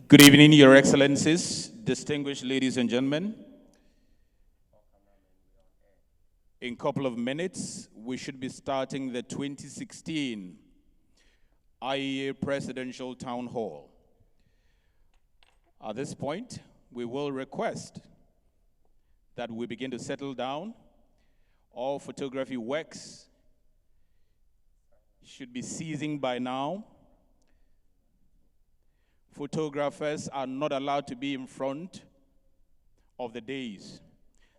Good evening, Your Excellencies, distinguished ladies and gentlemen. In a couple of minutes, we should be starting the 2016 Iea Presidential Town Hall. At this point, we will request that we begin to settle down. All photography works should be ceasing by now. Photographers are not allowed to be in front of the dais.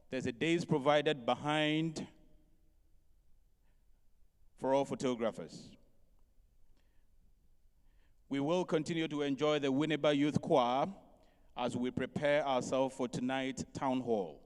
There's a dais provided behind for all photographers. We will continue to enjoy the Winneba Youth Choir as we prepare ourselves for tonight's town hall.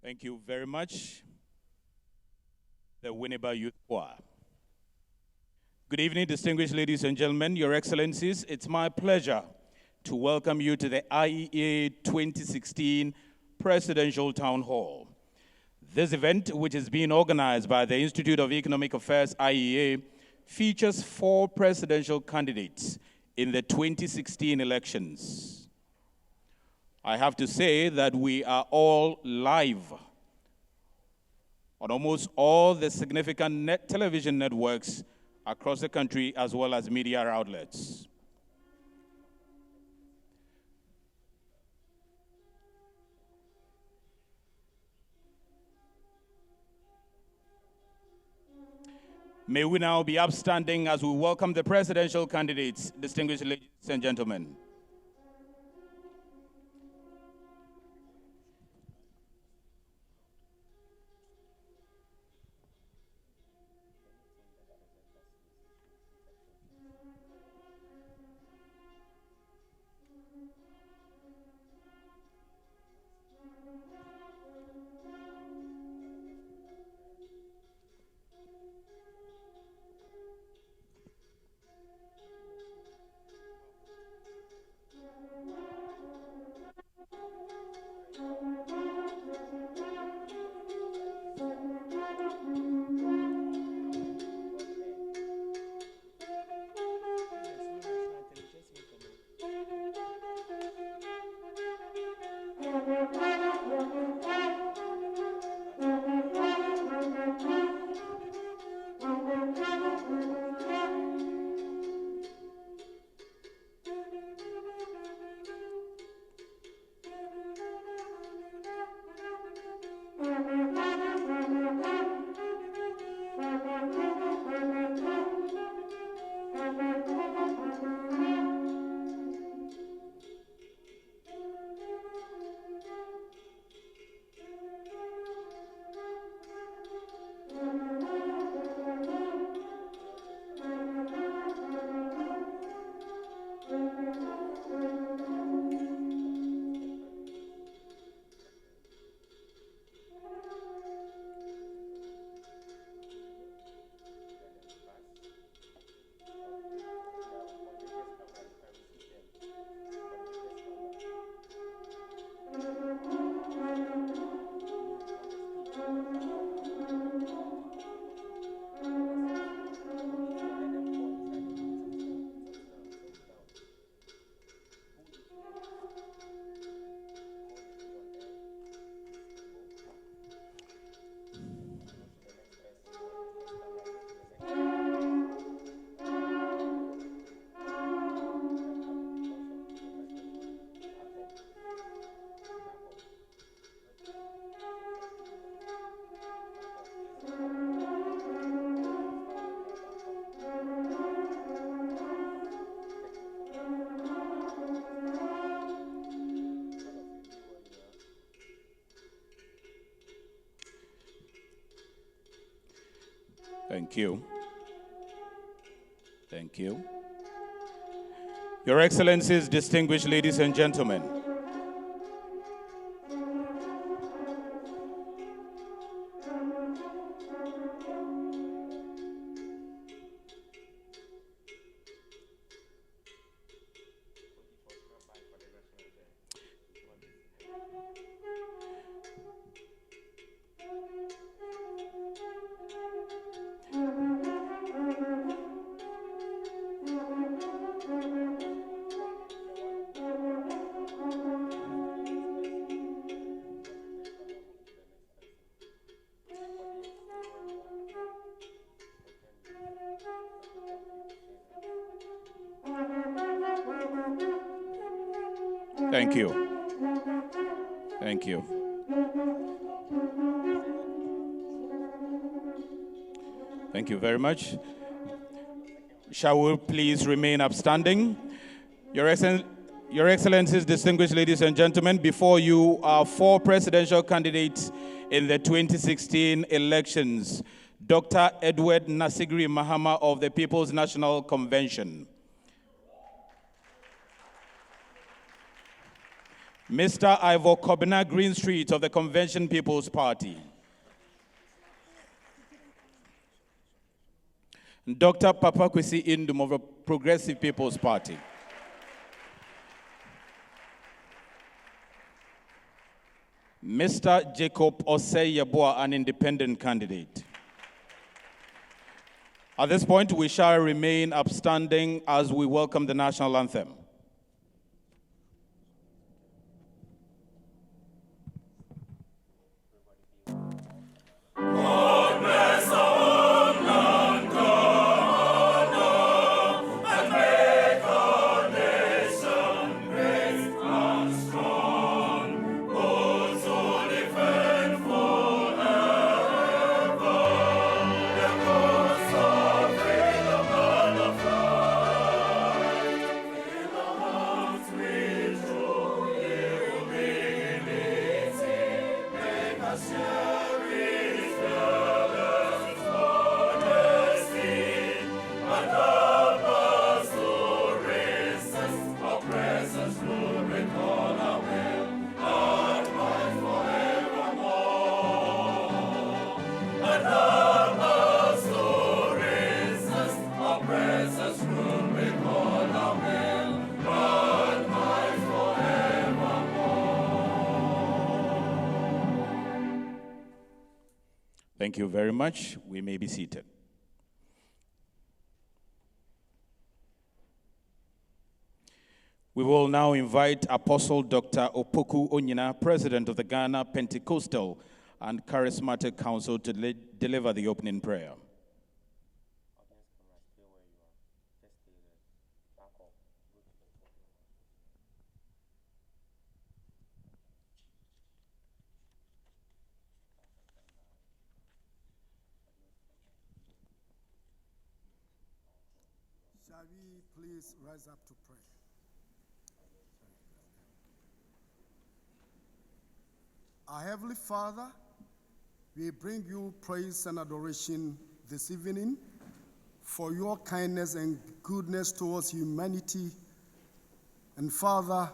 Thank you very much, the Winneba Youth Choir. Good evening, distinguished ladies and gentlemen, Your Excellencies. It's my pleasure to welcome you to the IEA 2016 Presidential Town Hall. This event, which is being organized by the Institute of Economic Affairs, IEA, features 4 presidential candidates in the 2016 elections. I have to say that we are all live on almost all the significant television networks across the country, as well as media outlets. May we now be upstanding as we welcome the presidential candidates, distinguished ladies and gentlemen. Thank you. Thank you. Your Excellencies, distinguished ladies and gentlemen, thank you. Thank you. Thank you very much. Shall we please remain upstanding? Your Excellencies, distinguished ladies and gentlemen, before you are 4 presidential candidates in the 2016 elections. Dr. Edward Nasigri Mahama of the People's National Convention. Mr. Ivor Kobina Greenstreet of the Convention People's Party. Dr. Papa Kwesi Indum of the Progressive People's Party. Mr. Jacob Osei Yeboah, an independent candidate. At this point, we shall remain upstanding as we welcome the national anthem. Thank you very much. We may be seated. We will now invite Apostle Dr. Opoku Onyina, President of the Ghana Pentecostal and Charismatic Council, to deliver the opening prayer. Shall we please rise up to pray? Our Heavenly Father, we bring you praise and adoration this evening for your kindness and goodness towards humanity, and Father,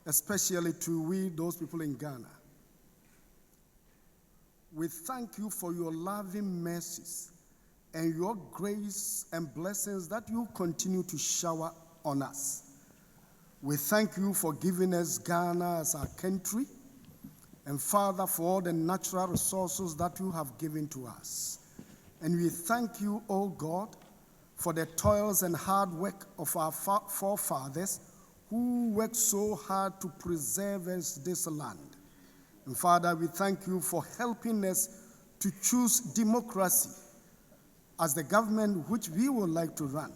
especially to we, those people in Ghana. We thank you for your loving mercies and your grace and blessings that you continue to shower on us. We thank you for giving us Ghana as our country, and Father, for all the natural resources that you have given to us. And we thank you, O God, for the toils and hard work of our forefathers who worked so hard to preserve us this land. And Father, we thank you for helping us to choose democracy as the government which we would like to run.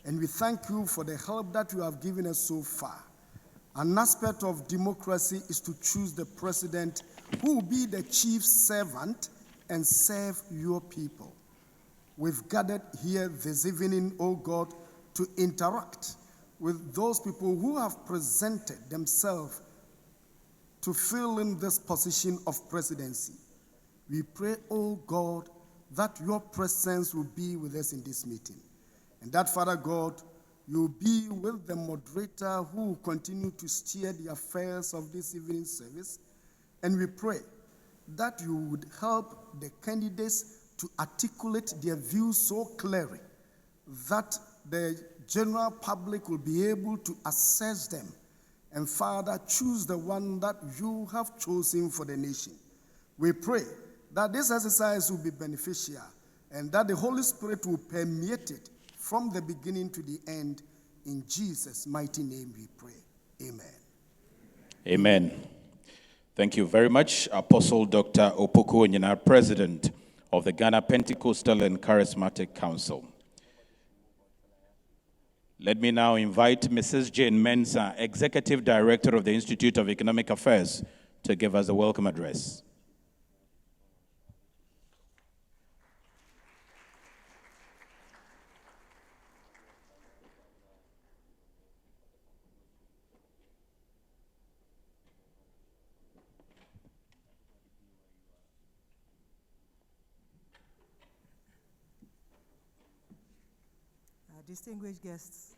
And we thank you for the help that you have given us so far. An aspect of democracy is to choose the president who will be the chief servant and serve your people. We've gathered here this evening, O God, to interact with those people who have presented themselves to fill in this position of presidency. We pray, O God, that your presence will be with us in this meeting. And that, Father God, you'll be with the moderator who will continue to steer the affairs of this evening service. And we pray that you would help the candidates to articulate their views so clearly that the general public will be able to assess them. And Father, choose the one that you have chosen for the nation. We pray that this exercise will be beneficial and that the Holy Spirit will permeate it from the beginning to the end. In Jesus' mighty name we pray. Amen. Amen. Thank you very much, Apostle Dr. Opoku Onyina, President of the Ghana Pentecostal and Charismatic Council. Let me now invite Mrs. Jane Mensah, Executive Director of the Institute of Economic Affairs, to give us a welcome address. Distinguished guests,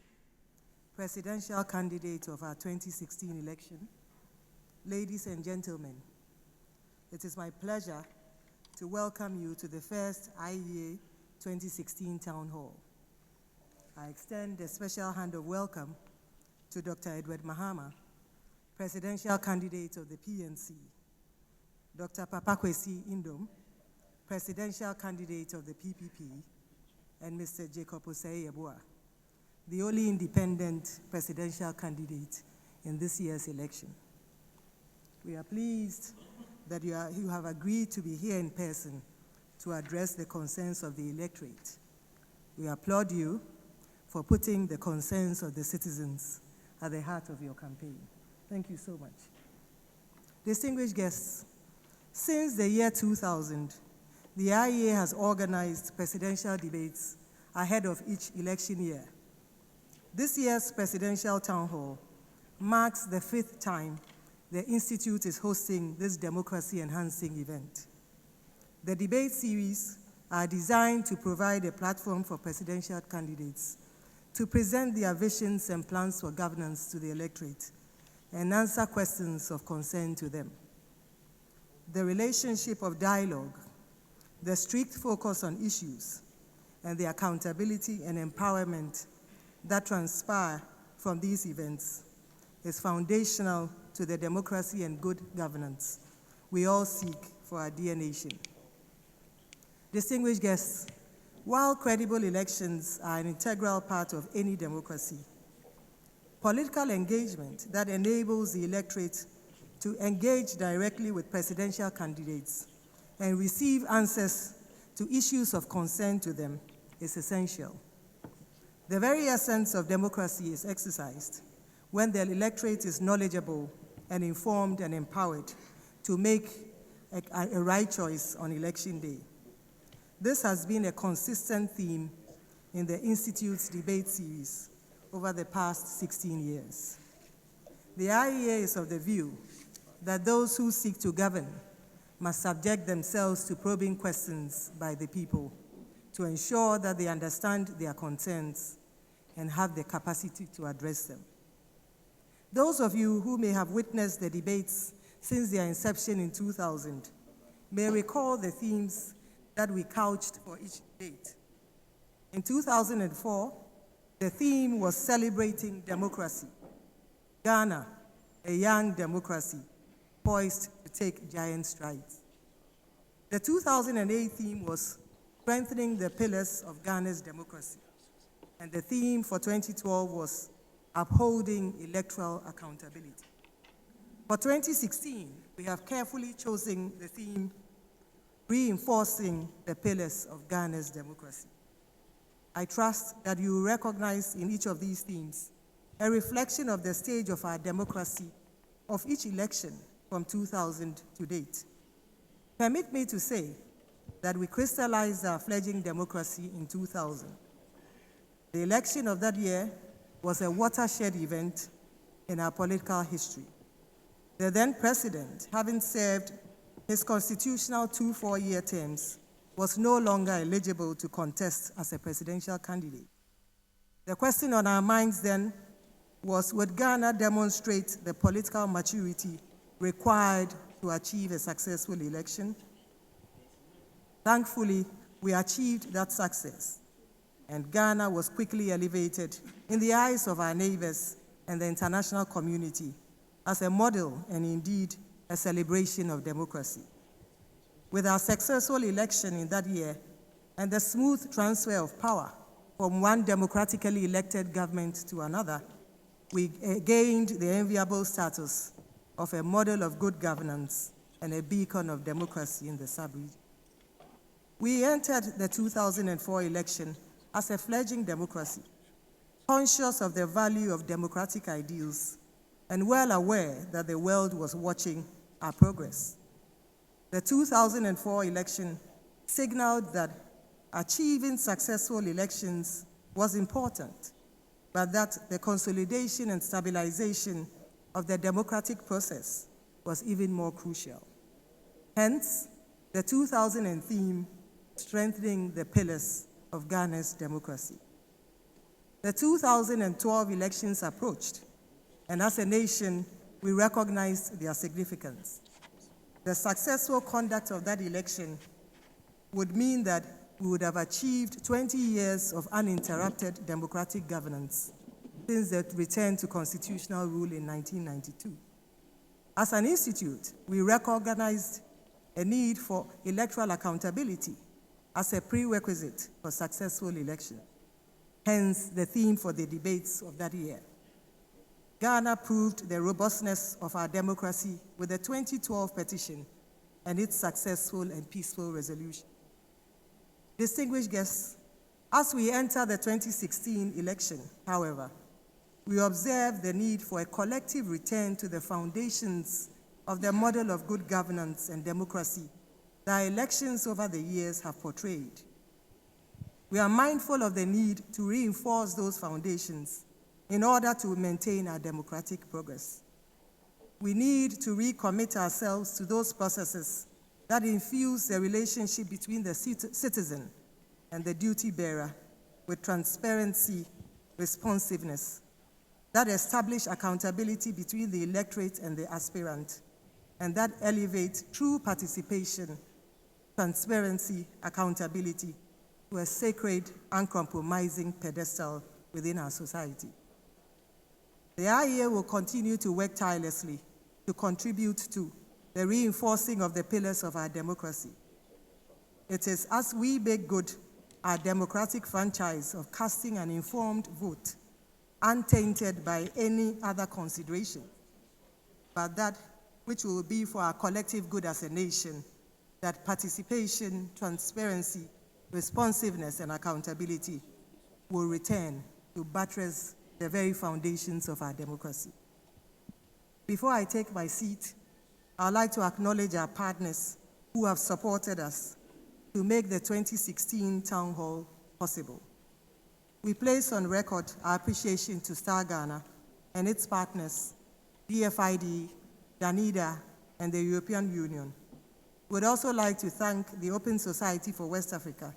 presidential candidate of our 2016 election, ladies and gentlemen, it is my pleasure to welcome you to the first Iea 2016 Town Hall. I extend a special hand of welcome to Dr. Edward Mahama, presidential candidate of the PNC, Dr. Papakwesi Indom, presidential candidate of the PPP, and Mr. Jacob Osei-Yeboah, the only independent presidential candidate in this year's election. We are pleased that you have agreed to be here in person to address the concerns of the electorate. We applaud you for putting the concerns of the citizens at the heart of your campaign. Thank you so much. Distinguished guests, since the year 2000, the IEA has organized presidential debates ahead of each election year. This year's presidential town hall marks the 5th time the Institute is hosting this democracy-enhancing event. The debate series are designed to provide a platform for presidential candidates to present their visions and plans for governance to the electorate and answer questions of concern to them. The relationship of dialogue, the strict focus on issues, and the accountability and empowerment that transpire from these events is foundational to the democracy and good governance we all seek for our dear nation. Distinguished guests, while credible elections are an integral part of any democracy, political engagement that enables the electorate to engage directly with presidential candidates and receive answers to issues of concern to them is essential. The very essence of democracy is exercised when the electorate is knowledgeable and informed and empowered to make a right choice on election day. This has been a consistent theme in the Institute's debate series over the past 16 years. The IEA is of the view that those who seek to govern must subject themselves to probing questions by the people to ensure that they understand their concerns and have the capacity to address them. Those of you who may have witnessed the debates since their inception in 2000 may recall the themes that we couched for each debate. In 2004, the theme was celebrating democracy. Ghana, a young democracy, poised to take giant strides. The 2008 theme was strengthening the pillars of Ghana's democracy. And the theme for 2012 was upholding electoral accountability. For 2016, we have carefully chosen the theme, reinforcing the pillars of Ghana's democracy. I trust that you will recognize in each of these themes a reflection of the stage of our democracy of each election from 2000 to date. Permit me to say that we crystallized our fledgling democracy in 2000. The election of that year was a watershed event in our political history. The then president, having served his constitutional 2 4-year terms, was no longer eligible to contest as a presidential candidate. The question on our minds then was, would Ghana demonstrate the political maturity required to achieve a successful election? Thankfully, we achieved that success, and Ghana was quickly elevated in the eyes of our neighbors and the international community as a model and indeed a celebration of democracy. With our successful election in that year and the smooth transfer of power from one democratically elected government to another, we gained the enviable status of a model of good governance and a beacon of democracy in the sub-region. We entered the 2004 election as a fledgling democracy, conscious of the value of democratic ideals and well aware that the world was watching our progress. The 2004 election signaled that achieving successful elections was important, but that the consolidation and stabilization of the democratic process was even more crucial. Hence, the 2000 theme, strengthening the pillars of Ghana's democracy. The 2012 elections approached, and as a nation, we recognized their significance. The successful conduct of that election would mean that we would have achieved 20 years of uninterrupted democratic governance since the return to constitutional rule in 1992. As an institute, we recognized a need for electoral accountability as a prerequisite for successful election, hence the theme for the debates of that year. Ghana proved the robustness of our democracy with the 2012 petition and its successful and peaceful resolution. Distinguished guests, as we enter the 2016 election, however, we observe the need for a collective return to the foundations of the model of good governance and democracy that elections over the years have portrayed. We are mindful of the need to reinforce those foundations in order to maintain our democratic progress. We need to recommit ourselves to those processes that infuse the relationship between the citizen and the duty bearer with transparency, responsiveness, that establish accountability between the electorate and the aspirant, and that elevate true participation, transparency, accountability to a sacred, uncompromising pedestal within our society. The Iea will continue to work tirelessly to contribute to the reinforcing of the pillars of our democracy. It is as we make good our democratic franchise of casting an informed vote, untainted by any other consideration, but that which will be for our collective good as a nation, that participation, transparency, responsiveness, and accountability will return to buttress the very foundations of our democracy. Before I take my seat, I'd like to acknowledge our partners who have supported us to make the 2016 Town Hall possible. We place on record our appreciation to Star Ghana and its partners, DFID, Danida, and the European Union. We'd also like to thank the Open Society for West Africa,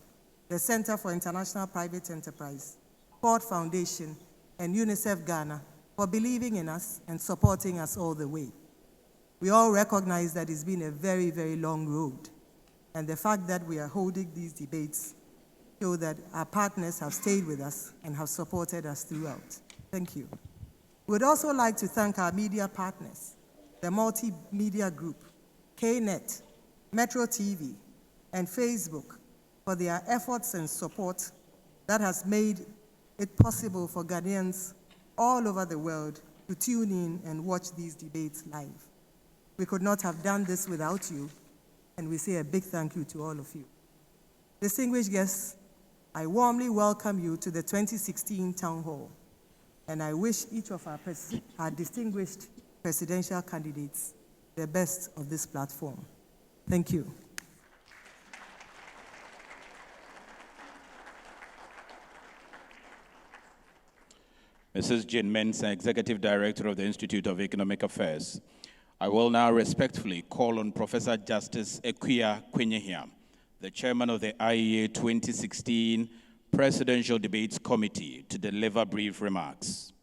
the Center for International Private Enterprise, Ford Foundation, and UNICEF Ghana for believing in us and supporting us all the way. We all recognize that it's been a very, very long road, and the fact that we are holding these debates show that our partners have stayed with us and have supported us throughout. Thank you. We'd also like to thank our media partners, the Multimedia Group, KNET, Metro TV, and Facebook for their efforts and support that has made it possible for Ghanaians all over the world to tune in and watch these debates live. We could not have done this without you, and we say a big thank you to all of you. Distinguished guests, I warmly welcome you to the 2016 Town Hall, and I wish each of our distinguished presidential candidates the best of this platform. Thank you. Mrs. Jane Mensah, Executive Director of the Institute of Economic Affairs. I will now respectfully call on Professor Justice Iea Townhall, the chairman of the Iea 2016 Presidential Debates Committee, to deliver brief remarks.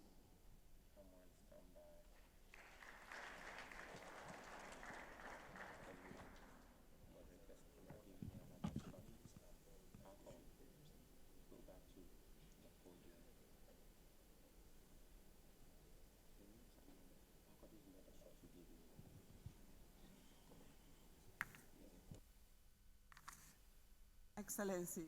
Excellency,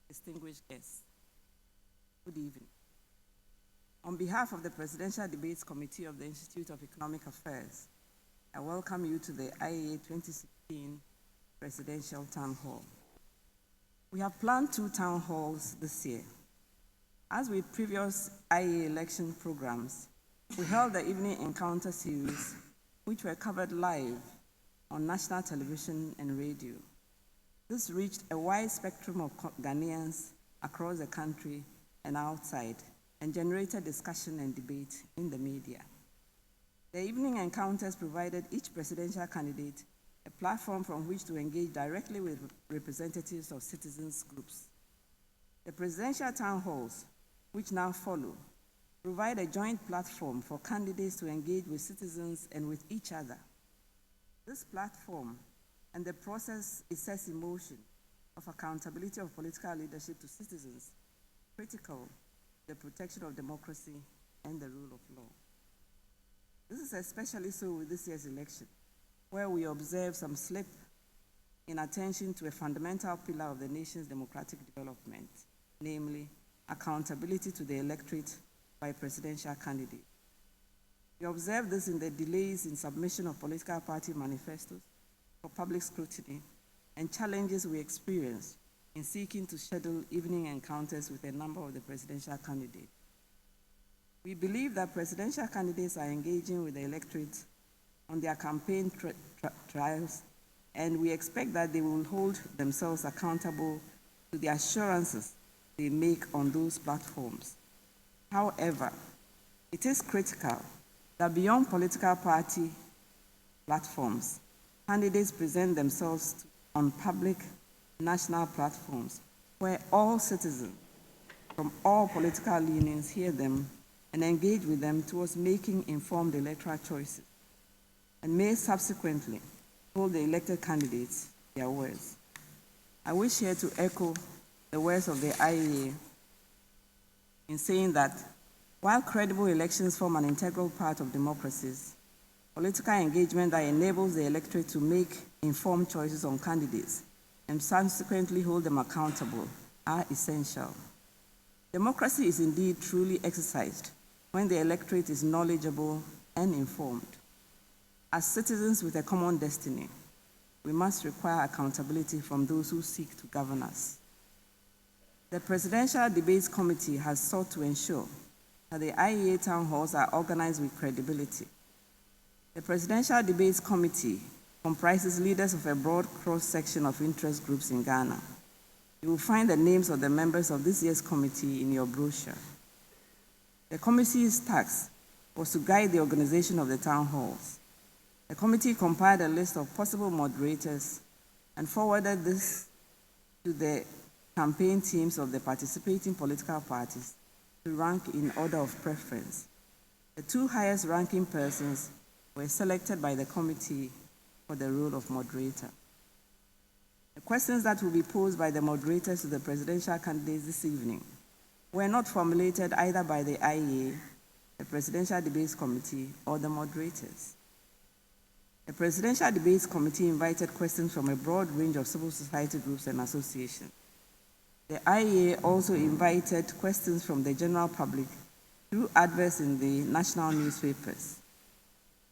distinguished guests, good evening. On behalf of the Presidential Debates Committee of the Institute of Economic Affairs, I welcome you to the Iea 2016 Presidential Town Hall. We have planned 2 town halls this year. As with previous Iea election programs, we held the Evening Encounter series, which were covered live on national television and radio. This reached a wide spectrum of Ghanaians across the country and outside, and generated discussion and debate in the media. The Evening Encounters provided each presidential candidate a platform from which to engage directly with representatives of citizens groups. The presidential town halls, which now follow, provide a joint platform for candidates to engage with citizens and with each other. This platform and the process it sets in motion of accountability of political leadership to citizens, critical to the protection of democracy and the rule of law. This is especially so with this year's election, where we observe some slip in attention to a fundamental pillar of the nation's democratic development, namely accountability to the electorate by presidential candidates. We observe this in the delays in submission of political party manifestos for public scrutiny and challenges we experience in seeking to schedule evening encounters with a number of the presidential candidates. We believe that presidential candidates are engaging with the electorate on their campaign trials, and we expect that they will hold themselves accountable to the assurances they make on those platforms. However, it is critical that beyond political party platforms, candidates present themselves on public national platforms where all citizens from all political leanings hear them and engage with them towards making informed electoral choices, and may subsequently hold the elected candidates their words. I wish here to echo the words of the Iea in saying that while credible elections form an integral part of democracies, political engagement that enables the electorate to make informed choices on candidates and subsequently hold them accountable are essential. Democracy is indeed truly exercised when the electorate is knowledgeable and informed. As citizens with a common destiny, we must require accountability from those who seek to govern us. The Presidential Debates Committee has sought to ensure that the Iea town halls are organized with credibility. The Presidential Debates Committee comprises leaders of a broad cross-section of interest groups in Ghana. You will find the names of the members of this year's committee in your brochure. The committee's task was to guide the organization of the town halls. The committee compiled a list of possible moderators and forwarded this to the campaign teams of the participating political parties to rank in order of preference. The 2 highest ranking persons were selected by the committee for the role of moderator. The questions that will be posed by the moderators to the presidential candidates this evening were not formulated either by the Iea, the Presidential Debates Committee, or the moderators. The Presidential Debates Committee invited questions from a broad range of civil society groups and associations. The Iea also invited questions from the general public through adverts in the national newspapers.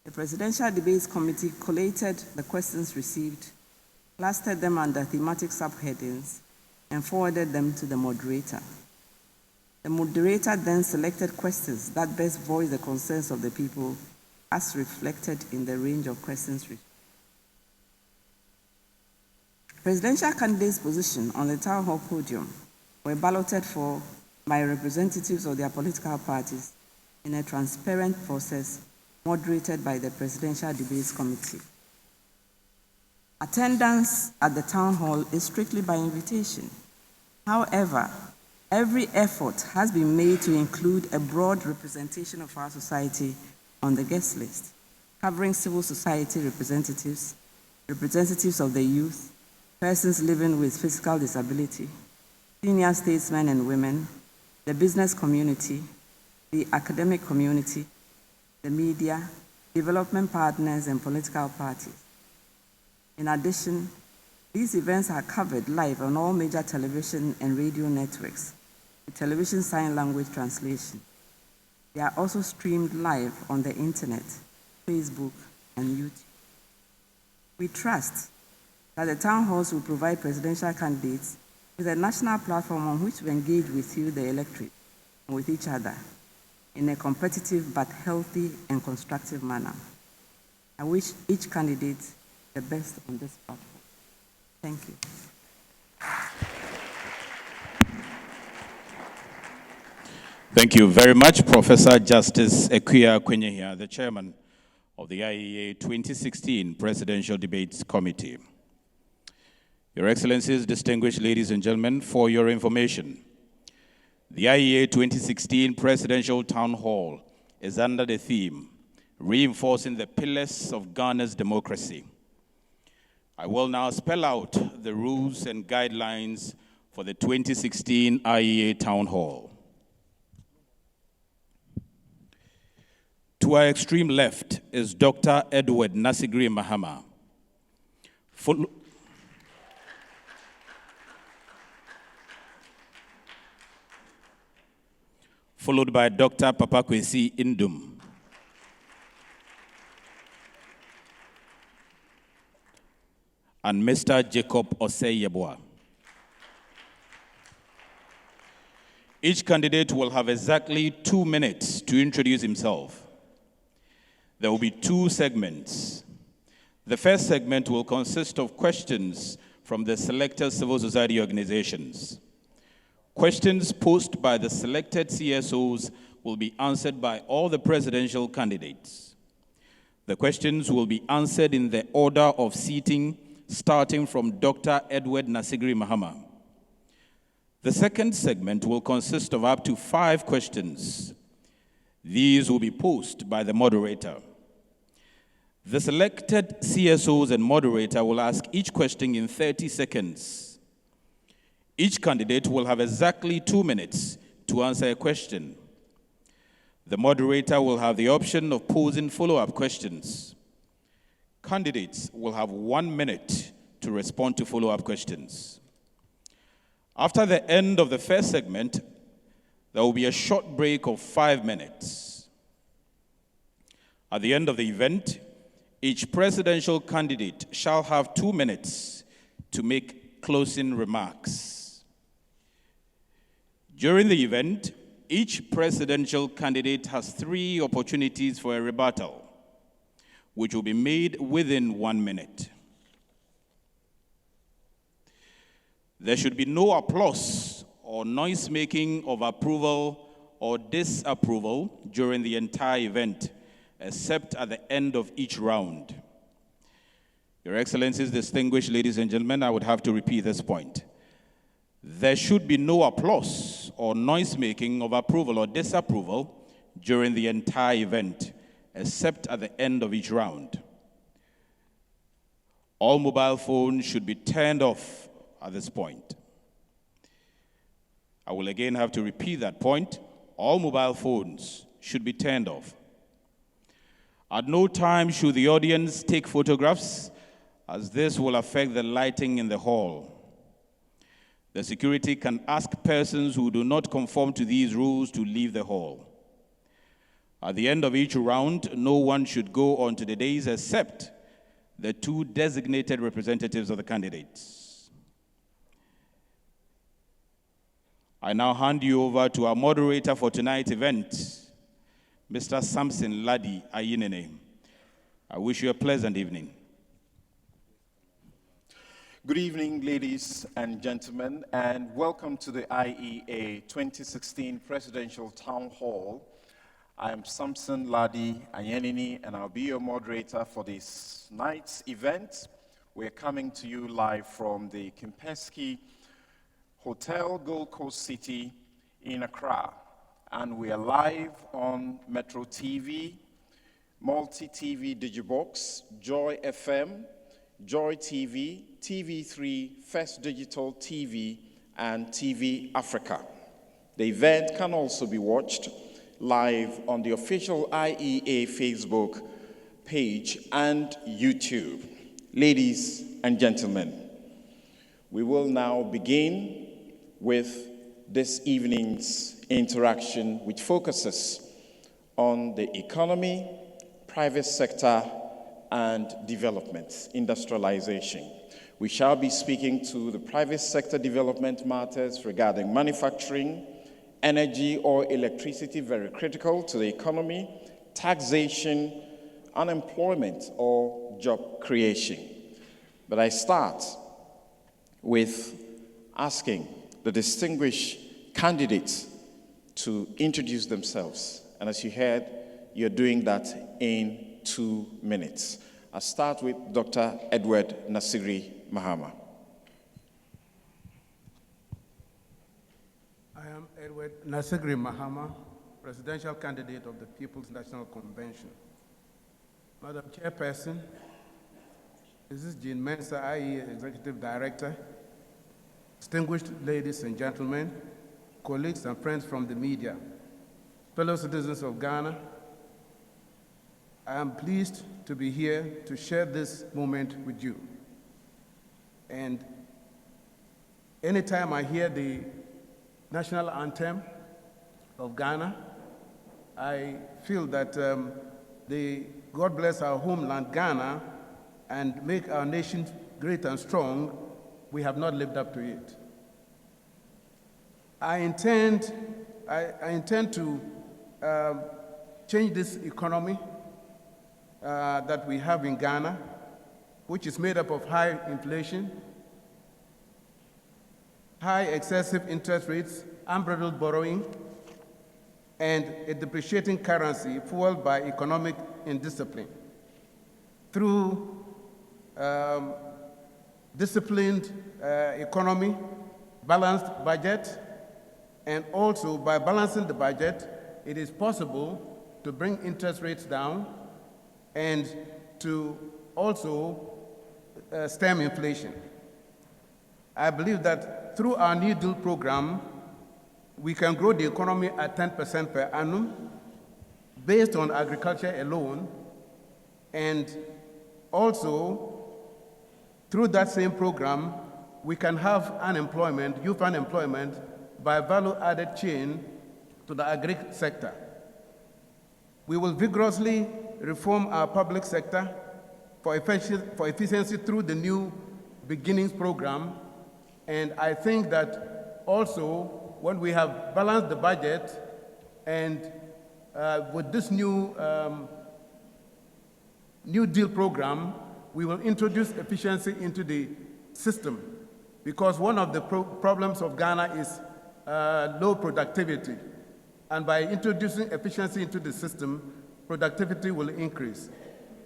The Presidential Debates Committee collated the questions received, clustered them under thematic subheadings, and forwarded them to the moderator. The moderator then selected questions that best voice the concerns of the people as reflected in the range of questions received. Presidential candidates' position on the town hall podium were balloted for by representatives of their political parties in a transparent process moderated by the Presidential Debates Committee. Attendance at the Town Hall is strictly by invitation. However, every effort has been made to include a broad representation of our society on the guest list, covering civil society representatives, representatives of the youth, persons living with physical disability, senior statesmen and women, the business community, the academic community, the media, development partners, and political parties. In addition, these events are covered live on all major television and radio networks, with television sign language translation. They are also streamed live on the internet, Facebook, and YouTube. We trust that the town halls will provide presidential candidates with a national platform on which to engage with you, the electorate, and with each other in a competitive but healthy and constructive manner. I wish each candidate the best on this platform. Thank you. Thank you very much, Professor Justice Iea Townhall, the chairman of the IEA 2016 Presidential Debates Committee. Your Excellencies, distinguished ladies and gentlemen, for your information, the IEA 2016 Presidential Town Hall is under the theme, Reinforcing the Pillars of Ghana's Democracy. I will now spell out the rules and guidelines for the 2016 IEA Town Hall. To our extreme left is Dr. Edward Nasigri Mahama. Followed by Dr. Papakwesi Indum. And Mr. Jacob Osei-Yeboah. Each candidate will have exactly 2 minutes to introduce himself. There will be 2 segments. The first segment will consist of questions from the selected civil society organizations. Questions posed by the selected CSOs will be answered by all the presidential candidates. The questions will be answered in the order of seating, starting from Dr. Edward Nasigri Mahama. The second segment will consist of up to 5 questions. These will be posed by the moderator. The selected CSOs and moderator will ask each question in 30 seconds. Each candidate will have exactly 2 minutes to answer a question. The moderator will have the option of posing follow-up questions. Candidates will have 1 minute to respond to follow-up questions. After the end of the first segment, there will be a short break of 5 minutes. At the end of the event, each presidential candidate shall have 2 minutes to make closing remarks. During the event, each presidential candidate has 3 opportunities for a rebuttal, which will be made within 1 minute. There should be no applause or noise-making of approval or disapproval during the entire event, except at the end of each round. Your Excellencies, distinguished ladies and gentlemen, I would have to repeat this point. There should be no applause or noise-making of approval or disapproval during the entire event, except at the end of each round. All mobile phones should be turned off at this point. I will again have to repeat that point. All mobile phones should be turned off. At no time should the audience take photographs, as this will affect the lighting in the hall. The security can ask persons who do not conform to these rules to leave the hall. At the end of each round, no one should go on to the dais except the 2 designated representatives of the candidates. I now hand you over to our moderator for tonight's event, Mr. Samson Ladi Ayinene. I wish you a pleasant evening. Good evening, ladies and gentlemen, and welcome to the IEA 2016 Presidential Town Hall. I am Samson Ladi Ayenini, and I'll be your moderator for this night's event. We're coming to you live from the Kempinski Hotel, Gold Coast City in Accra. And we are live on Metro TV, Multi-TV Digibox, Joy FM, Joy TV, TV3, First Digital TV, and TV Africa. The event can also be watched live on the official IEA Facebook page and YouTube. Ladies and gentlemen, we will now begin with this evening's interaction, which focuses on the economy, private sector, and development, industrialization. We shall be speaking to the private sector development matters regarding manufacturing, energy or electricity, very critical to the economy, taxation, unemployment, or job creation. But I start with asking the distinguished candidates to introduce themselves. And as you heard, you're doing that in 2 minutes. I'll start with Dr. Edward Nasiri Mahama. I am Edward Nasiri Mahama, presidential candidate of the People's National Convention. Madam Chairperson, this is Jean Mensah, IEA Executive Director, distinguished ladies and gentlemen, colleagues and friends from the media, fellow citizens of Ghana, I am pleased to be here to share this moment with you. And anytime I hear the national anthem of Ghana, I feel that God bless our homeland, Ghana, and make our nation great and strong. We have not lived up to it. I intend to change this economy that we have in Ghana, which is made up of high inflation, high excessive interest rates, unbridled borrowing, and a depreciating currency fueled by economic indiscipline. Through disciplined economy, balanced budget, and also by balancing the budget, it is possible to bring interest rates down and to also stem inflation. I believe that through our New Deal program, we can grow the economy at 10% per annum based on agriculture alone, and also through that same program, we can have unemployment, youth unemployment, by value-added chain to the agri sector. We will vigorously reform our public sector for efficiency through the New Beginnings program, and I think that also when we have balanced the budget and with this new Deal program, we will introduce efficiency into the system, because one of the problems of Ghana is low productivity. And by introducing efficiency into the system, productivity will increase.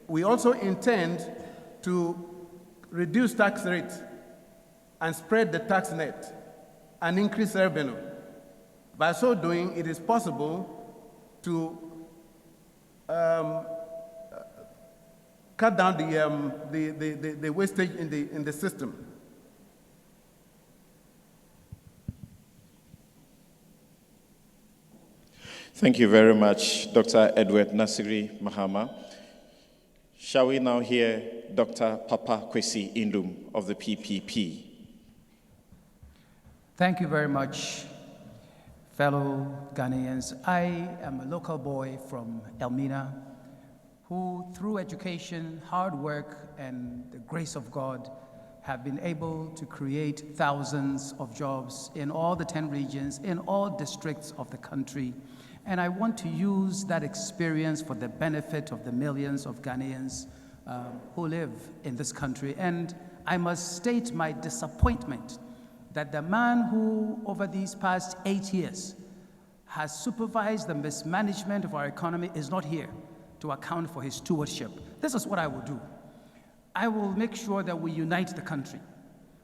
We also intend to reduce tax rates and spread the tax net and increase revenue. By so doing, it is possible to cut down the wastage in the system. Thank you very much, Dr. Edward Nasiri Mahama. Shall we now hear Dr. Papa Kwesi Indum of the PPP? Thank you very much, fellow Ghanaians. I am a local boy from Elmina who, through education, hard work, and the grace of God, have been able to create thousands of jobs in all the 10 regions, in all districts of the country. And I want to use that experience for the benefit of the millions of Ghanaians who live in this country. And I must state my disappointment that the man who, over these past 8 years, has supervised the mismanagement of our economy is not here to account for his stewardship. This is what I will do. I will make sure that we unite the country.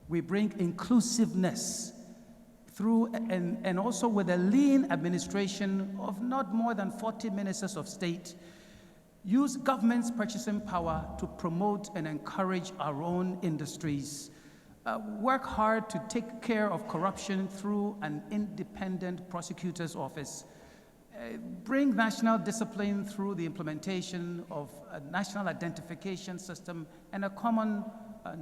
We bring inclusiveness through, and also with a lean administration of not more than 40 ministers of state, use government's purchasing power to promote and encourage our own industries, work hard to take care of corruption through an independent prosecutor's office, bring national discipline through the implementation of a national identification system and a common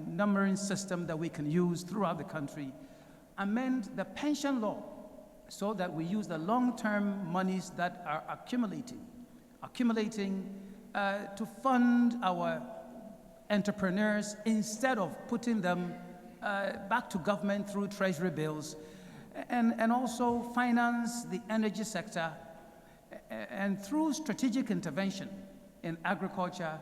numbering system that we can use throughout the country, amend the pension law so that we use the long-term monies that are accumulating to fund our entrepreneurs instead of putting them back to government through treasury bills, and also finance the energy sector, and through strategic intervention in agriculture,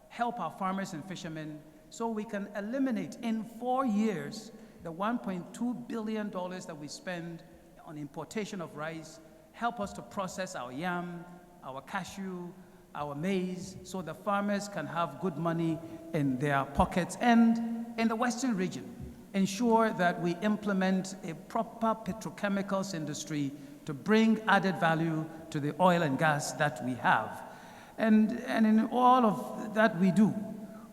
help our farmers and fishermen so we can eliminate in 4 years the $1.2 billion that we spend on importation of rice, help us to process our yam, our cashew, our maize, so the farmers can have good money in their pockets. And in the Western region, ensure that we implement a proper petrochemicals industry to bring added value to the oil and gas that we have. And in all of that we do,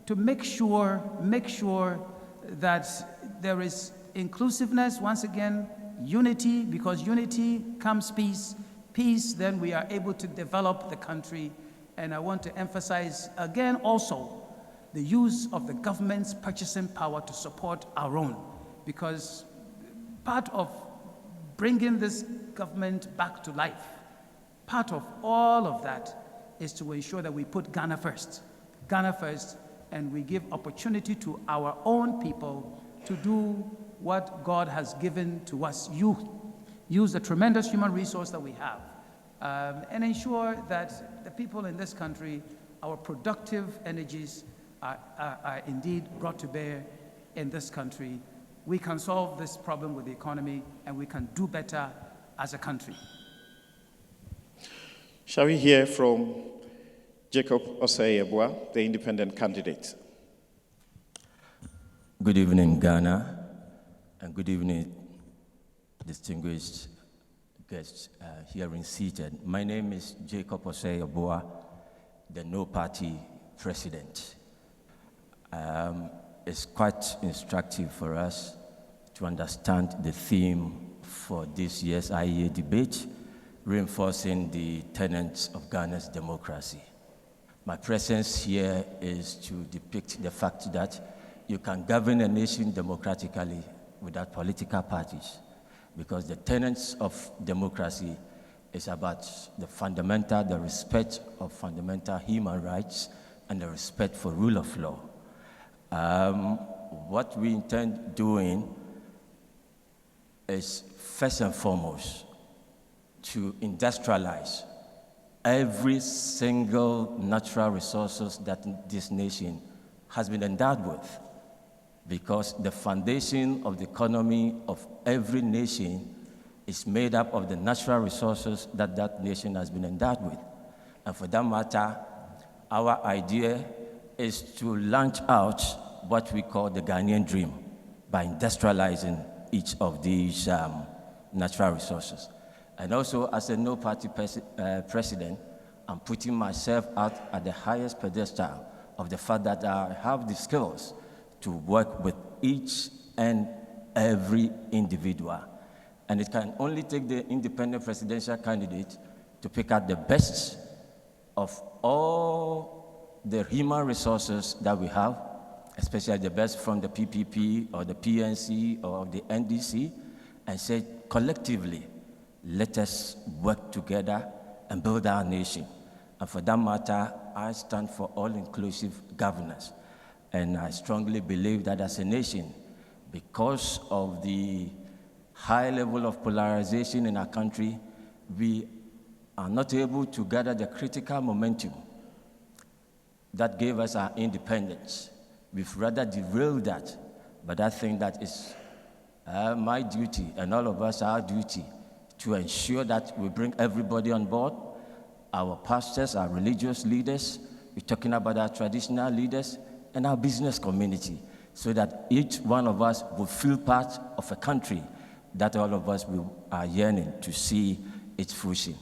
to make sure that there is inclusiveness, once again, unity, because unity comes peace. Peace, then we are able to develop the country. And I want to emphasize again also the use of the government's purchasing power to support our own, because part of bringing this government back to life, part of all of that is to ensure that we put Ghana first, and we give opportunity to our own people to do what God has given to us, youth. Use the tremendous human resource that we have, and ensure that the people in this country, our productive energies are indeed brought to bear in this country. We can solve this problem with the economy, and we can do better as a country. Shall we hear from Jacob Osei-Yeboah, the independent candidate? Good evening, Ghana, and good evening, distinguished guests here seated. My name is Jacob Osei-Yeboah, the No Party President. It's quite instructive for us to understand the theme for this year's IEA debate, reinforcing the tenets of Ghana's democracy. My presence here is to depict the fact that you can govern a nation democratically without political parties, because the tenets of democracy is about the respect of fundamental human rights and the respect for rule of law. What we intend doing is first and foremost to industrialize every single natural resources that this nation has been endowed with, because the foundation of the economy of every nation is made up of the natural resources that that nation has been endowed with. And for that matter, our idea is to launch out what we call the Ghanaian dream by industrializing each of these natural resources. And also, as a no-party president, I'm putting myself out at the highest pedestal of the fact that I have the skills to work with each and every individual. And it can only take the independent presidential candidate to pick out the best of all the human resources that we have, especially the best from the PPP or the PNC or the NDC, and say, collectively, let us work together and build our nation. And for that matter, I stand for all-inclusive governance. And I strongly believe that as a nation, because of the high level of polarization in our country, we are not able to gather the critical momentum that gave us our independence. We've rather derailed that, but I think that is my duty, and all of us our duty, to ensure that we bring everybody on board, our pastors, our religious leaders, we're talking about our traditional leaders, and our business community, so that each one of us will feel part of a country that all of us are yearning to see its fruition.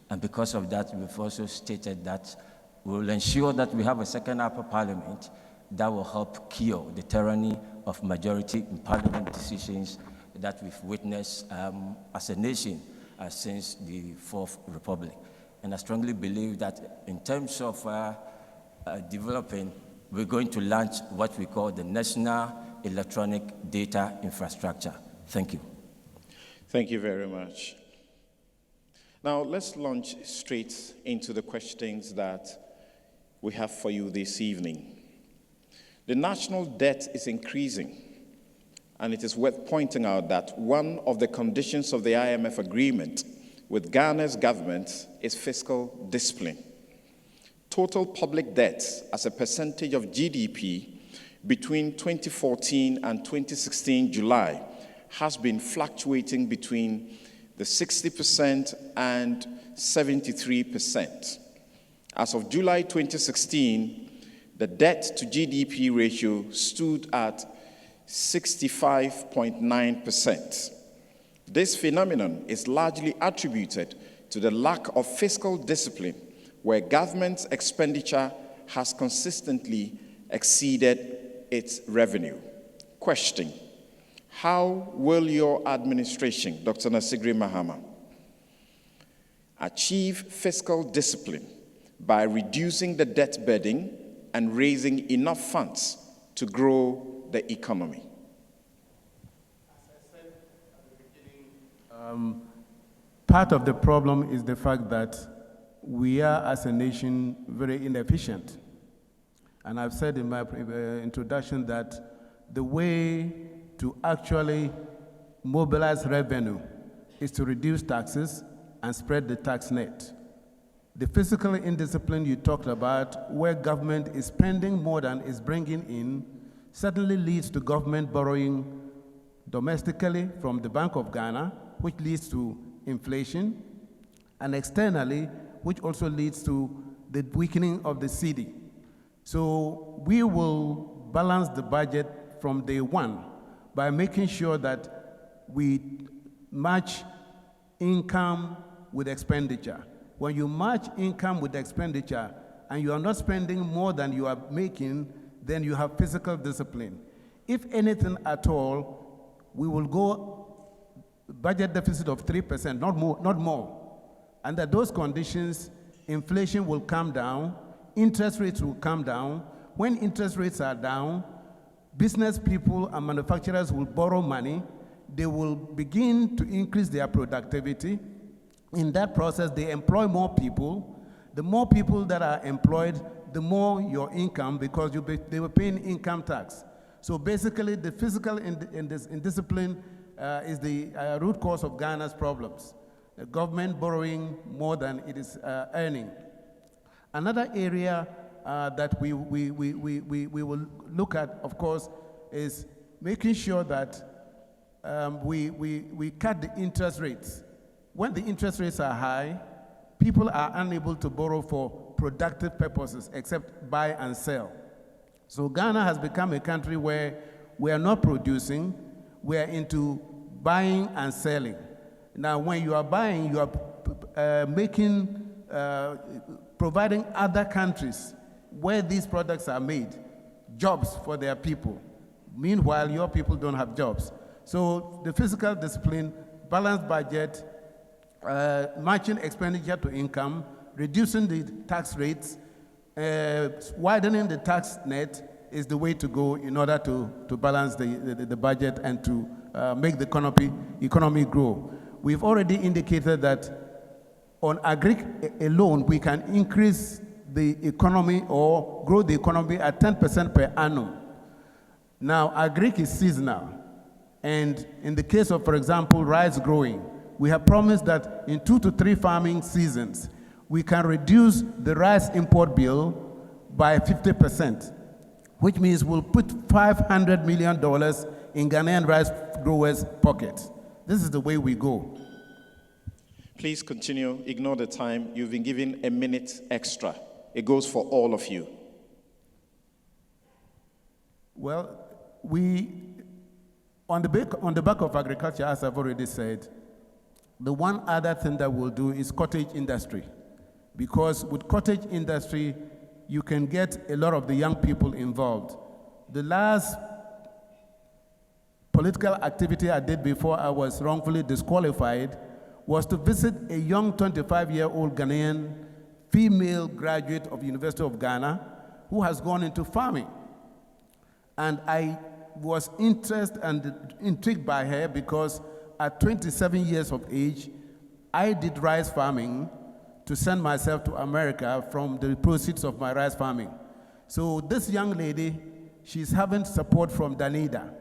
And because of that, we've also stated that we will ensure that we have a second upper parliament that will help cure the tyranny of majority in parliament decisions that we've witnessed as a nation since the Fourth Republic. And I strongly believe that in terms of developing, we're going to launch what we call the National Electronic Data Infrastructure. Thank you. Thank you very much. Now, let's launch straight into the questions that we have for you this evening. The national debt is increasing, and it is worth pointing out that one of the conditions of the IMF agreement with Ghana's government is fiscal discipline. Total public debt as a percentage of GDP between 2014 and 2016 July has been fluctuating between the 60% and 73%. As of July 2016, the debt to GDP ratio stood at 65.9%. This phenomenon is largely attributed to the lack of fiscal discipline, where government expenditure has consistently exceeded its revenue. Question: how will your administration, Dr. Nasigri Mahama, achieve fiscal discipline by reducing the debt burden and raising enough funds to grow the economy? As I said at the beginning, part of the problem is the fact that we are, as a nation, very inefficient. And I've said in my introduction that the way to actually mobilize revenue is to reduce taxes and spread the tax net. The fiscal indiscipline you talked about, where government is spending more than is bringing in, certainly leads to government borrowing domestically from the Bank of Ghana, which leads to inflation, and externally, which also leads to the weakening of the cedi. So we will balance the budget from day one by making sure that we match income with expenditure. When you match income with expenditure and you are not spending more than you are making, then you have fiscal discipline. If anything at all, we will go budget deficit of 3%, not more. Under those conditions, inflation will come down, interest rates will come down. When interest rates are down, business people and manufacturers will borrow money. They will begin to increase their productivity. In that process, they employ more people. The more people that are employed, the more your income, because they were paying income tax. So basically, the fiscal indiscipline is the root cause of Ghana's problems. The government borrowing more than it is earning. Another area that we will look at, of course, is making sure that we cut the interest rates. When the interest rates are high, people are unable to borrow for productive purposes except buy and sell. So Ghana has become a country where we are not producing, we are into buying and selling. Now, when you are buying, you are providing other countries where these products are made jobs for their people. Meanwhile, your people don't have jobs. So the fiscal discipline, balanced budget, matching expenditure to income, reducing the tax rates, widening the tax net is the way to go in order to balance the budget and to make the economy grow. We've already indicated that on agri alone, we can increase the economy or grow the economy at 10% per annum. Now, agri is seasonal. And in the case of, for example, rice growing, we have promised that in 2 to 3 farming seasons, we can reduce the rice import bill by 50%, which means we'll put $500 million in Ghanaian rice growers' pockets. This is the way we go. Please continue. Ignore the time. You've been given a minute extra. It goes for all of you. Well, on the back of agriculture, as I've already said, the one other thing that we'll do is cottage industry. Because with cottage industry, you can get a lot of the young people involved. The last political activity I did before I was wrongfully disqualified was to visit a young 25-year-old Ghanaian female graduate of University of Ghana who has gone into farming. And I was interested and intrigued by her because at 27 years of age, I did rice farming to send myself to America from the proceeds of my rice farming. So this young lady, she's having support from Danida.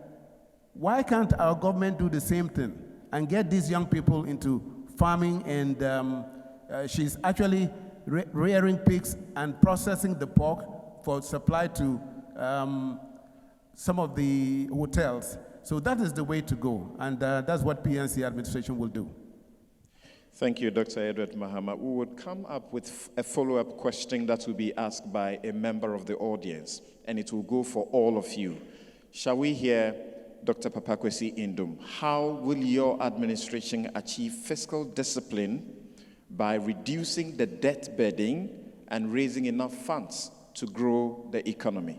Why can't our government do the same thing and get these young people into farming? And she's actually rearing pigs and processing the pork for supply to some of the hotels. So that is the way to go, and that's what PNC administration will do. Thank you, Dr. Edward Mahama. We would come up with a follow-up question that will be asked by a member of the audience, and it will go for all of you. Shall we hear Dr. Papakwesi Indom? How will your administration achieve fiscal discipline by reducing the debt burden and raising enough funds to grow the economy?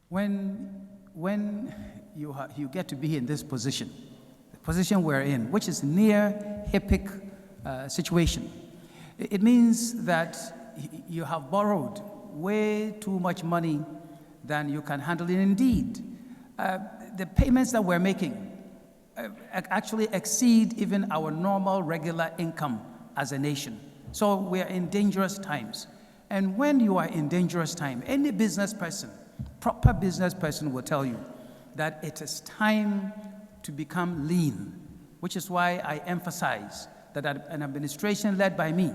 When you get to be in this position, the position we're in, which is near HIPIC situation, it means that you have borrowed way too much money than you can handle. And indeed, the payments that we're making actually exceed even our normal regular income as a nation. So we're in dangerous times. And when you are in dangerous time, any business person, proper business person will tell you that it is time to become lean, which is why I emphasize that an administration led by me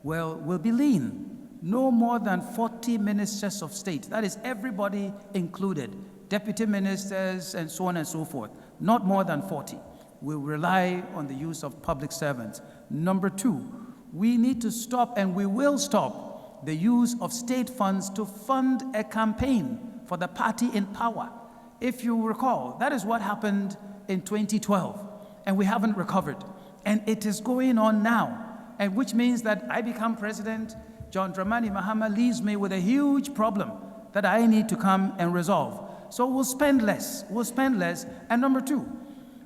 will be lean. No more than 40 ministers of state, that is everybody included, deputy ministers and so on and so forth, not more than 40. We'll rely on the use of public servants. Number two, we need to stop, and we will stop, the use of state funds to fund a campaign for the party in power. If you recall, that is what happened in 2012, and we haven't recovered. And it is going on now, and which means that I become president, John Dramani Mahama leaves me with a huge problem that I need to come and resolve. So we'll spend less. And number two,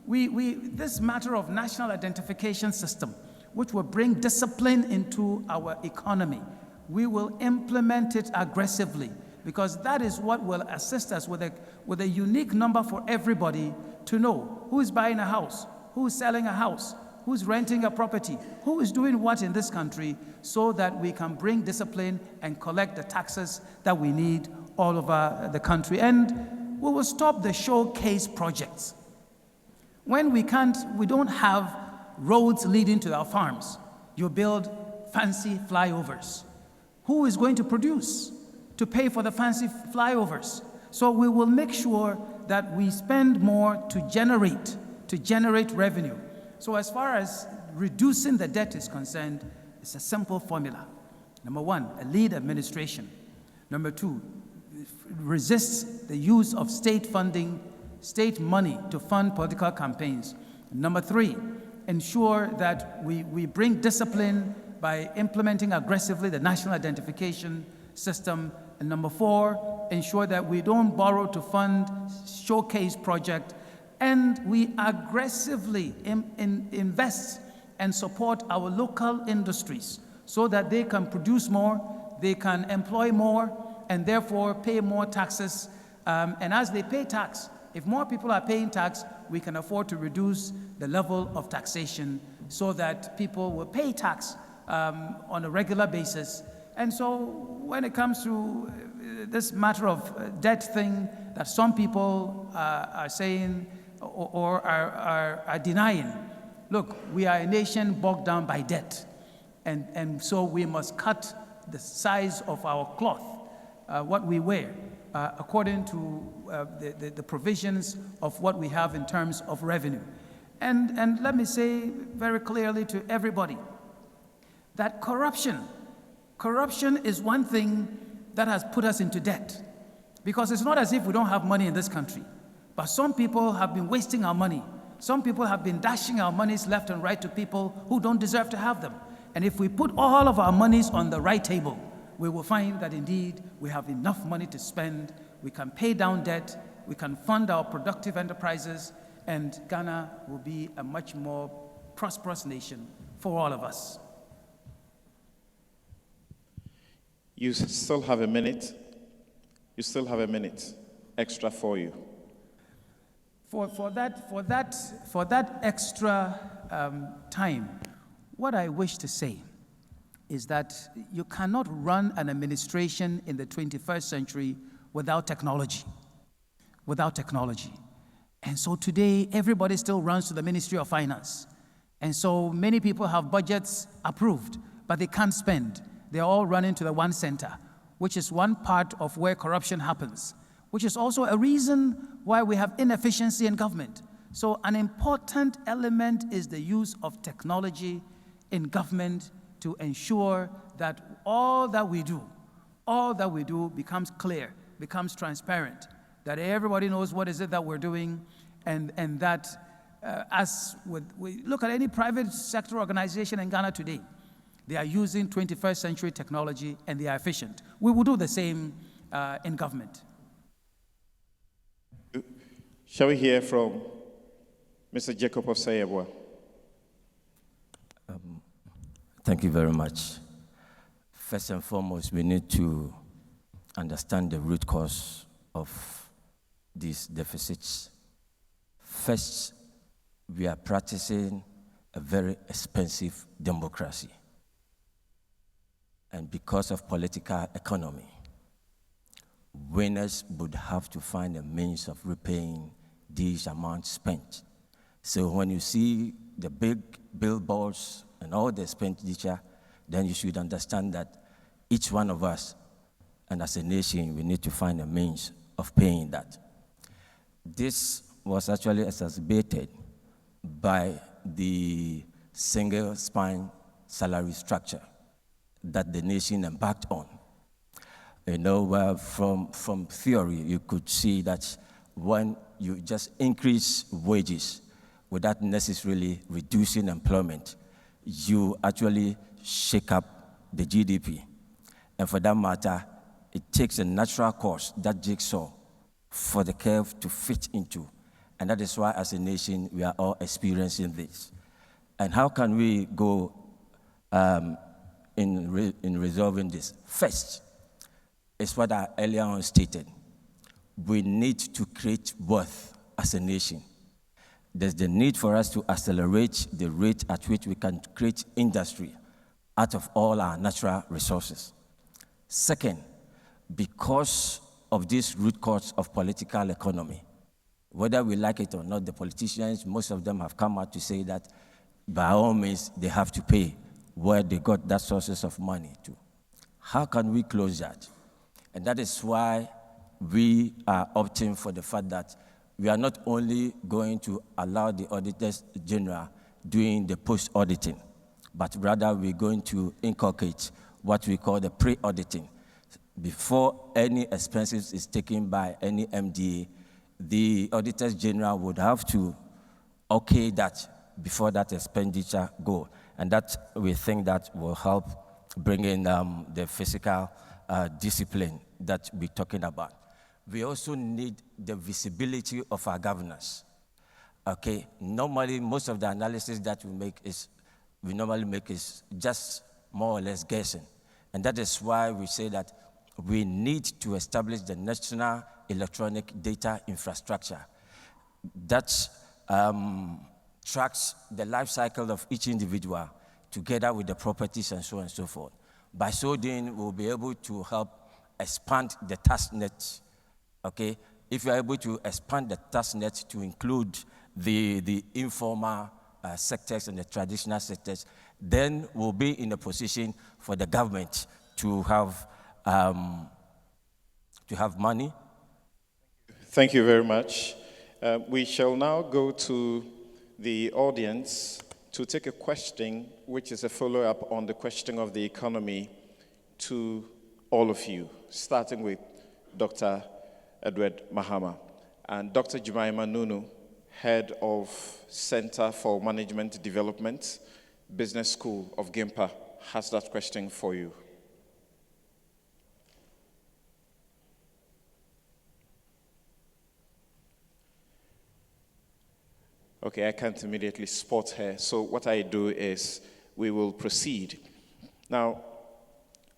this matter of national identification system, which will bring discipline into our economy, we will implement it aggressively, because that is what will assist us with a unique number for everybody to know who is buying a house, who is selling a house, who's renting a property, who is doing what in this country, so that we can bring discipline and collect the taxes that we need all over the country. And we will stop the showcase projects. When we don't have roads leading to our farms, you build fancy flyovers. Who is going to produce to pay for the fancy flyovers? So we will make sure that we spend more to generate revenue. So as far as reducing the debt is concerned, it's a simple formula. Number one, a lead administration. Number two, resist the use of state funding, state money to fund political campaigns. Number three, ensure that we bring discipline by implementing aggressively the national identification system. And number four, ensure that we don't borrow to fund showcase project, and we aggressively invest and support our local industries so that they can produce more, they can employ more, and therefore pay more taxes. And as they pay tax, if more people are paying tax, we can afford to reduce the level of taxation so that people will pay tax on a regular basis. And so when it comes to this matter of debt thing that some people are saying or are denying, look, we are a nation bogged down by debt. And so we must cut the size of our cloth, what we wear, according to the provisions of what we have in terms of revenue. And let me say very clearly to everybody that corruption is one thing that has put us into debt. Because it's not as if we don't have money in this country, but some people have been wasting our money. Some people have been dashing our monies left and right to people who don't deserve to have them. And if we put all of our monies on the right table, we will find that indeed we have enough money to spend, we can pay down debt, we can fund our productive enterprises, and Ghana will be a much more prosperous nation for all of us. You still have a minute. You still have a minute extra for you. For that extra time, what I wish to say is that you cannot run an administration in the 21st century without technology. And so today, everybody still runs to the Ministry of Finance. And so many people have budgets approved, but they can't spend. They're all running to the one center, which is one part of where corruption happens, which is also a reason why we have inefficiency in government. So an important element is the use of technology in government to ensure that all that we do becomes clear, becomes transparent, that everybody knows what is it that we're doing, and that we look at any private sector organization in Ghana today, they are using 21st century technology and they are efficient. We will do the same in government. Shall we hear from Mr. Jacob Osayebwa? Thank you very much. First and foremost, we need to understand the root cause of these deficits. First, we are practicing a very expensive democracy. And because of political economy, winners would have to find a means of repaying these amounts spent. So when you see the big billboards and all the expenditure, then you should understand that each one of us, and as a nation, we need to find a means of paying that. This was actually exacerbated by the single spine salary structure that the nation embarked on. You know, from theory, you could see that when you just increase wages without necessarily reducing employment, you actually shake up the GDP. And for that matter, it takes a natural course, that jigsaw, for the curve to fit into. And that is why, as a nation, we are all experiencing this. And how can we go in resolving this? First, is what I earlier on stated. We need to create wealth as a nation. There's the need for us to accelerate the rate at which we can create industry out of all our natural resources. Second, because of this root cause of political economy, whether we like it or not, the politicians, most of them have come out to say that by all means, they have to pay where they got that sources of money to. How can we close that? And that is why we are opting for the fact that we are not only going to allow the auditors general doing the post-auditing, but rather we're going to inculcate what we call the pre-auditing. Before any expenses is taken by any MDA, the auditors general would have to okay that before that expenditure go. And that we think that will help bring in the fiscal discipline that we're talking about. We also need the visibility of our governance. Okay, normally most of the analysis that we normally make is just more or less guessing. And that is why we say that we need to establish the national electronic data infrastructure that tracks the life cycle of each individual together with the properties and so on and so forth. By so doing, we'll be able to help expand the task net. Okay, if you're able to expand the task net to include the informal sectors and the traditional sectors, then we'll be in a position for the government to have money. Thank you very much. We shall now go to the audience to take a question, which is a follow-up on the question of the economy, to all of you, starting with Dr. Edward Mahama. And Dr. Jumaima Nunu, head of Center for Management Development, Business School of Gimpa, has that question for you. Okay, I can't immediately spot her. So what I do is we will proceed. Now,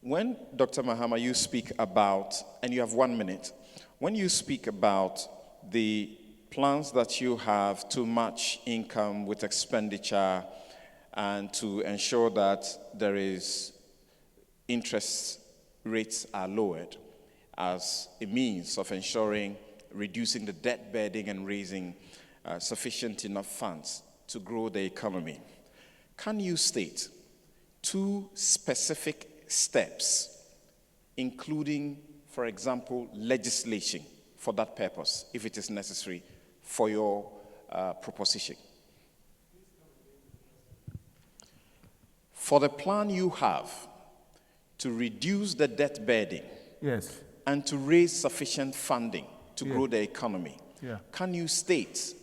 when Dr. Mahama, you speak about, and you have 1 minute, when you speak about the plans that you have to match income with expenditure and to ensure that there is interest rates are lowered as a means of ensuring reducing the debt burden and raising sufficient enough funds to grow the economy, can you state 2 specific steps, including, for example, legislation for that purpose, if it is necessary, for your proposition? For the plan you have to reduce the debt burden, Yes. and to raise sufficient funding to Yeah. grow the economy, Yeah. can you state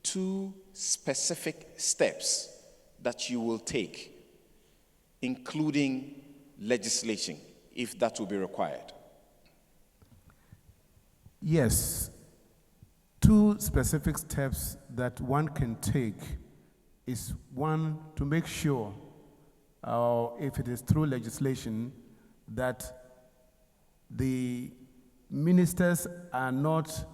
2 specific steps that you will take, including legislation, if that will be required? Yes. 2 specific steps that one can take is, 1, to make sure, if it is through legislation, that the ministers are not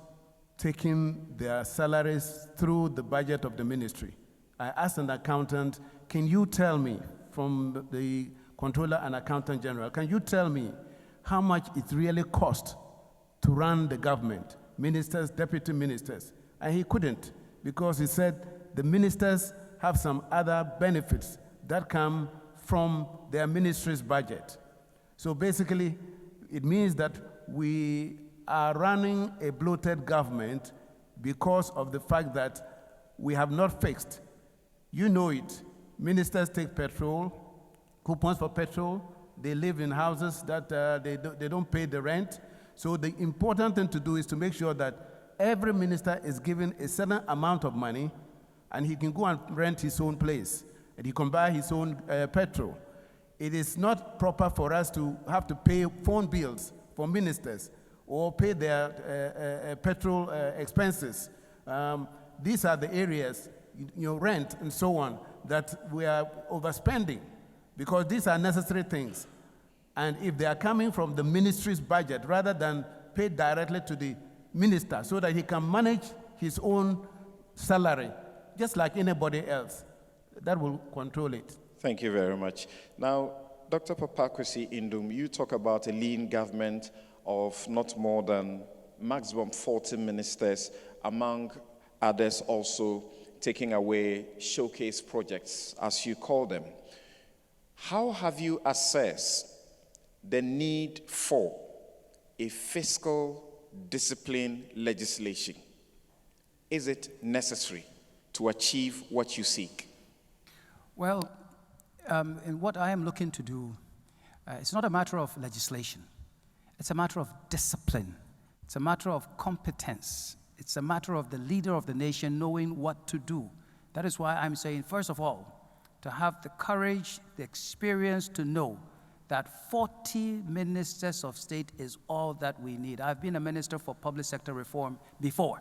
taking their salaries through the budget of the ministry. I asked an accountant, can you tell me, from the Controller and Accountant General, can you tell me how much it really costs to run the government, ministers, deputy ministers? And he couldn't, because he said the ministers have some other benefits that come from their ministry's budget. So basically, it means that we are running a bloated government because of the fact that we have not fixed. You know it. Ministers take petrol, coupons for petrol. They live in houses that they don't pay the rent. So the important thing to do is to make sure that every minister is given a certain amount of money, and he can go and rent his own place, and he can buy his own petrol. It is not proper for us to have to pay phone bills for ministers or pay their petrol expenses. These are the areas, rent and so on, that we are overspending, because these are necessary things. And if they are coming from the ministry's budget rather than paid directly to the minister so that he can manage his own salary, just like anybody else, that will control it. Thank you very much. Now, Dr. Papakwesi Indum, you talk about a lean government of not more than maximum 40 ministers, among others also taking away showcase projects, as you call them. How have you assessed the need for a fiscal discipline legislation? Is it necessary to achieve what you seek? Well, in what I am looking to do, it's not a matter of legislation. It's a matter of discipline. It's a matter of competence. It's a matter of the leader of the nation knowing what to do. That is why I'm saying, first of all, to have the courage, the experience to know that 40 ministers of state is all that we need. I've been a minister for public sector reform before,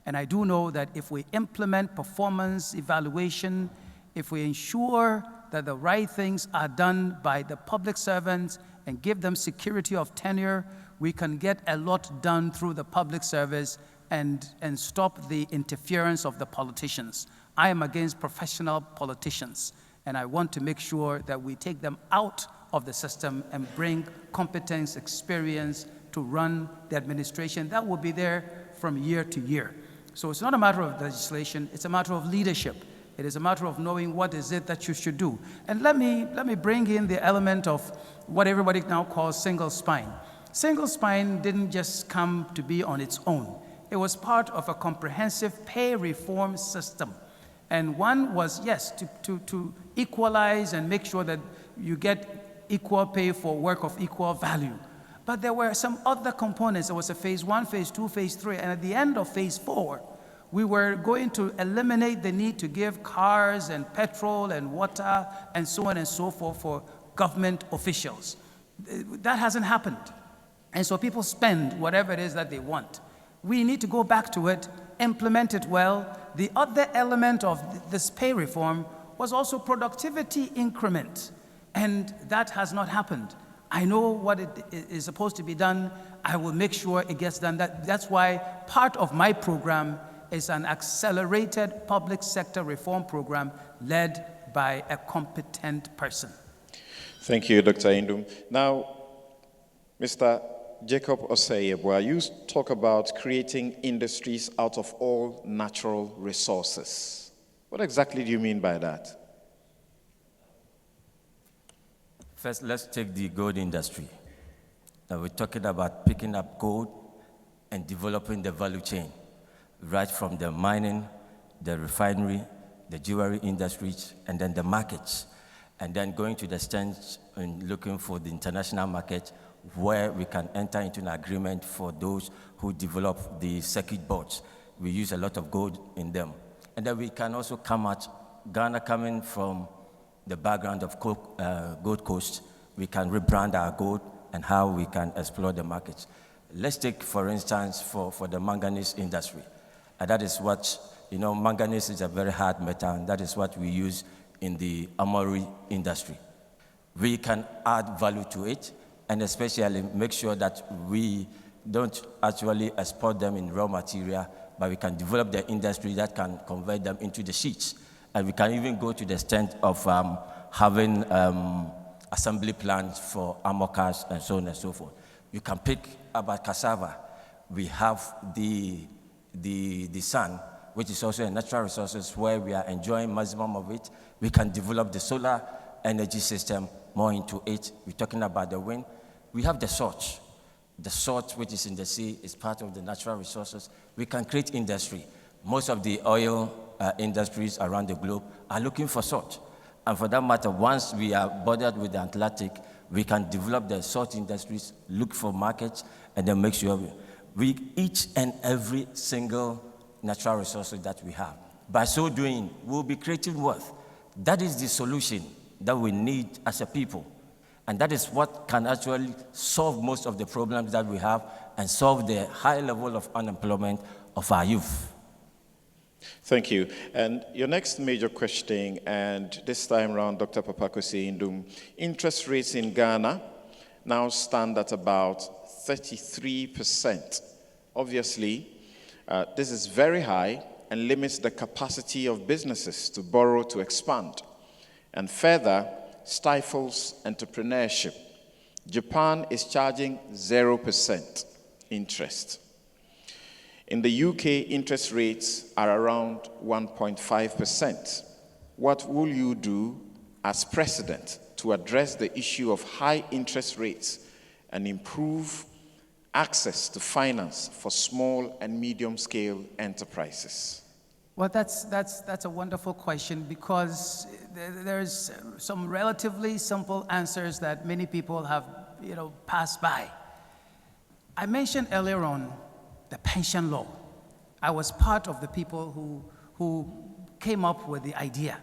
and I do know that if we implement performance evaluation, if we ensure that the right things are done by the public servants and give them security of tenure, we can get a lot done through the public service and stop the interference of the politicians. I am against professional politicians, and I want to make sure that we take them out of the system and bring competence, experience to run the administration. That will be there from year to year. So it's not a matter of legislation, it's a matter of leadership. It is a matter of knowing what is it that you should do. And let me bring in the element of what everybody now calls single spine. Single spine didn't just come to be on its own. It was part of a comprehensive pay reform system. And one was, yes, to equalize and make sure that you get equal pay for work of equal value. But there were some other components. There was a phase 1, phase 2, phase 3, and at the end of phase 4, we were going to eliminate the need to give cars and petrol and water and so on and so forth for government officials. That hasn't happened. And so people spend whatever it is that they want. We need to go back to it, implement it well. The other element of this pay reform was also productivity increment, and that has not happened. I know what it is supposed to be done. I will make sure it gets done. That's why part of my program is an accelerated public sector reform program led by a competent person. Thank you, Dr. Indum. Now, Mr. Jacob Osei-Yeboah, you talk about creating industries out of all natural resources. What exactly do you mean by that? First, let's take the gold industry. Now, we're talking about picking up gold and developing the value chain, right from the mining, the refinery, the jewelry industries, and then the markets, and then going to the extent and looking for the international market where we can enter into an agreement for those who develop the circuit boards. We use a lot of gold in them. And then we can also come at Ghana coming from the background of Gold Coast, we can rebrand our gold and how we can explore the markets. Let's take, for instance, for the manganese industry. And that is what, manganese is a very hard metal, and that is what we use in the armory industry. We can add value to it, and especially make sure that we don't actually export them in raw material, but we can develop the industry that can convert them into the sheets. And we can even go to the extent of having assembly plants for armor cars and so on and so forth. You can pick about cassava. We have the sun, which is also a natural resource where we are enjoying maximum of it. We can develop the solar energy system more into it. We're talking about the wind. We have the salt. The salt, which is in the sea, is part of the natural resources. We can create industry. Most of the oil industries around the globe are looking for salt. And for that matter, once we are bordered with the Atlantic, we can develop the salt industries, look for markets, and then make sure we each and every single natural resource that we have. By so doing, we'll be creating wealth. That is the solution that we need as a people. And that is what can actually solve most of the problems that we have and solve the high level of unemployment of our youth. Thank you. And your next major question, and this time around, Dr. Papakosi Indum, interest rates in Ghana now stand at about 33%. Obviously, this is very high and limits the capacity of businesses to borrow to expand, and further stifles entrepreneurship. Japan is charging 0% interest. In the UK, interest rates are around 1.5%. What will you do as president to address the issue of high interest rates and improve access to finance for small and medium-scale enterprises? Well, that's a wonderful question, because there's some relatively simple answers that many people have, passed by. I mentioned earlier on the pension law. I was part of the people who came up with the idea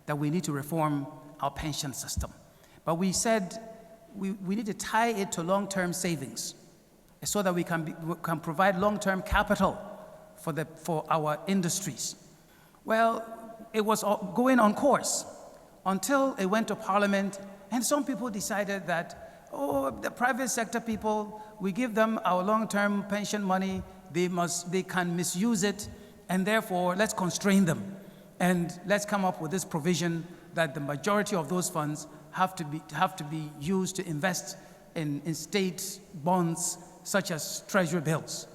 that we need to reform our pension system. But we said we need to tie it to long-term savings so that we can provide long-term capital for our industries. Well, it was going on course until it went to Parliament, and some people decided that, the private sector people, we give them our long-term pension money, they can misuse it, and therefore let's constrain them. And let's come up with this provision that the majority of those funds have to be used to invest in state bonds such as treasury bills.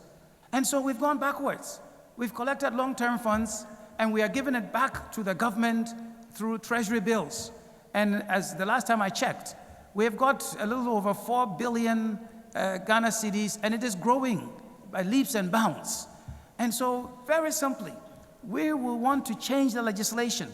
And so we've gone backwards. We've collected long-term funds, and we are giving it back to the government through treasury bills. And as the last time I checked, we've got a little over 4 billion Ghana cedis, and it is growing by leaps and bounds. And so, very simply, we will want to change the legislation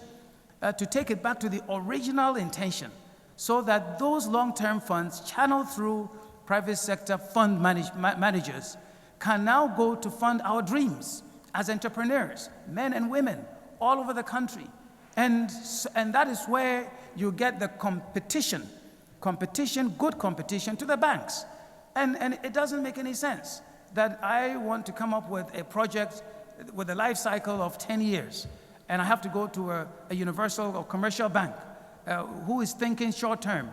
to take it back to the original intention so that those long-term funds channeled through private sector fund managers can now go to fund our dreams as entrepreneurs, men and women, all over the country. And that is where you get the competition, good competition to the banks. And it doesn't make any sense that I want to come up with a project with a life cycle of 10 years, and I have to go to a universal or commercial bank who is thinking short term,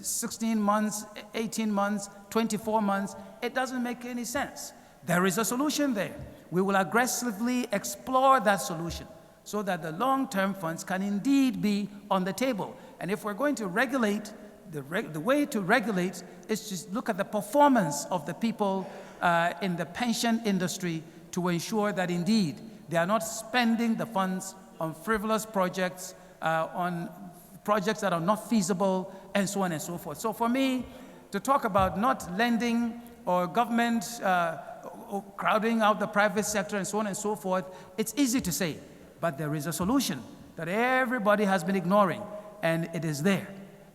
16 months, 18 months, 24 months. It doesn't make any sense. There is a solution there. We will aggressively explore that solution so that the long-term funds can indeed be on the table. And if we're going to regulate, the way to regulate is to look at the performance of the people in the pension industry to ensure that indeed they are not spending the funds on frivolous projects, on projects that are not feasible, and so on and so forth. So for me, to talk about not lending or government crowding out the private sector and so on and so forth, it's easy to say, but there is a solution that everybody has been ignoring, and it is there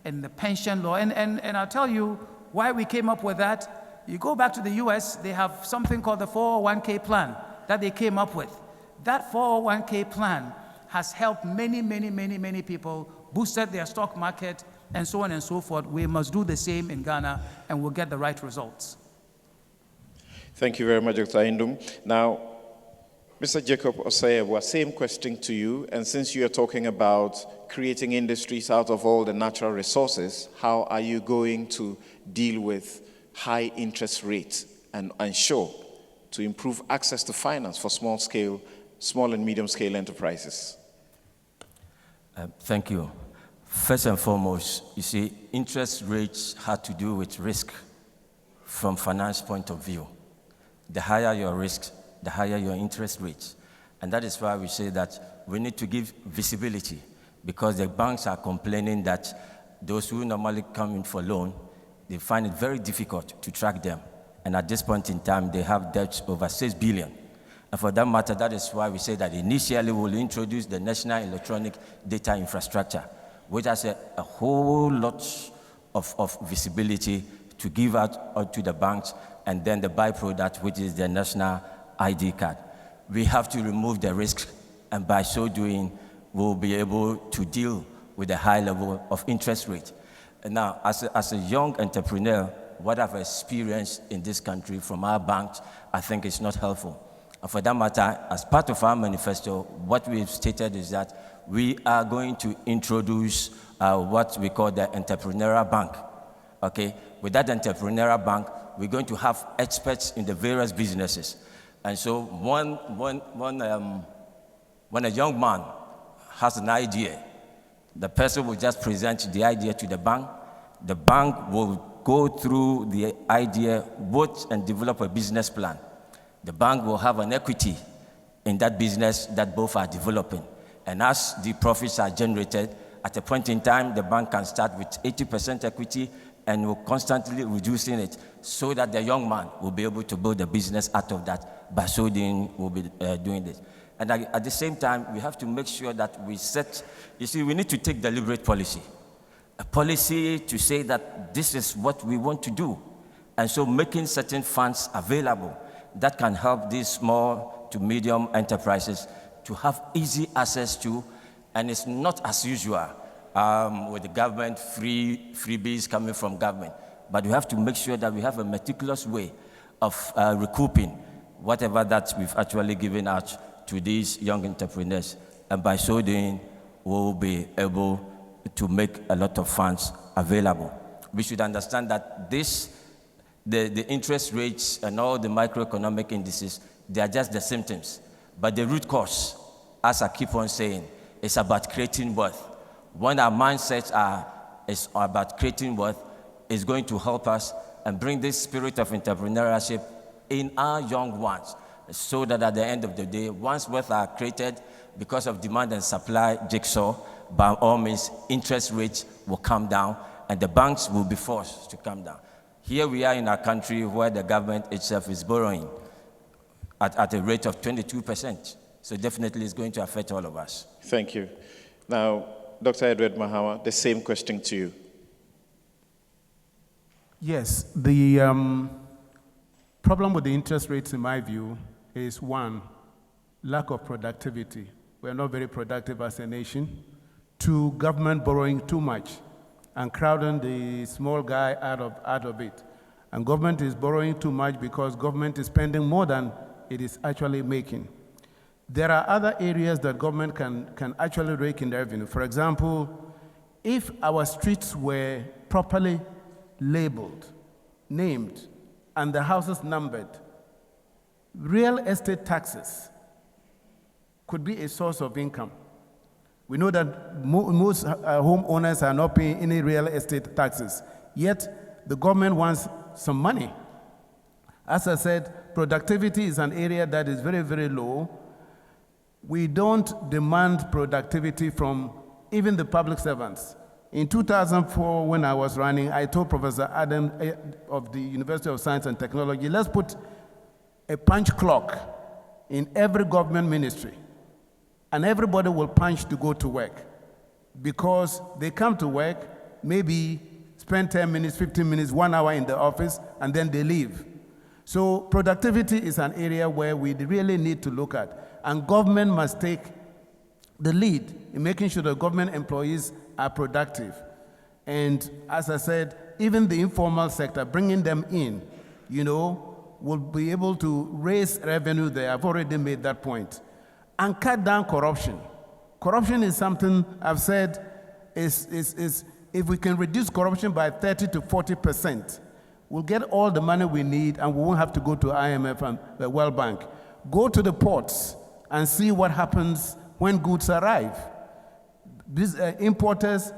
in the pension law. And I'll tell you why we came up with that. You go back to the US, they have something called the 401k plan that they came up with. That 401k plan has helped many people, boosted their stock market, and so on and so forth. We must do the same in Ghana, and we'll get the right results. Thank you very much, Dr. Indum. Now, Mr. Jacob Osayewa, same question to you. And since you are talking about creating industries out of all the natural resources, how are you going to deal with high interest rates and ensure to improve access to finance for small and medium-scale enterprises? Thank you. First and foremost, you see, interest rates have to do with risk from finance point of view. The higher your risk, the higher your interest rates. And that is why we say that we need to give visibility, because the banks are complaining that those who normally come in for loan, they find it very difficult to track them. And at this point in time, they have debts over 6 billion. And for that matter, that is why we say that initially we'll introduce the National Electronic Data Infrastructure, which has a whole lot of visibility to give out to the banks, and then the byproduct, which is the national ID card. We have to remove the risk, and by so doing, we'll be able to deal with the high level of interest rate. And now, as a young entrepreneur, what I've experienced in this country from our banks, I think is not helpful. And for that matter, as part of our manifesto, what we've stated is that we are going to introduce what we call the entrepreneurial bank. Okay? With that entrepreneurial bank, we're going to have experts in the various businesses. And so when a young man has an idea, the person will just present the idea to the bank. The bank will go through the idea, vote, and develop a business plan. The bank will have an equity in that business that both are developing. And as the profits are generated, at a point in time, the bank can start with 80% equity and will constantly reducing it so that the young man will be able to build a business out of that. By so doing, we'll be doing this. And at the same time, we have to make sure that we set, you see, we need to take deliberate policy. A policy to say that this is what we want to do. And so making certain funds available that can help these small to medium enterprises to have easy access to, and it's not as usual with the government, freebies coming from government. But we have to make sure that we have a meticulous way of recouping whatever that we've actually given out to these young entrepreneurs. And by so doing, we'll be able to make a lot of funds available. We should understand that the interest rates and all the macroeconomic indices, they are just the symptoms. But the root cause, as I keep on saying, is about creating wealth. When our mindsets is about creating wealth, it's going to help us and bring this spirit of entrepreneurship in our young ones, so that at the end of the day, once wealth are created because of demand and supply jigsaw, by all means, interest rates will come down and the banks will be forced to come down. Here we are in our country where the government itself is borrowing at a rate of 22%. So definitely it's going to affect all of us. Thank you. Now, Dr. Edward Mahawa, the same question to you. Yes, the problem with the interest rates, in my view, is one, lack of productivity. We're not very productive as a nation. Two, government borrowing too much and crowding the small guy out of it. And government is borrowing too much because government is spending more than it is actually making. There are other areas that government can actually rake in the revenue. For example, if our streets were properly labeled, named, and the houses numbered, real estate taxes could be a source of income. We know that most homeowners are not paying any real estate taxes, yet the government wants some money. As I said, productivity is an area that is very, very low. We don't demand productivity from even the public servants. In 2004, when I was running, I told Professor Adam of the University of Science and Technology, let's put a punch clock in every government ministry, and everybody will punch to go to work, because they come to work, maybe spend 10 minutes, 15 minutes, 1 hour in the office, and then they leave. So productivity is an area where we really need to look at, and government must take the lead in making sure that government employees are productive. And as I said, even the informal sector, bringing them in, will be able to raise revenue there. I've already made that point. And cut down corruption. Corruption is something I've said is if we can reduce corruption by 30 to 40%, we'll get all the money we need and we won't have to go to IMF and the World Bank. Go to the ports and see what happens when goods arrive. These importers,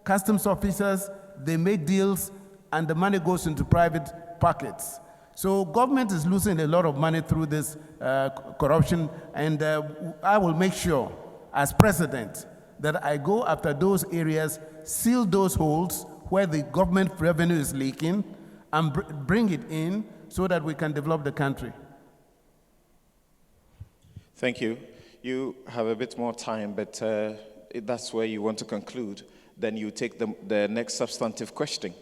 customs officers, they make deals and the money goes into private pockets. So government is losing a lot of money through this corruption, and I will make sure as president that I go after those areas, seal those holes where the government revenue is leaking, and bring it in so that we can develop the country. Thank you. You have a bit more time, but if that's where you want to conclude, then you take the next substantive question.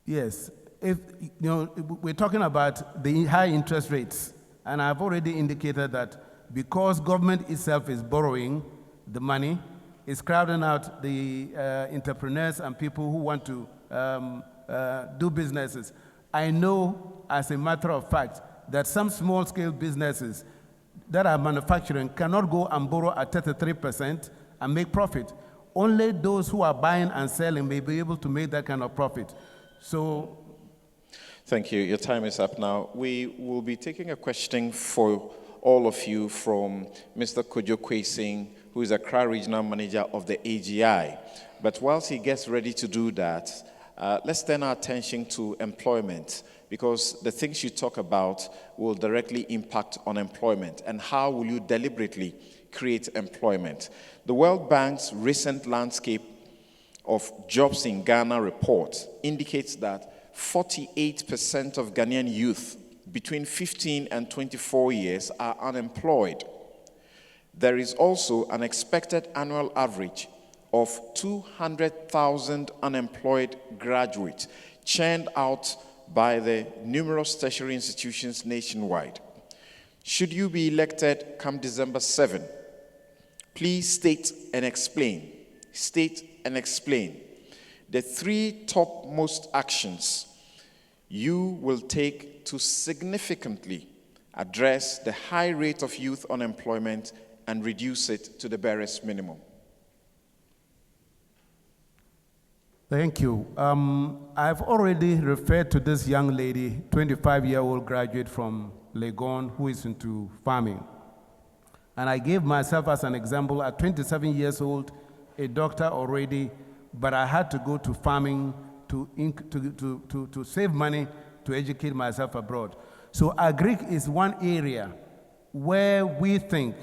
Yes, if we're talking about the high interest rates, and I've already indicated that because government itself is borrowing the money, it's crowding out the entrepreneurs and people who want to do businesses. I know, as a matter of fact, that some small-scale businesses that are manufacturing cannot go and borrow at 33% and make profit. Only those who are buying and selling may be able to make that kind of profit. So, thank you. Your time is up now. We will be taking a question for all of you from Mr. Kojo Kwesing, who is Accra Regional Manager of the AGI. But whilst he gets ready to do that, let's turn our attention to employment, because the things you talk about will directly impact on employment. And how will you deliberately create employment? The World Bank's recent landscape of jobs in Ghana report indicates that 48% of Ghanaian youth between 15 and 24 years are unemployed. There is also an expected annual average of 200,000 unemployed graduates churned out by the numerous tertiary institutions nationwide. Should you be elected come December 7, please state and explain the 3 topmost actions you will take to significantly address the high rate of youth unemployment and reduce it to the barest minimum. Thank you. I've already referred to this young lady, 25-year-old graduate from Legon, who is into farming. And I gave myself as an example at 27 years old, a doctor already, but I had to go to farming to save money to educate myself abroad. So agric is one area where we think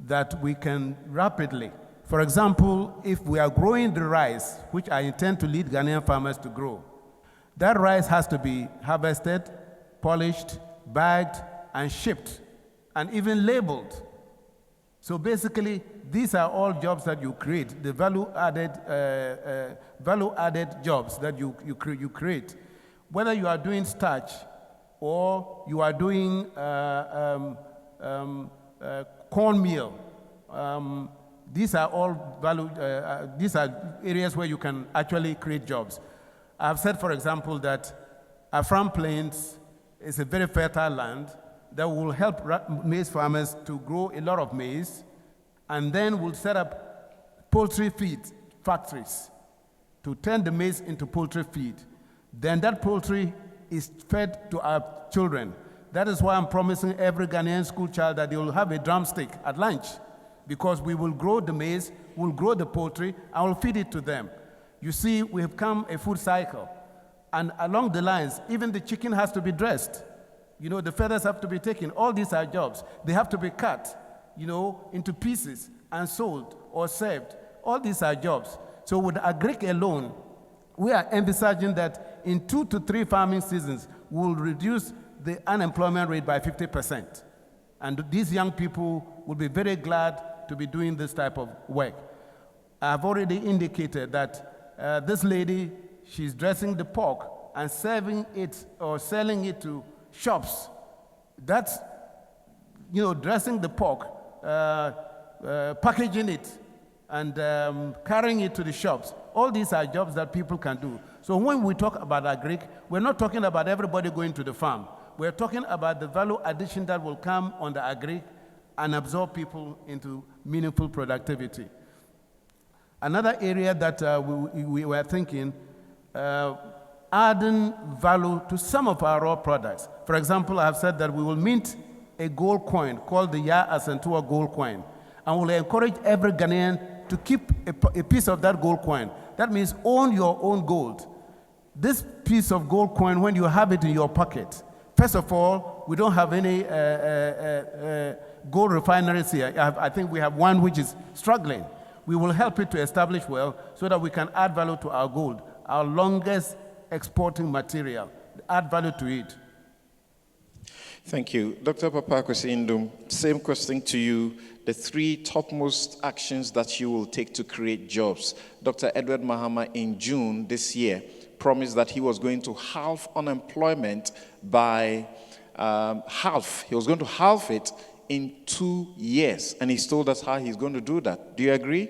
that we can rapidly, for example, if we are growing the rice, which I intend to lead Ghanaian farmers to grow, that rice has to be harvested, polished, bagged, and shipped, and even labeled. So basically, these are all jobs that you create, the value-added jobs that you create. Whether you are doing starch or you are doing cornmeal, these are all these are areas where you can actually create jobs. I've said, for example, that Afram Plains is a very fertile land that will help maize farmers to grow a lot of maize, and then we'll set up poultry feed factories to turn the maize into poultry feed. Then that poultry is fed to our children. That is why I'm promising every Ghanaian school child that they will have a drumstick at lunch, because we will grow the maize, we'll grow the poultry, and we'll feed it to them. You see, we have come a food cycle. And along the lines, even the chicken has to be dressed. You know, the feathers have to be taken. All these are jobs. They have to be cut, you know, into pieces and sold or served. All these are jobs. So with agric alone, we are envisaging that in 2 to 3 farming seasons, we'll reduce the unemployment rate by 50%. And these young people will be very glad to be doing this type of work. I've already indicated that this lady, she's dressing the pork and serving it or selling it to shops. That's, you know, dressing the pork, packaging it, and carrying it to the shops. All these are jobs that people can do. So when we talk about agric, we're not talking about everybody going to the farm. We're talking about the value addition that will come on the agric and absorb people into meaningful productivity. Another area that we were thinking, adding value to some of our raw products. For example, I have said that we will mint a gold coin called the Iea Townhall gold coin, and we'll encourage every Ghanaian to keep a piece of that gold coin. That means own your own gold. This piece of gold coin, when you have it in your pocket, first of all, we don't have any gold refineries here. I think we have one which is struggling. We will help it to establish well so that we can add value to our gold, our longest exporting material, add value to it. Thank you. Dr. Papakwesi-Ndum, same question to you. The 3 topmost actions that you will take to create jobs. Dr. Edward Mahama in June this year promised that he was going to halve unemployment by half. He was going to halve it in 2 years, and he's told us how he's going to do that. Do you agree?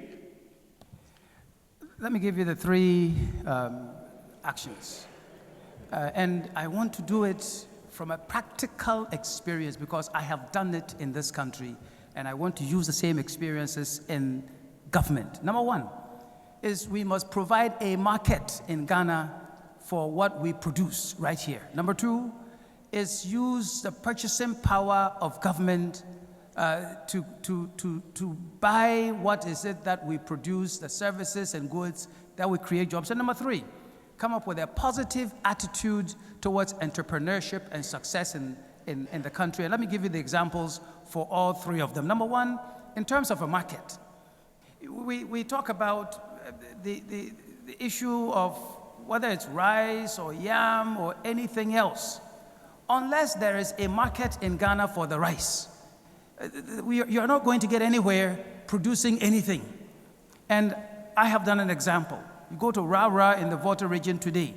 Let me give you the 3 actions. And I want to do it from a practical experience because I have done it in this country, and I want to use the same experiences in government. Number 1 is we must provide a market in Ghana for what we produce right here. Number 2 is use the purchasing power of government to buy what is it that we produce, the services and goods that we create jobs. And number 3, come up with a positive attitude towards entrepreneurship and success in the country. And let me give you the examples for all 3 of them. Number 1, in terms of a market, we talk about the issue of whether it's rice or yam or anything else. Unless there is a market in Ghana for the rice, you're not going to get anywhere producing anything. And I have done an example. You go to Raura in the Volta region today.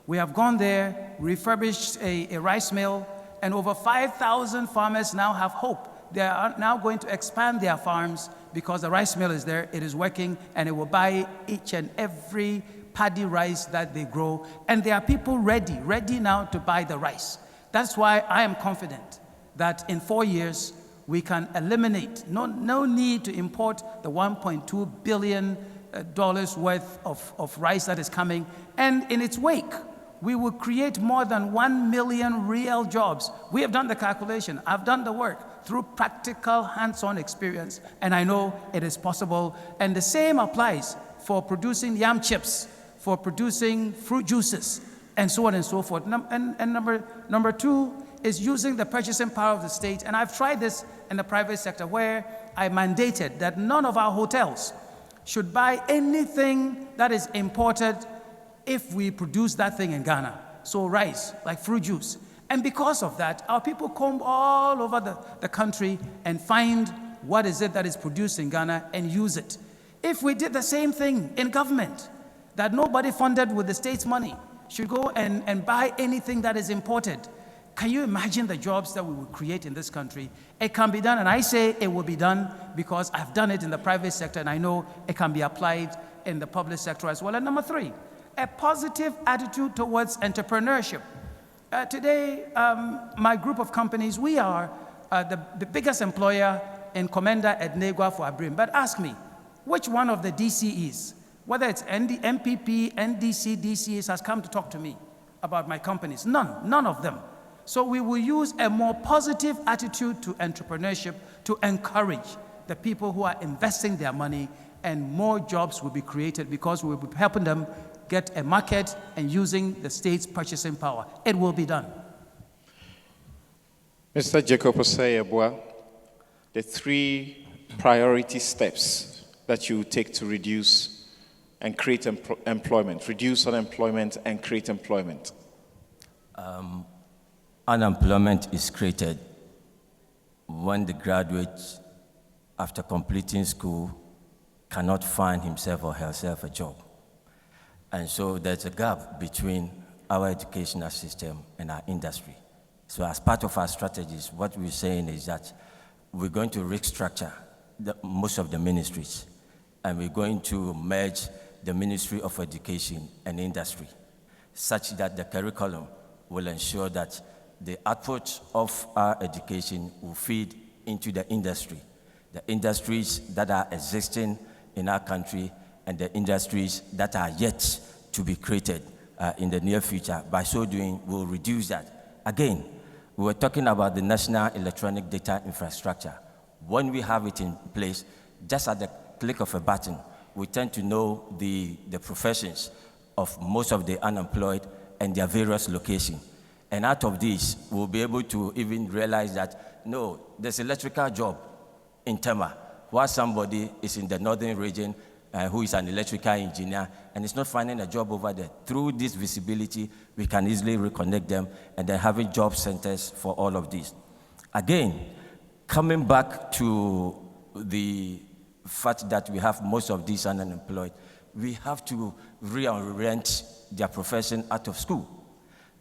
We have gone there, refurbished a rice mill, and over 5,000 farmers now have hope. They are now going to expand their farms because the rice mill is there, it is working, and it will buy each and every paddy rice that they grow. And there are people ready now to buy the rice. That's why I am confident that in 4 years, we can eliminate, no need to import the $1.2 billion worth of rice that is coming. And in its wake, we will create more than 1 million real jobs. We have done the calculation. I've done the work through practical hands-on experience, and I know it is possible. And the same applies for producing yam chips, for producing fruit juices, and so on and so forth. And number 2 is using the purchasing power of the state. And I've tried this in the private sector where I mandated that none of our hotels should buy anything that is imported if we produce that thing in Ghana. So rice, like fruit juice. And because of that, our people comb all over the country and find what is it that is produced in Ghana and use it. If we did the same thing in government, that nobody funded with the state's money should go and buy anything that is imported, can you imagine the jobs that we would create in this country? It can be done, and I say it will be done because I've done it in the private sector, and I know it can be applied in the public sector as well. And number 3, a positive attitude towards entrepreneurship. Today, my group of companies, we are the biggest employer in Commander at Negua for Abrim. But ask me, which one of the DCEs, whether it's MPP, NDC, DCEs, has come to talk to me about my companies? None of them. So we will use a more positive attitude to entrepreneurship to encourage the people who are investing their money, and more jobs will be created because we will be helping them get a market and using the state's purchasing power. It will be done. Mr. Jacob Osei-Yeboah, the 3 priority steps that you take to reduce and create employment, reduce unemployment and create employment. Unemployment is created when the graduate, after completing school, cannot find himself or herself a job. And so there's a gap between our educational system and our industry. So as part of our strategies, what we're saying is that we're going to restructure most of the ministries, and we're going to merge the Ministry of Education and Industry, such that the curriculum will ensure that the output of our education will feed into the industry, the industries that are existing in our country and the industries that are yet to be created in the near future. By so doing, we'll reduce that. Again, we were talking about the National Electronic Data Infrastructure. When we have it in place, just at the click of a button, we tend to know the professions of most of the unemployed and their various locations. And out of this, we'll be able to even realize that, no, there's an electrical job in Tema, while somebody is in the northern region who is an electrical engineer and is not finding a job over there. Through this visibility, we can easily reconnect them and then having job centers for all of this. Again, coming back to the fact that we have most of these unemployed, we have to reorient their profession out of school.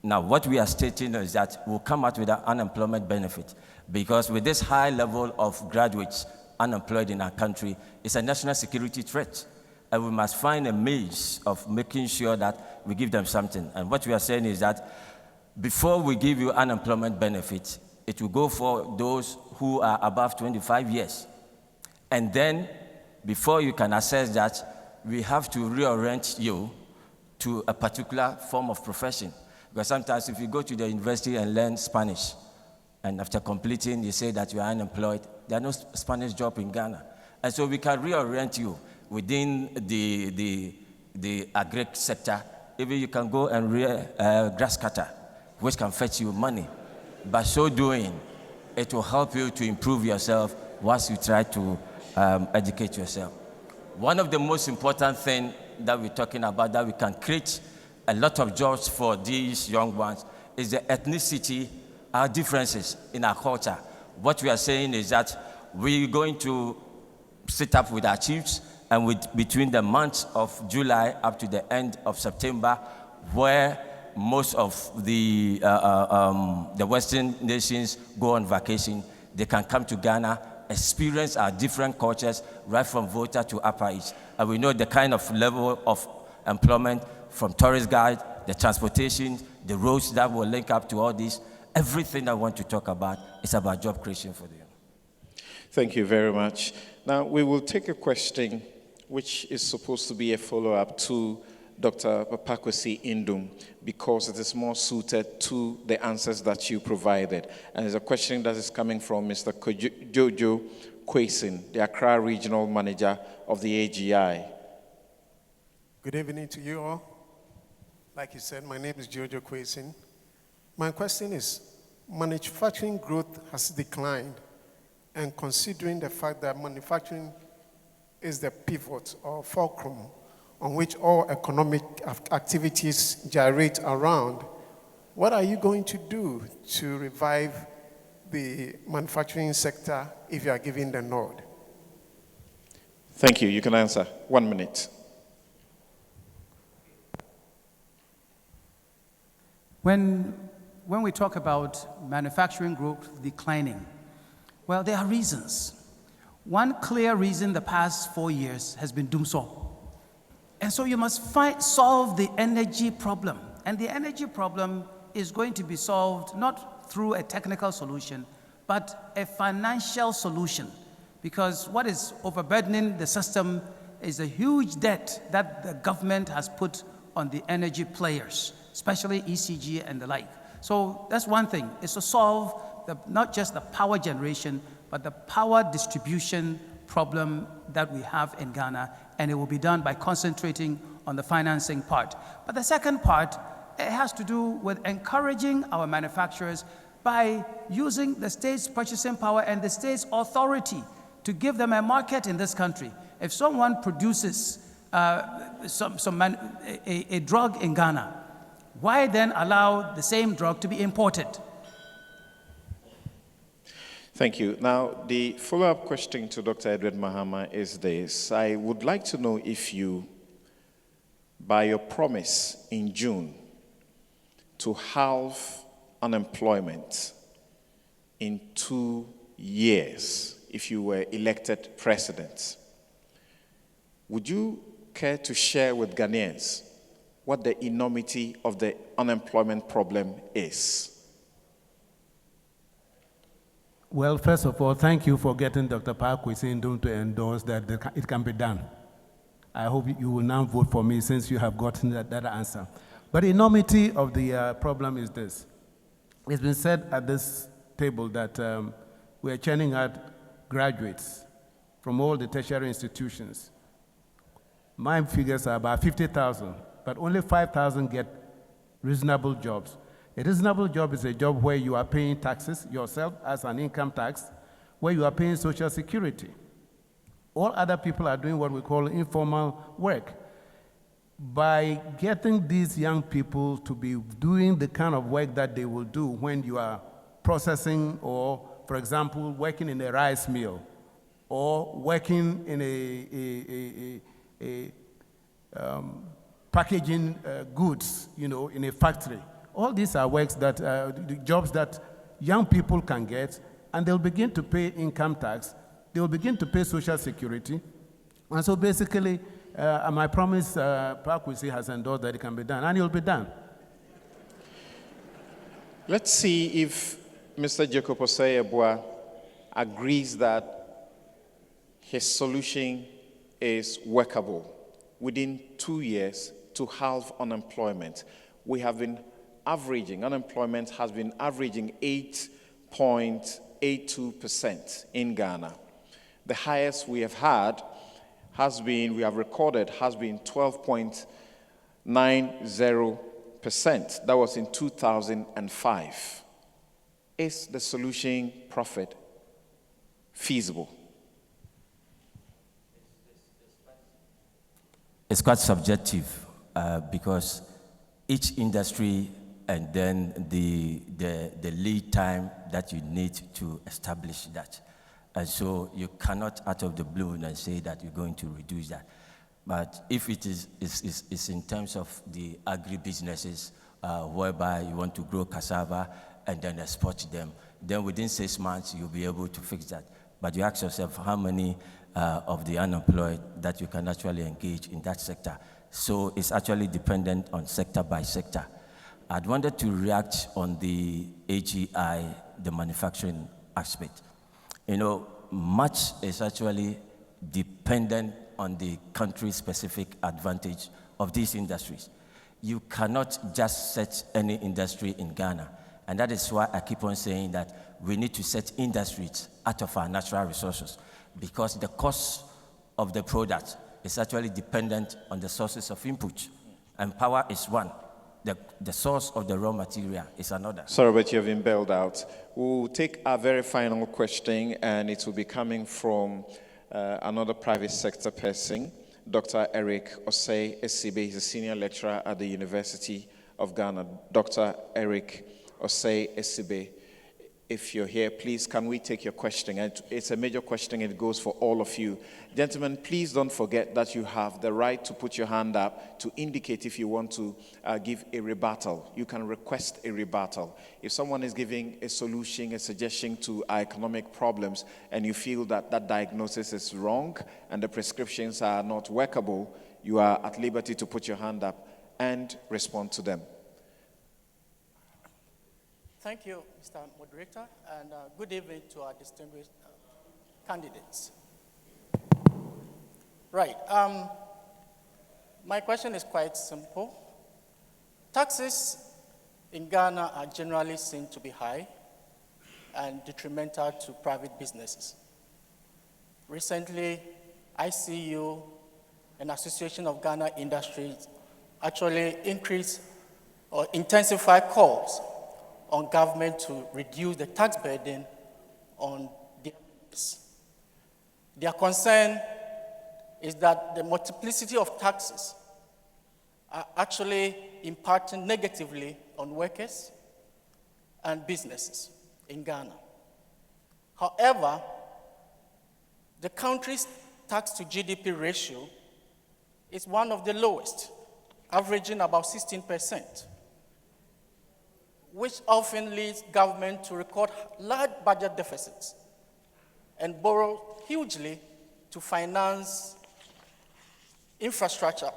Now, what we are stating is that we'll come out with an unemployment benefit, because with this high level of graduates unemployed in our country, it's a national security threat. And we must find a means of making sure that we give them something. And what we are saying is that before we give you unemployment benefit, it will go for those who are above 25 years. And then, before you can assess that, we have to reorient you to a particular form of profession. Because sometimes if you go to the university and learn Spanish, and after completing, you say that you are unemployed, there are no Spanish jobs in Ghana. And so we can reorient you within the agri sector. Even you can go and rear grass cutter, which can fetch you money. By so doing, it will help you to improve yourself once you try to educate yourself. One of the most important things that we're talking about, that we can create a lot of jobs for these young ones, is the ethnicity, our differences in our culture. What we are saying is that we're going to sit up with our chiefs, and between the months of July up to the end of September, where most of the Western nations go on vacation, they can come to Ghana, experience our different cultures, right from Volta to Upper East. And we know the kind of level of employment from tourist guide, the transportation, the roads that will link up to all this. Everything I want to talk about is about job creation for them. Thank you very much. Now, we will take a question which is supposed to be a follow-up to Dr. Papakwesi Indum, because it is more suited to the answers that you provided. And it's a question that is coming from Mr. Jojo Kwesin, the Accra Regional Manager of the AGI. Good evening to you all. Like you said, my name is Jojo Kwesin. My question is, manufacturing growth has declined, and considering the fact that manufacturing is the pivot or fulcrum on which all economic activities gyrate around, What are you going to do to revive the manufacturing sector if you are given the nod? Thank you. You can answer. 1 minute. When we talk about manufacturing growth declining, well, there are reasons. One clear reason the past 4 years has been doomsday. And so you must solve the energy problem. And the energy problem is going to be solved not through a technical solution, but a financial solution. Because what is overburdening the system is a huge debt that the government has put on the energy players, especially ECG and the like. So that's one thing, is to solve not just the power generation, but the power distribution problem that we have in Ghana, and it will be done by concentrating on the financing part. But the second part, it has to do with encouraging our manufacturers by using the state's purchasing power and the state's authority to give them a market in this country. If someone produces a drug in Ghana, why then allow the same drug to be imported? Thank you. Now, the follow-up question to Dr. Edward Mahama is this. I would like to know if you, by your promise in June to halve unemployment in 2 years, if you were elected president, would you care to share with Ghanaians what the enormity of the unemployment problem is? Well, first of all, thank you for getting Dr. Parkwesi to endorse that it can be done. I hope you will now vote for me since you have gotten that answer. But the enormity of the problem is this. It's been said at this table that we are churning out graduates from all the tertiary institutions. My figures are about 50,000, but only 5,000 get reasonable jobs. A reasonable job is a job where you are paying taxes yourself as an income tax, where you are paying social security. All other people are doing what we call informal work. By getting these young people to be doing the kind of work that they will do when you are processing or, for example, working in a rice mill or working in packaging goods, in a factory. All these are works that, jobs that young people can get, and they'll begin to pay income tax, they'll begin to pay social security, and so basically, my promise, Parkwesi has endorsed that it can be done, and it will be done. Let's see if Mr. Jacob Osei-Abua agrees that his solution is workable within 2 years to halve unemployment. We have been unemployment has been averaging 8.82% in Ghana. The highest we have had we have recorded has been 12.90%. That was in 2005. Is the solution profit feasible? It's quite subjective because each industry and then the lead time that you need to establish that. And so you cannot out of the blue and say that you're going to reduce that. But if it is in terms of the agribusinesses, whereby you want to grow cassava and then export them, then within 6 months you'll be able to fix that. But you ask yourself how many of the unemployed that you can actually engage in that sector. So it's actually dependent on sector by sector. I'd wanted to react on the AGI, the manufacturing aspect. Much is actually dependent on the country-specific advantage of these industries. You cannot just set any industry in Ghana. And that is why I keep on saying that we need to set industries out of our natural resources, because the cost of the product is actually dependent on the sources of input. And power is one. The source of the raw material is another. Sorry, but you have been bailed out. We'll take our very final question, and it will be coming from another private sector person, Dr. Eric Osei-Esibe. He's a senior lecturer at the University of Ghana, Dr. Eric Osei Esibe. If you're here, please, can we take your question? And it's a major question. It goes for all of you. Gentlemen, please don't forget that you have the right to put your hand up to indicate if you want to give a rebuttal. You can request a rebuttal. If someone is giving a solution, a suggestion to our economic problems, and you feel that that diagnosis is wrong and the prescriptions are not workable, you are at liberty to put your hand up and respond to them. Thank you, Mr. Moderator, and good evening to our distinguished candidates. Right. My question is quite simple. Taxes in Ghana are generally seen to be high and detrimental to private businesses. Recently, ICU and Association of Ghana Industries actually increased or intensified calls on government to reduce the tax burden on their business. Their concern is that the multiplicity of taxes are actually impacting negatively on workers and businesses in Ghana. However, the country's tax to GDP ratio is one of the lowest, averaging about 16%. Which often leads government to record large budget deficits and borrow hugely to finance infrastructure.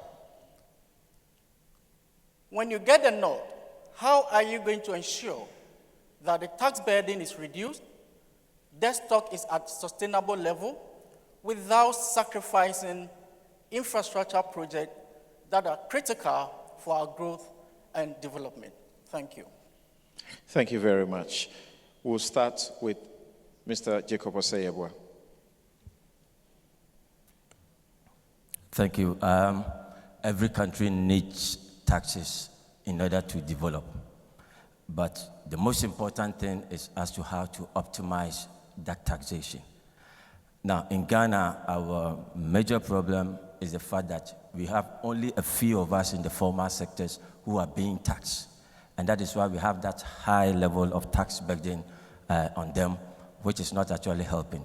When you get the nod, how are you going to ensure that the tax burden is reduced, debt stock is at sustainable level, without sacrificing infrastructure projects that are critical for our growth and development? Thank you. Thank you very much. We'll start with Mr. Jacob Osei. Thank you. Every country needs taxes in order to develop. But the most important thing is as to how to optimize that taxation. Now, in Ghana, our major problem is the fact that we have only a few of us in the formal sectors who are being taxed. And that is why we have that high level of tax burden on them, which is not actually helping.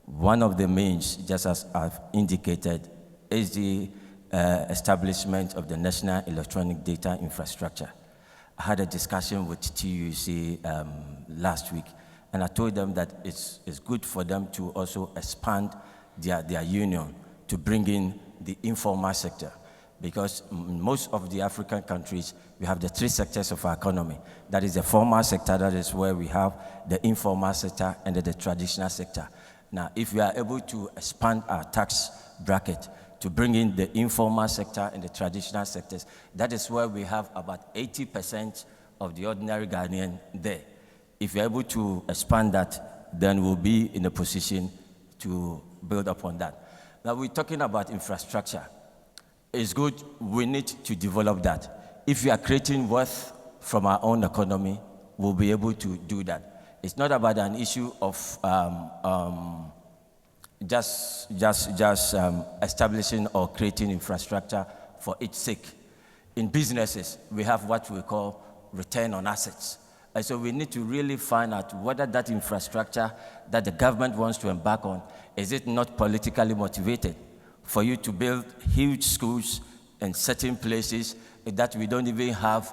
One of the means, just as I've indicated, is the establishment of the National Electronic Data Infrastructure. I had a discussion with TUC last week, and I told them that it's good for them to also expand their union to bring in the informal sector. Because most of the African countries, we have the three sectors of our economy. That is the formal sector, that is where we have the informal sector and the traditional sector. Now, if we are able to expand our tax bracket to bring in the informal sector and the traditional sectors, that is where we have about 80% of the ordinary Ghanaian there. If we're able to expand that, then we'll be in a position to build upon that. Now, we're talking about infrastructure. It's good, we need to develop that. If we are creating wealth from our own economy, we'll be able to do that. It's not about an issue of just establishing or creating infrastructure for its sake. In businesses, we have what we call return on assets. And so we need to really find out whether that infrastructure that the government wants to embark on, is it not politically motivated? For you to build huge schools in certain places that we don't even have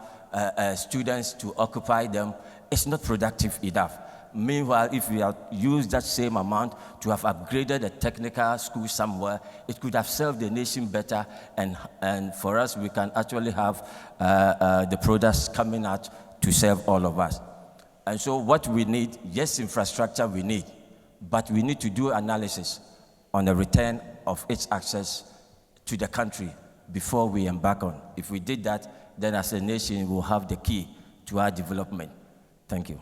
students to occupy them, it's not productive enough. Meanwhile, if we had used that same amount to have upgraded a technical school somewhere, it could have served the nation better, and for us, we can actually have the products coming out to serve all of us. And so what we need, yes, infrastructure we need, but we need to do analysis on the return of its access to the country before we embark on. If we did that, then as a nation, we'll have the key to our development. Thank you.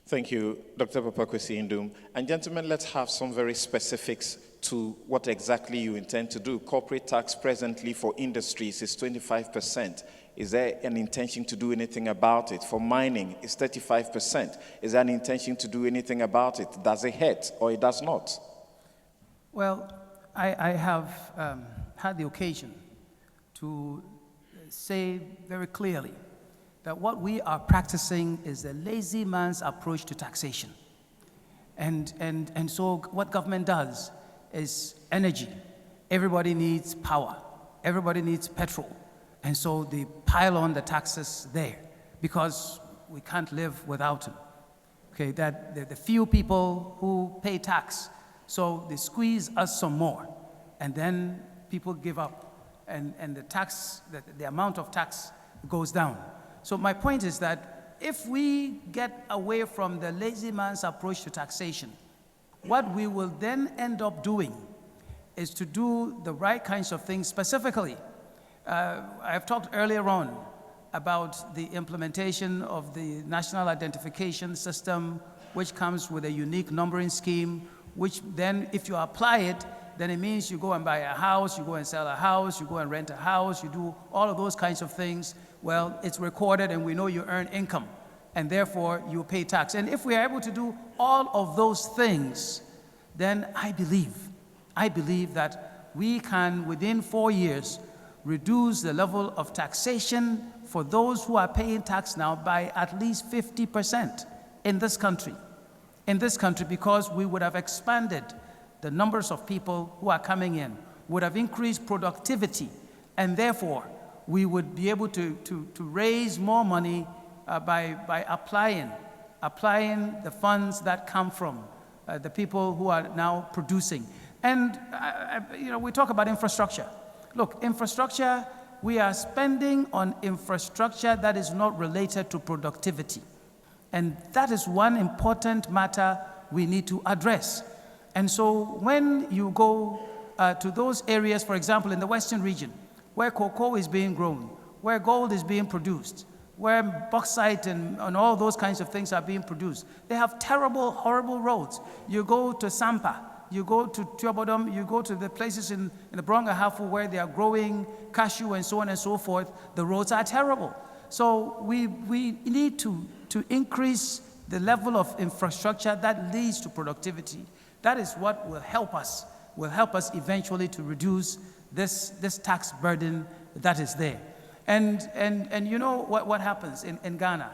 Thank you, Dr. Papa Kwesi Ndum. And gentlemen, let's have some very specifics to what exactly you intend to do. Corporate tax presently for industries is 25%. Is there an intention to do anything about it? For mining, it's 35%. Is there an intention to do anything about it? Does it hurt or it does not? Well, I have had the occasion to say very clearly that what we are practicing is a lazy man's approach to taxation. And so what government does is energy. Everybody needs power. Everybody needs petrol. And so they pile on the taxes there because we can't live without them. Okay, that the few people who pay tax, so they squeeze us some more, and then people give up, and the tax, the amount of tax goes down. So my point is that if we get away from the lazy man's approach to taxation, what we will then end up doing is to do the right kinds of things. Specifically, I've talked earlier on about the implementation of the national identification system, which comes with a unique numbering scheme, which then, if you apply it, then it means you go and buy a house, you go and sell a house, you go and rent a house, you do all of those kinds of things. Well, it's recorded and we know you earn income, and therefore you pay tax. And if we are able to do all of those things, then I believe that we can, within 4 years, reduce the level of taxation for those who are paying tax now by at least 50% in this country. Because we would have expanded the numbers of people who are coming in, would have increased productivity, and therefore we would be able to raise more money by applying the funds that come from the people who are now producing. And we talk about infrastructure. Look, infrastructure, we are spending on infrastructure that is not related to productivity. And that is one important matter we need to address. And so when you go to those areas, for example, in the Western region, where cocoa is being grown, where gold is being produced, where bauxite and all those kinds of things are being produced, they have terrible, horrible roads. You go to Sampa, you go to Tuabodom, you go to the places in the Brongahafu where they are growing cashew and so on and so forth, the roads are terrible. So we need to increase the level of infrastructure that leads to productivity. That is what will help us eventually to reduce this tax burden that is there. And you know what happens in Ghana?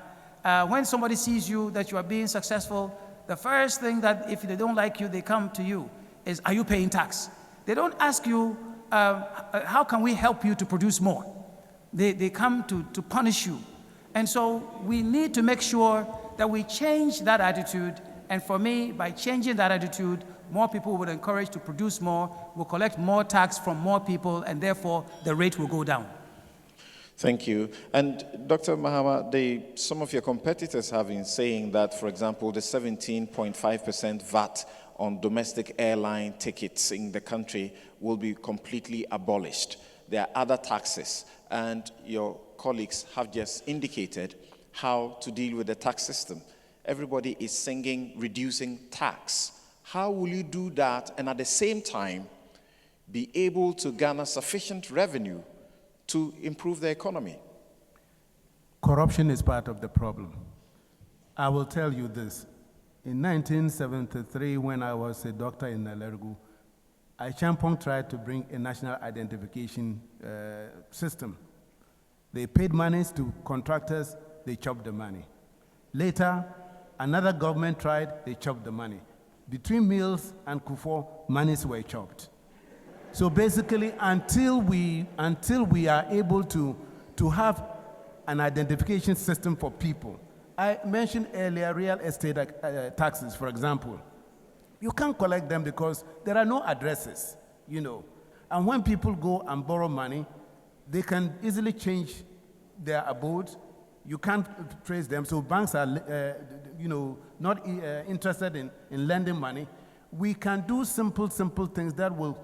When somebody sees you that you are being successful, the first thing that, if they don't like you, they come to you is, are you paying tax? They don't ask you, how can we help you to produce more? They come to punish you. And so we need to make sure that we change that attitude. And for me, by changing that attitude, more people will encourage to produce more, will collect more tax from more people, and therefore the rate will go down. Thank you. And Dr. Mahama, some of your competitors have been saying that, for example, the 17.5% VAT on domestic airline tickets in the country will be completely abolished. There are other taxes, and your colleagues have just indicated how to deal with the tax system. Everybody is singing reducing tax. How will you do that and at the same time be able to garner sufficient revenue to improve the economy? Corruption is part of the problem. I will tell you this. In 1973, when I was a doctor in Nalergu, Champong tried to bring a national identification system. They paid monies to contractors, they chopped the money. Later, another government tried, they chopped the money. Between Mills and Kufuor, monies were chopped. So basically, until we are able to have an identification system for people, I mentioned earlier real estate taxes, for example. You can't collect them because there are no addresses, you know. And when people go and borrow money, they can easily change their abode. You can't trace them, so banks are, not interested in lending money. We can do simple things that will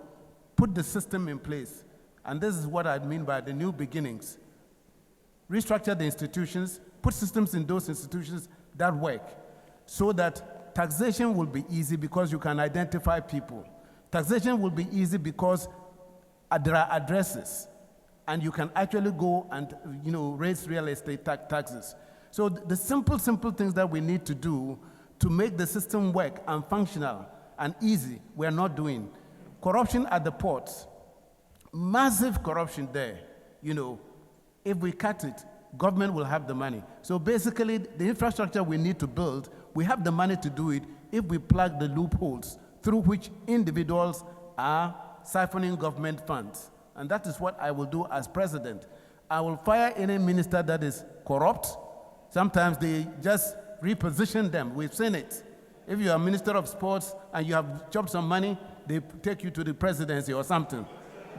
put the system in place. And this is what I mean by the new beginnings. Restructure the institutions, put systems in those institutions that work, so that taxation will be easy because you can identify people. Taxation will be easy because there are addresses, and you can actually go and raise real estate taxes. So the simple things that we need to do to make the system work and functional and easy, we're not doing. Corruption at the ports, massive corruption there, If we cut it, government will have the money. So basically, the infrastructure we need to build, we have the money to do it if we plug the loopholes through which individuals are siphoning government funds. And that is what I will do as president. I will fire any minister that is corrupt. Sometimes they just reposition them. We've seen it. If you are Minister of Sports and you have chopped some money, they take you to the presidency or something.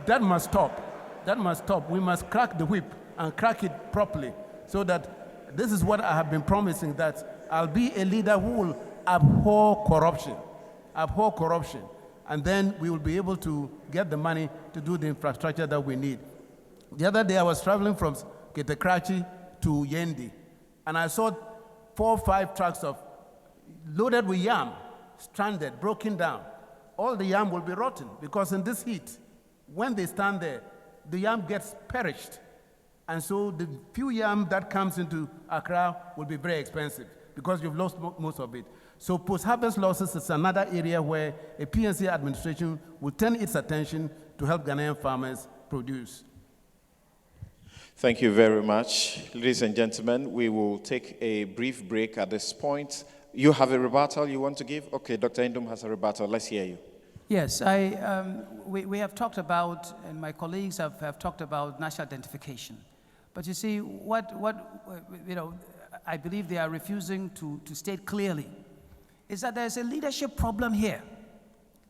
That must stop. That must stop. We must crack the whip and crack it properly so that this is what I have been promising, that I'll be a leader who will abhor corruption. Abhor corruption. And then we will be able to get the money to do the infrastructure that we need. The other day I was traveling from Ketekrachi to Yendi, and I saw 4 or 5 trucks loaded with yam, stranded, broken down. All the yam will be rotten because in this heat, when they stand there, the yam gets perished. And so the few yam that comes into Accra will be very expensive because you've lost most of it. So post-harvest losses is another area where a PNC administration will turn its attention to help Ghanaian farmers produce. Thank you very much. Ladies and gentlemen, we will take a brief break at this point. You have a rebuttal you want to give? Okay, Dr. Indom has a rebuttal. Let's hear you. Yes, we have talked about, and my colleagues have talked about national identification. But you see, I believe they are refusing to state clearly is that there's a leadership problem here.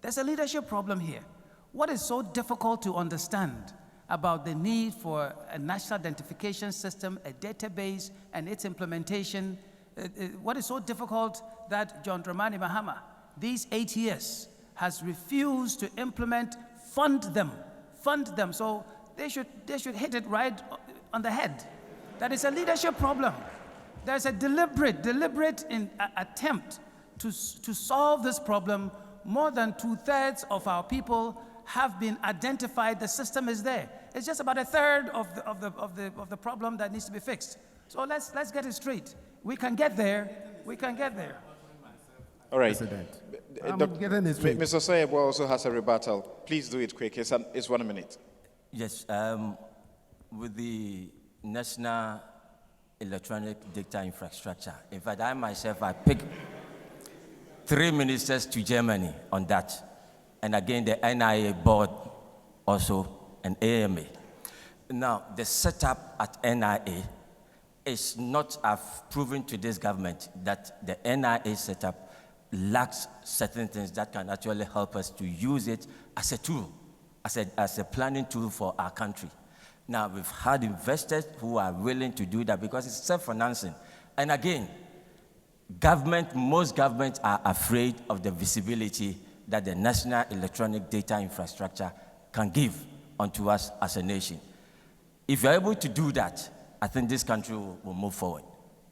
There's a leadership problem here. What is so difficult to understand about the need for a national identification system, a database, and its implementation? What is so difficult that John Dramani Mahama, these 8 years, has refused to implement, fund them. So they should hit it right on the head. That is a leadership problem. There's a deliberate attempt to solve this problem. More than 2/3 of our people have been identified. The system is there. It's just about 1/3 of the problem that needs to be fixed. So let's get it straight. We can get there. We can get there. All right. Mr. Soyebo also has a rebuttal. Please do it quick. It's 1 minute. Yes. With the National Electronic Data Infrastructure, in fact, I myself, I picked 3 ministers to Germany on that. And again, the NIA board also, an AMA. Now, the setup at NIA is not, I've proven to this government that the NIA setup lacks certain things that can actually help us to use it as a tool, as a planning tool for our country. Now, we've had investors who are willing to do that because it's self-financing. And again, most governments are afraid of the visibility that the National Electronic Data Infrastructure can give onto us as a nation. If you're able to do that, I think this country will move forward.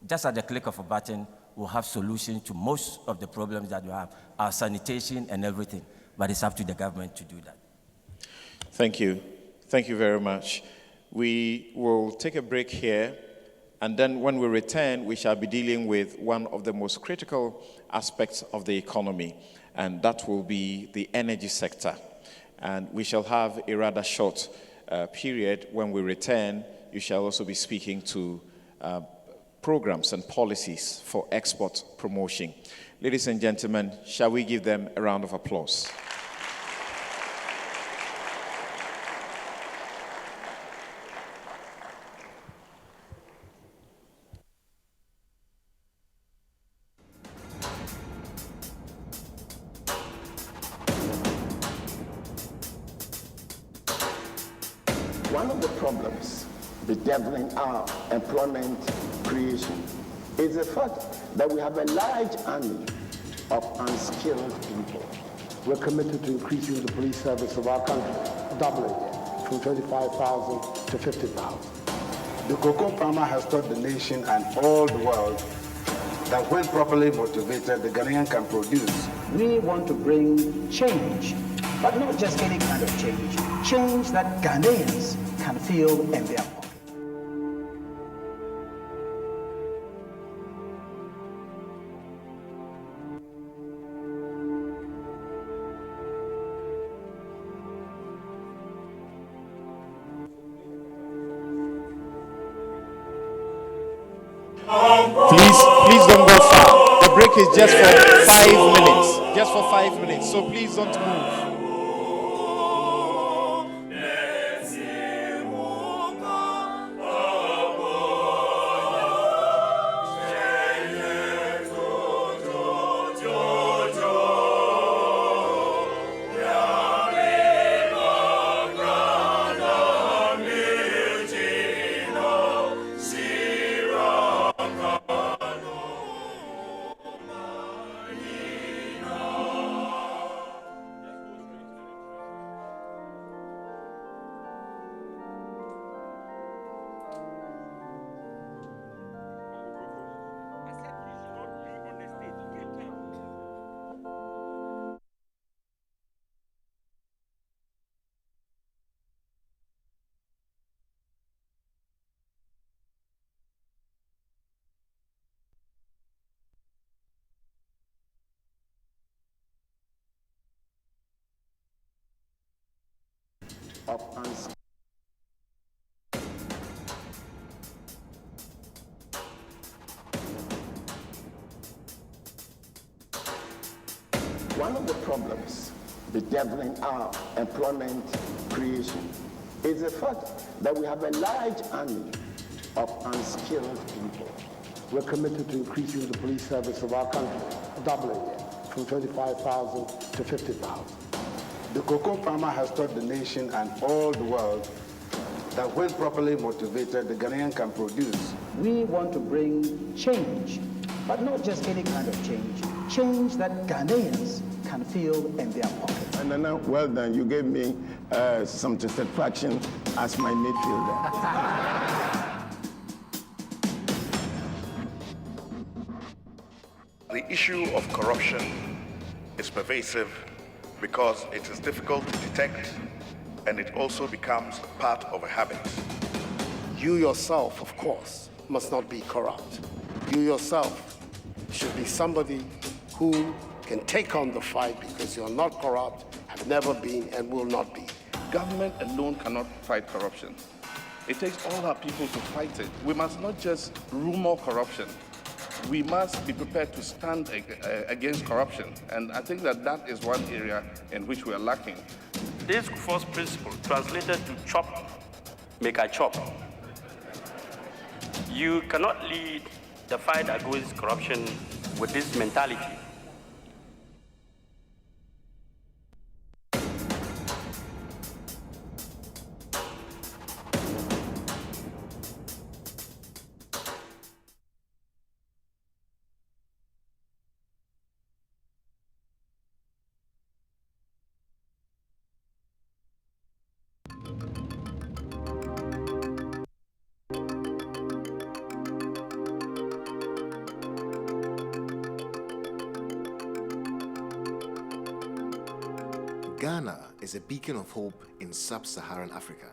Just at the click of a button, we'll have solutions to most of the problems that we have, our sanitation and everything. But it's up to the government to do that. Thank you. Thank you very much. We will take a break here, and then when we return, we shall be dealing with one of the most critical aspects of the economy, and that will be the energy sector. And we shall have a rather short period. When we return, you shall also be speaking to programs and policies for export promotion. Ladies and gentlemen, shall we give them a round of applause? One of the problems bedeviling our employment creation is the fact that we have a large army of unskilled people. We're committed to increasing the police service of our country, doubling it from 25,000 to 50,000. The cocoa farmer has taught the nation and all the world that when properly motivated, the Ghanaian can produce. We want to bring change, but not just any kind of change. Change that Ghanaians can feel in their pocket. Please don't go far. The break is just for 5 minutes. Just for 5 minutes. So please don't move. of unskilled. One of the problems bedeviling our employment creation is the fact that we have a large army of unskilled people. We're committed to increasing the police service of our country, doubling it from 25,000 to 50,000. The cocoa farmer has taught the nation and all the world that when properly motivated, the Ghanaian can produce. We want to bring change, but not just any kind of change. Change that Ghanaians can feel in their pockets. And Nana, well done. You gave me some satisfaction as my midfielder. The issue of corruption is pervasive because it is difficult to detect and it also becomes part of a habit. You yourself, of course, must not be corrupt. You yourself should be somebody who can take on the fight because you're not corrupt, have never been, and will not be. Government alone cannot fight corruption. It takes all our people to fight it. We must not just rumor corruption. We must be prepared to stand against corruption. And I think that that is one area in which we are lacking. This first principle, translated to chop, make I chop. You cannot lead the fight against corruption with this mentality. Ghana is a beacon of hope in sub-Saharan Africa.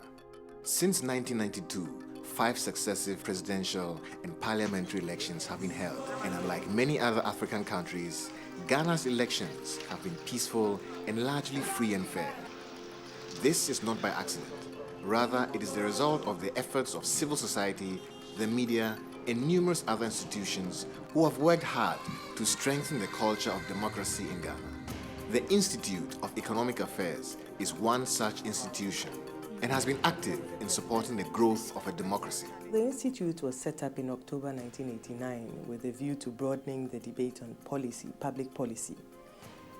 Since 1992, 5 successive presidential and parliamentary elections have been held, and unlike many other African countries, Ghana's elections have been peaceful and largely free and fair. This is not by accident. Rather, it is the result of the efforts of civil society, the media, and numerous other institutions who have worked hard to strengthen the culture of democracy in Ghana. The Institute of Economic Affairs is one such institution and has been active in supporting the growth of a democracy. The Institute was set up in October 1989 with a view to broadening the debate on public policy,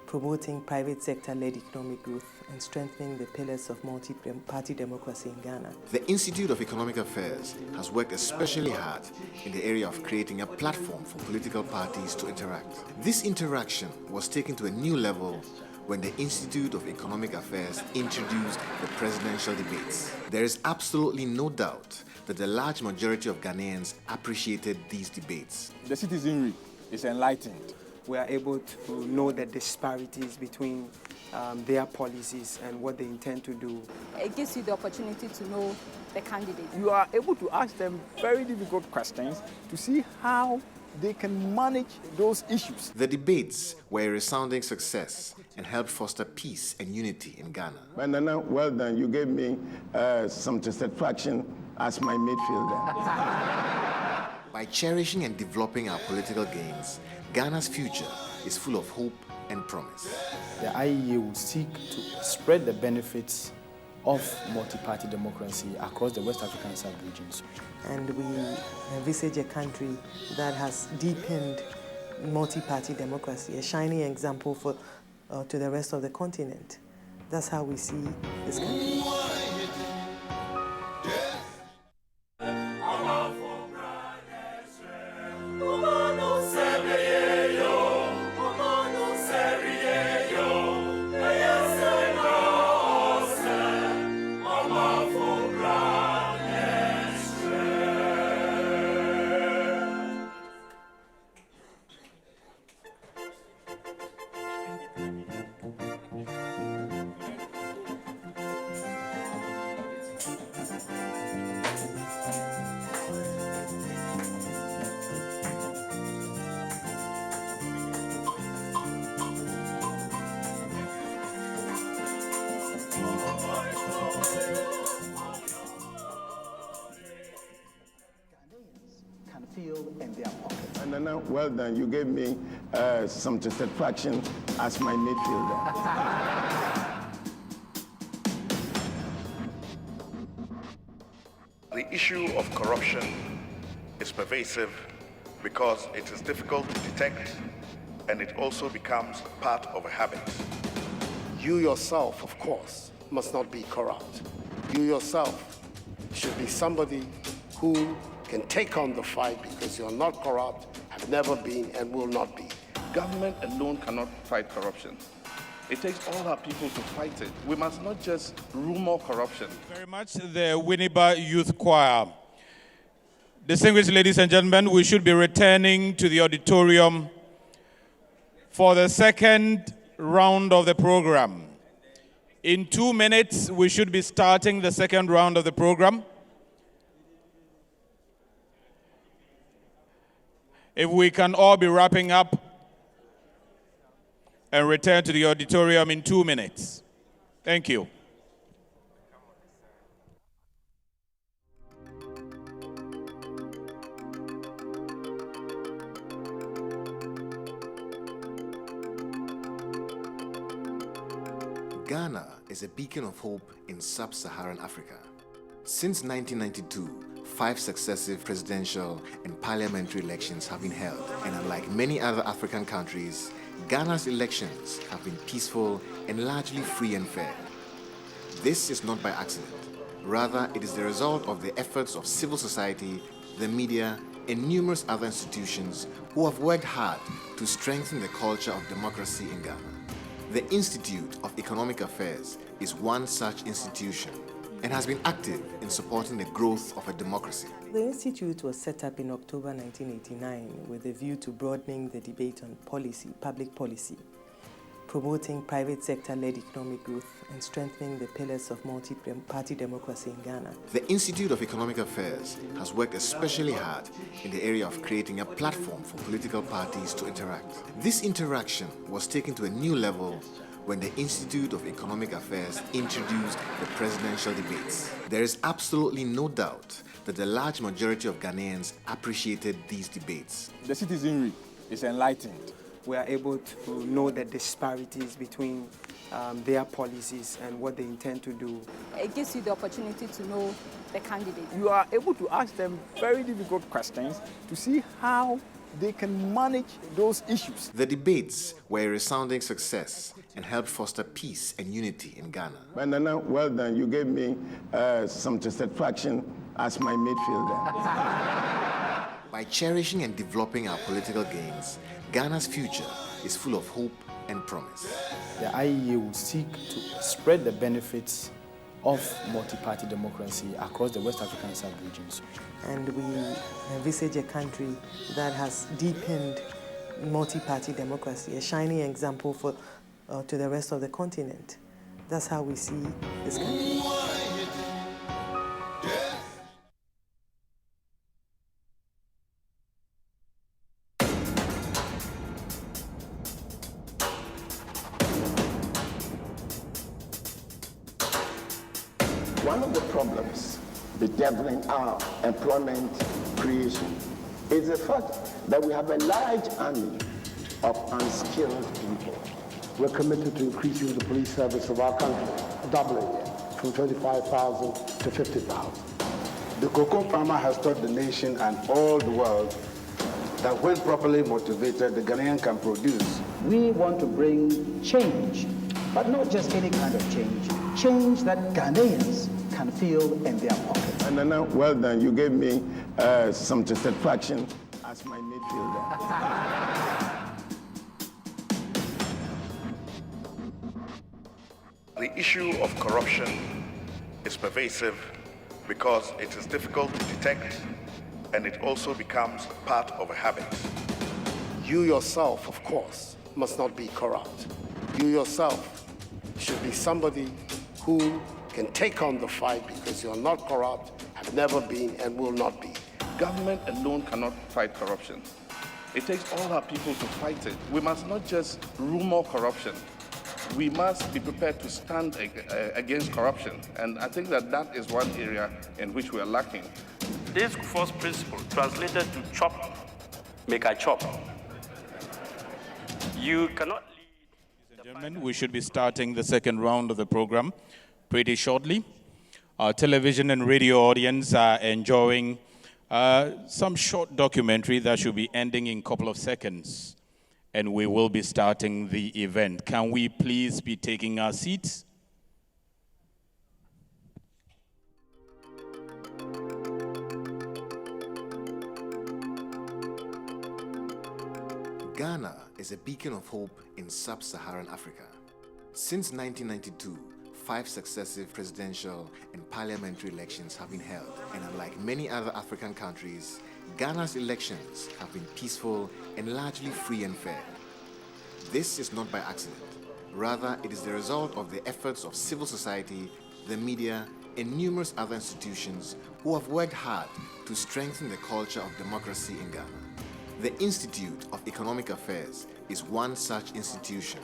promoting private sector-led economic growth, and strengthening the pillars of multi-party democracy in Ghana. The Institute of Economic Affairs has worked especially hard in the area of creating a platform for political parties to interact. This interaction was taken to a new level when the Institute of Economic Affairs introduced the presidential debates. There is absolutely no doubt that the large majority of Ghanaians appreciated these debates. The citizenry is enlightened. We are able to know the disparities between their policies and what they intend to do. It gives you the opportunity to know the candidate. You are able to ask them very difficult questions to see how they can manage those issues. The debates were a resounding success and helped foster peace and unity in Ghana. Nana, well done. You gave me some satisfaction as my midfielder. By cherishing and developing our political gains, Ghana's future is full of hope and promise. The IEA will seek to spread the benefits of multi-party democracy across the West African sub-regions. And we envisage a country that has deepened multi-party democracy, a shining example to the rest of the continent. That's how we see this country. Well done. You gave me some satisfaction as my midfielder. The issue of corruption is pervasive because it is difficult to detect and it also becomes part of a habit. You yourself, of course, must not be corrupt. You yourself should be somebody who can take on the fight because you're not corrupt, have never been, and will not be. Government alone cannot fight corruption. It takes all our people to fight it. We must not just rumor corruption. Very much, the Winneba Youth Choir. Distinguished ladies and gentlemen, we should be returning to the auditorium for the second round of the program. In 2 minutes, we should be starting the second round of the program. If we can all be wrapping up and return to the auditorium in 2 minutes. Thank you. Ghana is a beacon of hope in sub-Saharan Africa. Since 1992, 5 successive presidential and parliamentary elections have been held, and unlike many other African countries, Ghana's elections have been peaceful and largely free and fair. This is not by accident. Rather, it is the result of the efforts of civil society, the media, and numerous other institutions who have worked hard to strengthen the culture of democracy in Ghana. The Institute of Economic Affairs is one such institution and has been active in supporting the growth of a democracy. The Institute was set up in October 1989 with a view to broadening the debate on public policy, promoting private sector-led economic growth, and strengthening the pillars of multi-party democracy in Ghana. The Institute of Economic Affairs has worked especially hard in the area of creating a platform for political parties to interact. This interaction was taken to a new level when the Institute of Economic Affairs introduced the presidential debates. There is absolutely no doubt that the large majority of Ghanaians appreciated these debates. The citizenry is enlightened. We are able to know the disparities between their policies and what they intend to do. It gives you the opportunity to know the candidate. You are able to ask them very difficult questions to see how they can manage those issues. The debates were a resounding success and helped foster peace and unity in Ghana. Bandana, well done. You gave me some satisfaction as my midfielder. By cherishing and developing our political gains, Ghana's future is full of hope and promise. The IEA will seek to spread the benefits of multi-party democracy across the West African sub-regions. And we envisage a country that has deepened multi-party democracy, a shining example to the rest of the continent. That's how we see this country. One of the problems bedeviling our employment creation It's the fact that we have a large army of unskilled people. We're committed to increasing the police service of our country, doubling it from 25,000 to 50,000. The cocoa farmer has taught the nation and all the world that when properly motivated, the Ghanaian can produce. We want to bring change, but not just any kind of change. Change that Ghanaians can feel in their pockets. And Nana, well done. You gave me some satisfaction as my midfielder. The issue of corruption is pervasive because it is difficult to detect and it also becomes part of a habit. You yourself, of course, must not be corrupt. You yourself should be somebody who can take on the fight because you're not corrupt, have never been, and will not be. Government alone cannot fight corruption. It takes all our people to fight it. We must not just rumor corruption. We must be prepared to stand against corruption. And I think that that is one area in which we are lacking. This first principle, translated to chop, make I chop. You cannot lead. Ladies and gentlemen, we should be starting the second round of the program pretty shortly. Our television and radio audience are enjoying some short documentary that should be ending in a couple of seconds. And we will be starting the event. Can we please be taking our seats? Ghana is a beacon of hope in sub-Saharan Africa. Since 1992, 5 successive presidential and parliamentary elections have been held, and unlike many other African countries, Ghana's elections have been peaceful and largely free and fair. This is not by accident. Rather, it is the result of the efforts of civil society, the media, and numerous other institutions who have worked hard to strengthen the culture of democracy in Ghana. The Institute of Economic Affairs is one such institution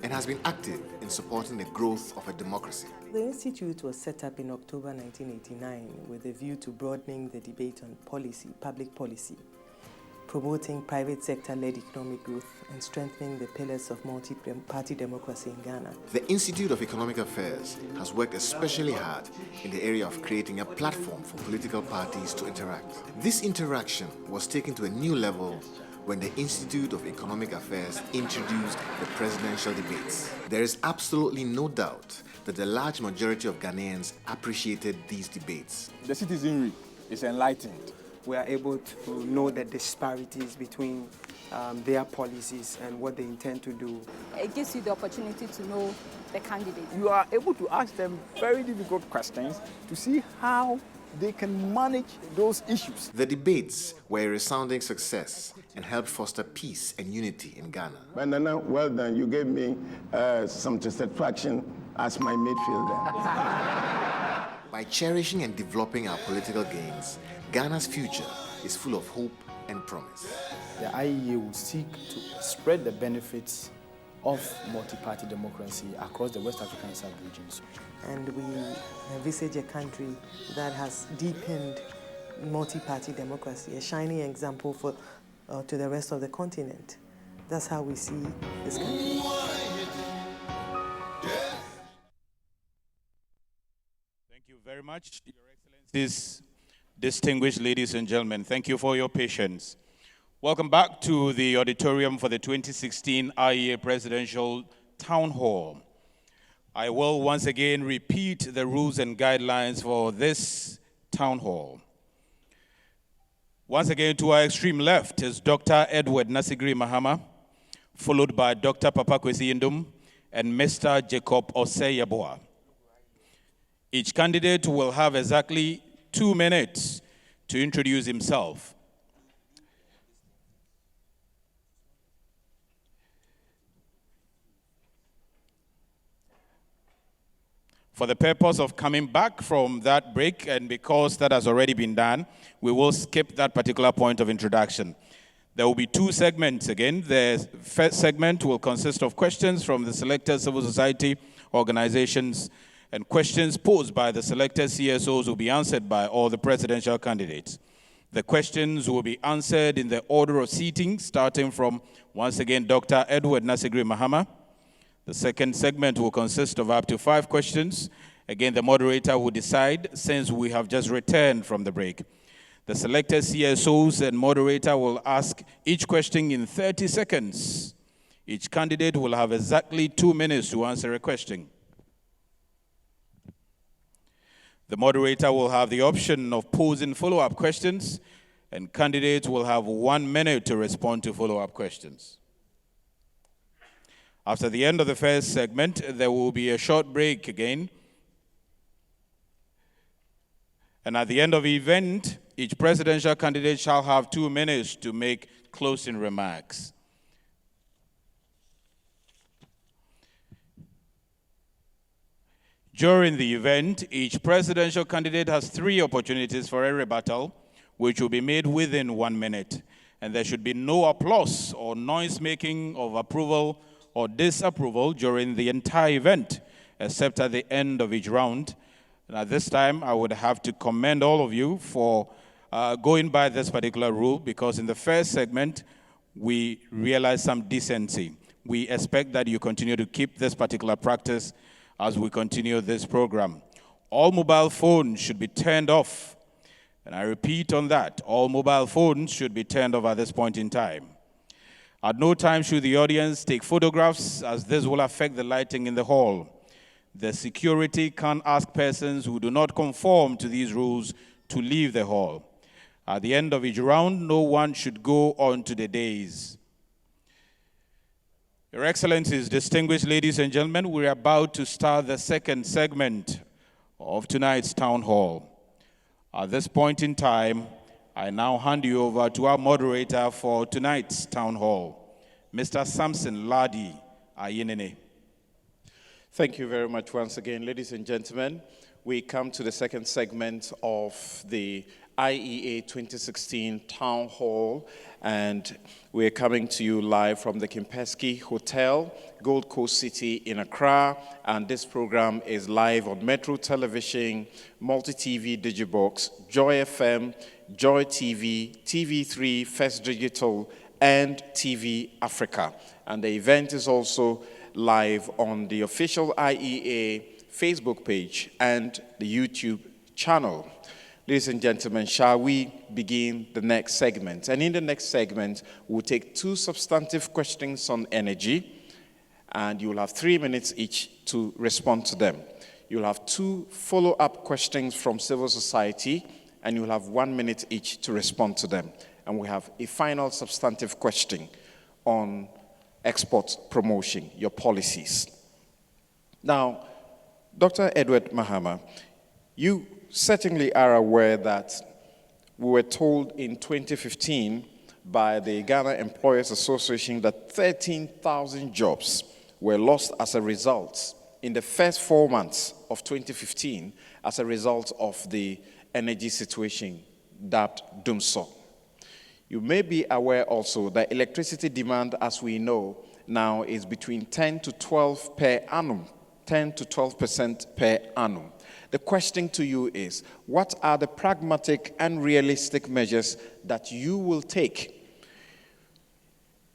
and has been active in supporting the growth of a democracy. The Institute was set up in October 1989 with a view to broadening the debate on public policy, promoting private sector-led economic growth, and strengthening the pillars of multi-party democracy in Ghana. The Institute of Economic Affairs has worked especially hard in the area of creating a platform for political parties to interact. This interaction was taken to a new level when the Institute of Economic Affairs introduced the presidential debates. There is absolutely no doubt that the large majority of Ghanaians appreciated these debates. The citizenry is enlightened. We are able to know the disparities between their policies and what they intend to do. It gives you the opportunity to know the candidate. You are able to ask them very difficult questions to see how they can manage those issues. The debates were a resounding success and helped foster peace and unity in Ghana. But Nana, well done. You gave me some satisfaction as my midfielder. By cherishing and developing our political gains, Ghana's future is full of hope and promise. The IEA will seek to spread the benefits of multi-party democracy across the West African sub-regions. And we envisage a country that has deepened multi-party democracy, a shining example to the rest of the continent. That's how we see this country. Thank you very much, Your Excellencies, distinguished ladies and gentlemen. Thank you for your patience. Welcome back to the auditorium for the 2016 Iea Presidential Town Hall. I will once again repeat the rules and guidelines for this town hall. Once again, to our extreme left is Dr. Edward Nasigri Mahama, followed by Dr. Papa Kwesi Indum and Mr. Jacob Osei-Yeboah. Each candidate will have exactly 2 minutes to introduce himself. For the purpose of coming back from that break, and because that has already been done, we will skip that particular point of introduction. There will be 2 segments again. The first segment will consist of questions from the selected civil society organizations, and questions posed by the selected CSOs will be answered by all the presidential candidates. The questions will be answered in the order of seating, starting from, once again, Dr. Edward Nasegri Mahama. The second segment will consist of up to 5 questions. Again, the moderator will decide since we have just returned from the break. The selected CSOs and moderator will ask each question in 30 seconds. Each candidate will have exactly 2 minutes to answer a question. The moderator will have the option of posing follow-up questions, and candidates will have 1 minute to respond to follow-up questions. After the end of the first segment, there will be a short break again. And at the end of the event, each presidential candidate shall have 2 minutes to make closing remarks. During the event, each presidential candidate has 3 opportunities for a rebuttal, which will be made within 1 minute. And there should be no applause or noise-making of approval or disapproval during the entire event, except at the end of each round. And at this time, I would have to commend all of you for going by this particular rule, because in the first segment, we realized some decency. We expect that you continue to keep this particular practice as we continue this program. All mobile phones should be turned off. And I repeat on that, all mobile phones should be turned off at this point in time. At no time should the audience take photographs, as this will affect the lighting in the hall. The security can ask persons who do not conform to these rules to leave the hall. At the end of each round, no one should go on to the dais. Your Excellencies, distinguished ladies and gentlemen, we're about to start the second segment of tonight's town hall. At this point in time, I now hand you over to our moderator for tonight's town hall, Mr. Samson Ladi Ayenene. Thank you very much once again, ladies and gentlemen. We come to the second segment of the IEA 2016 Town Hall, and we're coming to you live from the Kimpeski Hotel, Gold Coast City in Accra, and this program is live on Metro Television, Multi-TV Digibox, Joy FM, Joy TV, TV3, First Digital, and TV Africa. And the event is also live on the official IEA Facebook page and the YouTube channel. Ladies and gentlemen, shall we begin the next segment? And in the next segment, we'll take 2 substantive questions on energy, and you'll have 3 minutes each to respond to them. You'll have 2 follow-up questions from civil society, and you'll have 1 minute each to respond to them. And we have a final substantive question on export promotion, your policies. Now, Dr. Edward Mahama, you certainly are aware that we were told in 2015 by the Ghana Employers Association that 13,000 jobs were lost as a result in the first 4 months of 2015 as a result of the energy situation dubbed Dumso. You may be aware also that electricity demand, as we know now, is between 10 to 12 per annum, 10 to 12% per annum. The question to you is, what are the pragmatic and realistic measures that you will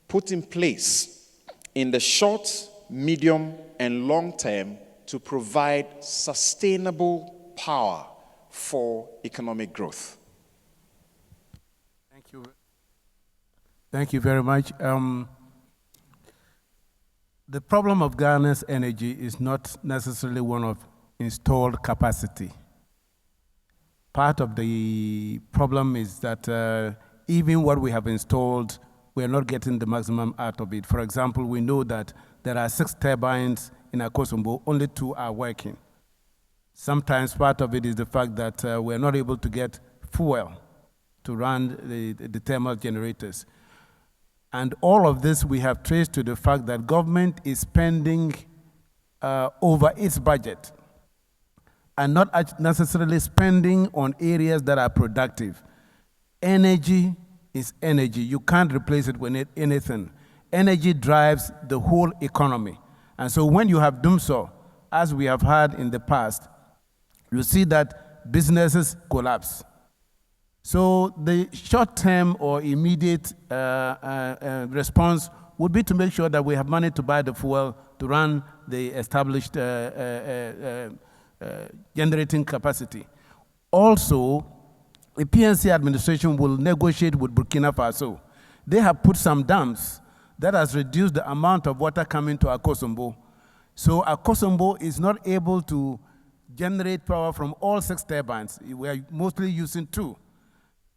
put in place in the short, medium, and long term to provide sustainable power for economic growth? Thank you. Thank you very much. The problem of Ghana's energy is not necessarily one of installed capacity. Part of the problem is that even what we have installed, we are not getting the maximum out of it. For example, we know that there are 6 turbines in Akosombo, only 2 are working. Sometimes part of it is the fact that we are not able to get fuel to run the thermal generators. And all of this we have traced to the fact that government is spending over its budget and not necessarily spending on areas that are productive. Energy is energy. You can't replace it with anything. Energy drives the whole economy. And so when you have Dumso, as we have had in the past, you see that businesses collapse. So the short-term or immediate response would be to make sure that we have money to buy the fuel to run the established generating capacity. Also, the PNC administration will negotiate with Burkina Faso. They have put some dams that has reduced the amount of water coming to Akosombo. So Akosombo is not able to generate power from all 6 turbines. We are mostly using 2.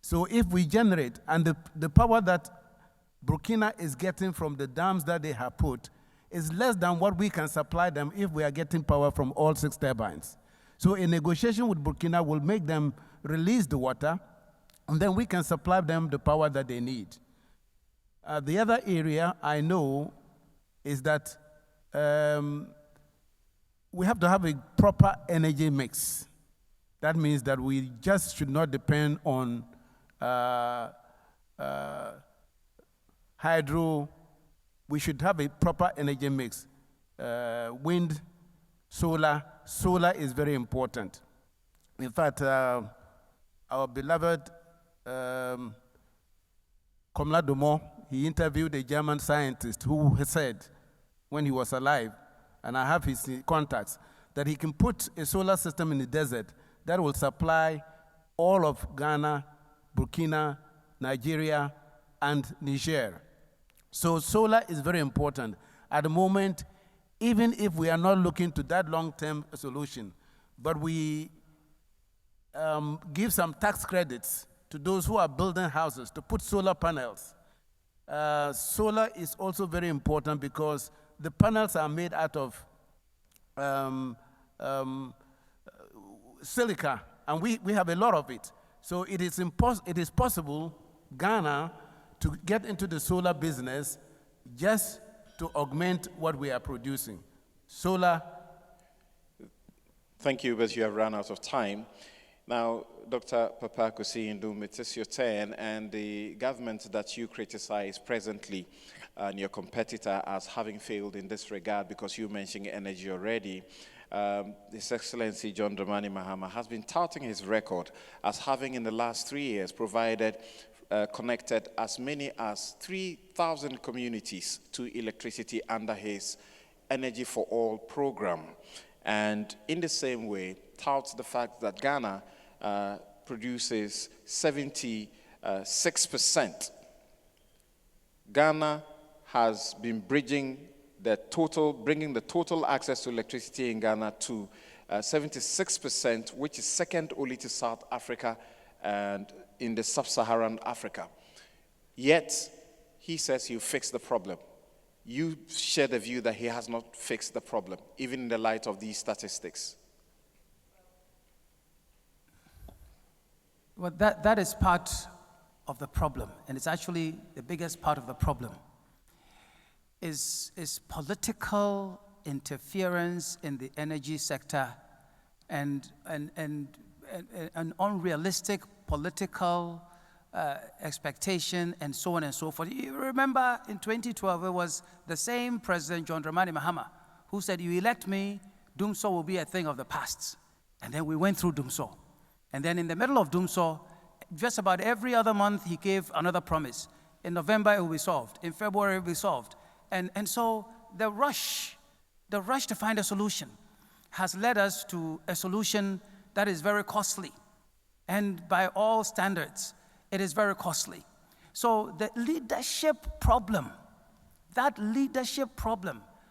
So if we generate, and the power that Burkina is getting from the dams that they have put is less than what we can supply them if we are getting power from all 6 turbines. So a negotiation with Burkina will make them release the water, and then we can supply them the power that they need. The other area I know is that we have to have a proper energy mix. That means that we just should not depend on hydro. We should have a proper energy mix. Wind, solar. Solar is very important. In fact, our beloved Komla Domo, he interviewed a German scientist who said, when he was alive, and I have his contacts, that he can put a solar system in the desert that will supply all of Ghana, Burkina, Nigeria, and Niger. So solar is very important. At the moment, even if we are not looking to that long-term solution, but we give some tax credits to those who are building houses to put solar panels. Solar is also very important because the panels are made out of silica, and we have a lot of it. So it is possible, Ghana, to get into the solar business just to augment what we are producing. Solar. Thank you, but you have run out of time. Now, Dr. Papa Kusi Ndum, it is your turn, and the government that you criticize presently and your competitor as having failed in this regard, because you mentioned energy already, His Excellency John Dramani Mahama has been touting his record as having in the last 3 years connected as many as 3,000 communities to electricity under his Energy for All program. And in the same way, touts the fact that Ghana produces 76%. Ghana has been bringing the total access to electricity in Ghana to 76%, which is second only to South Africa and in the sub-Saharan Africa. Yet, he says he'll fix the problem. You share the view that he has not fixed the problem, even in the light of these statistics. Well, that is part of the problem, and it's actually the biggest part of the problem, is political interference in the energy sector and an unrealistic political expectation and so on and so forth. You remember in 2012, it was the same President John Dramani Mahama who said, you elect me, Dumso will be a thing of the past. And then we went through Dumso. And then in the middle of Dumso, just about every other month, he gave another promise. In November, it will be solved. In February, it will be solved. And so the rush to find a solution has led us to a solution that is very costly. And by all standards, it is very costly. So the leadership problem,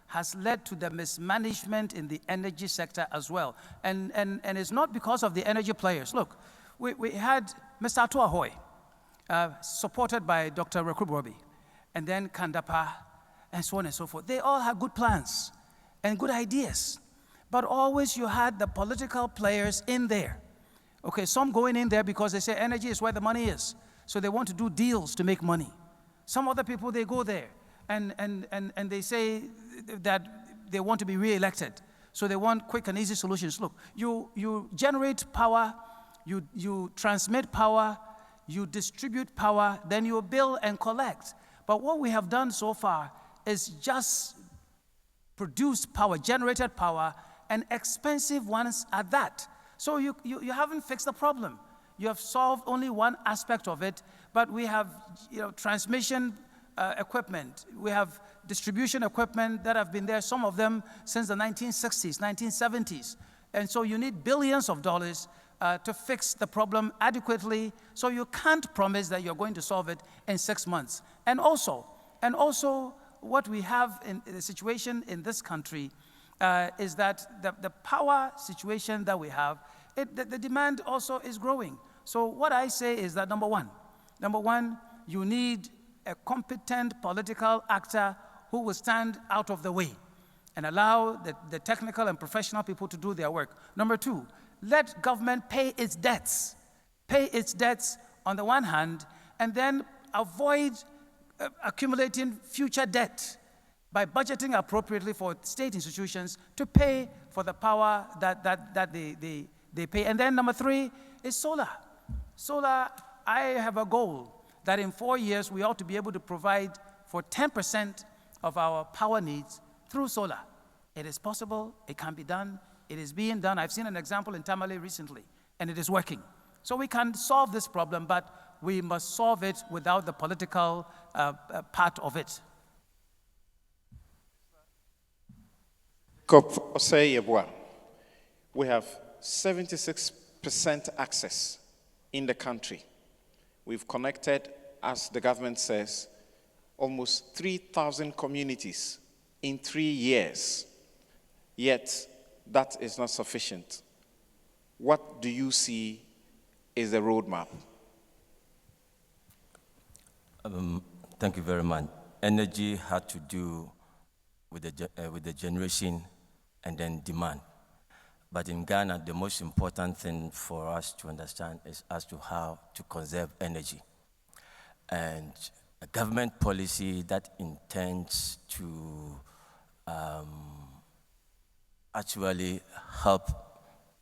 has led to the mismanagement in the energy sector as well. And it's not because of the energy players. Look, we had Mr. Ato Ahoy, supported by Dr. Rekrubobi, and then Kandapa, and so on and so forth. They all had good plans and good ideas. But always you had the political players in there. Okay, some going in there because they say energy is where the money is. So they want to do deals to make money. Some other people, they go there and they say that they want to be re-elected. So they want quick and easy solutions. Look, you generate power, you transmit power, you distribute power, then you bill and collect. But what we have done so far is just produce power, generated power, and expensive ones at that. So you haven't fixed the problem. you have solved only one aspect of it, but we have transmission equipment. We have distribution equipment that have been there, some of them since the 1960s, 1970s. And so you need billions of dollars to fix the problem adequately, so you can't promise that you're going to solve it in 6 months. And also, what we have in the situation in this country is that the power situation that we have, the demand also is growing. So what I say is that number one, you need a competent political actor who will stand out of the way and allow the technical and professional people to do their work. Number two, let government pay its debts on the one hand, and then avoid accumulating future debt by budgeting appropriately for state institutions to pay for the power that they pay. And then number three is solar. Solar, I have a goal that in 4 years we ought to be able to provide for 10% of our power needs through solar. It is possible, it can be done, it is being done. I've seen an example in Tamale recently, and it is working. So we can solve this problem, but we must solve it without the political part of it. We have 76% access in the country. We've connected, as the government says, almost 3,000 communities in 3 years. Yet, that is not sufficient. What do you see is the roadmap? Thank you very much. Energy had to do with the generation and then demand. But in Ghana, the most important thing for us to understand is as to how to conserve energy. And a government policy that intends to actually help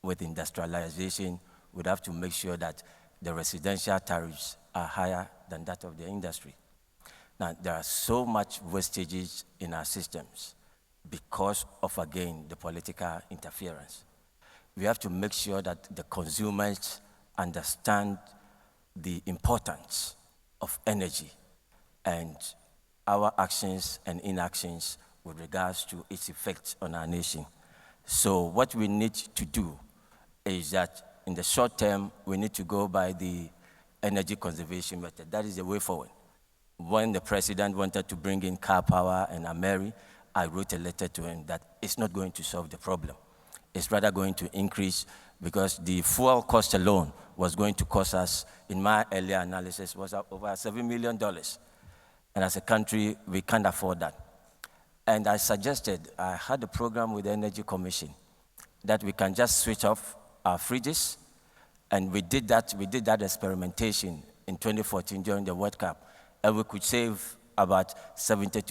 with industrialization would have to make sure that the residential tariffs are higher than that of the industry. Now, there are so much wastages in our systems because of, again, the political interference. We have to make sure that the consumers understand the importance of energy and our actions and inactions with regards to its effects on our nation. So what we need to do is that in the short term, we need to go by the energy conservation method. That is the way forward. When the president wanted to bring in car power and Ameri, I wrote a letter to him that it's not going to solve the problem. It's rather going to increase, because the fuel cost alone was going to cost us, in my earlier analysis, was over $7 million. And as a country, we can't afford that. And I suggested, I had a program with the Energy Commission, that we can just switch off our fridges. And we did that experimentation in 2014 during the World Cup. And we could save about 70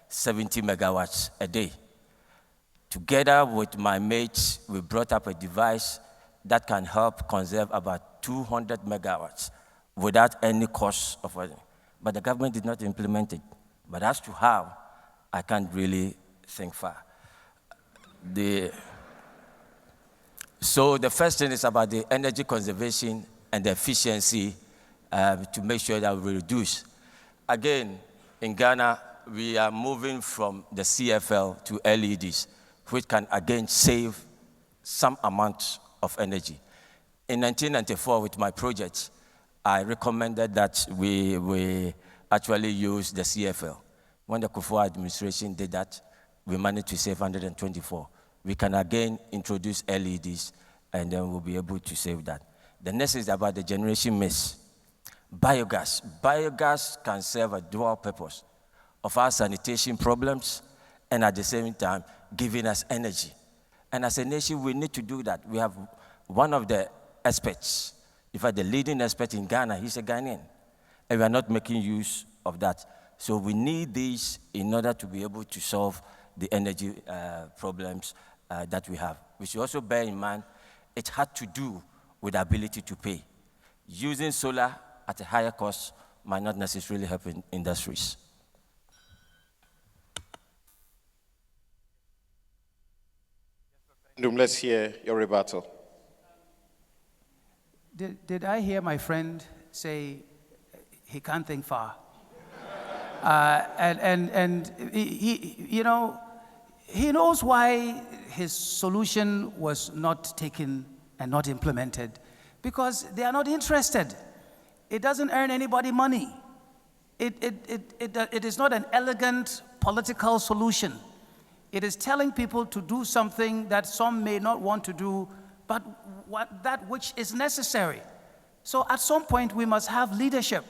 megawatts a day. Together with my mates, we brought up a device that can help conserve about 200 megawatts without any cost of it. But the government did not implement it. But as to how, I can't really think far. So the first thing is about the energy conservation and the efficiency to make sure that we reduce. Again, in Ghana, we are moving from the CFL to LEDs, which can again save some amount of energy. In 1994, with my project, I recommended that we actually use the CFL. When the Kufuor administration did that, we managed to save 124. We can again introduce LEDs, and then we'll be able to save that. The next is about the generation mix. Biogas. Biogas can serve a dual purpose of our sanitation problems and at the same time giving us energy. And as a nation, we need to do that. We have one of the experts, in fact, the leading expert in Ghana, he's a Ghanaian, and we are not making use of that. So we need these in order to be able to solve the energy problems that we have. We should also bear in mind, it had to do with the ability to pay. Using solar at a higher cost might not necessarily help in industries. Let's hear your rebuttal. Did I hear my friend say he can't think far? And he, you know, he knows why his solution was not taken and not implemented, because they are not interested. It doesn't earn anybody money. It is not an elegant political solution. It is telling people to do something that some may not want to do, but that which is necessary. So at some point we must have leadership.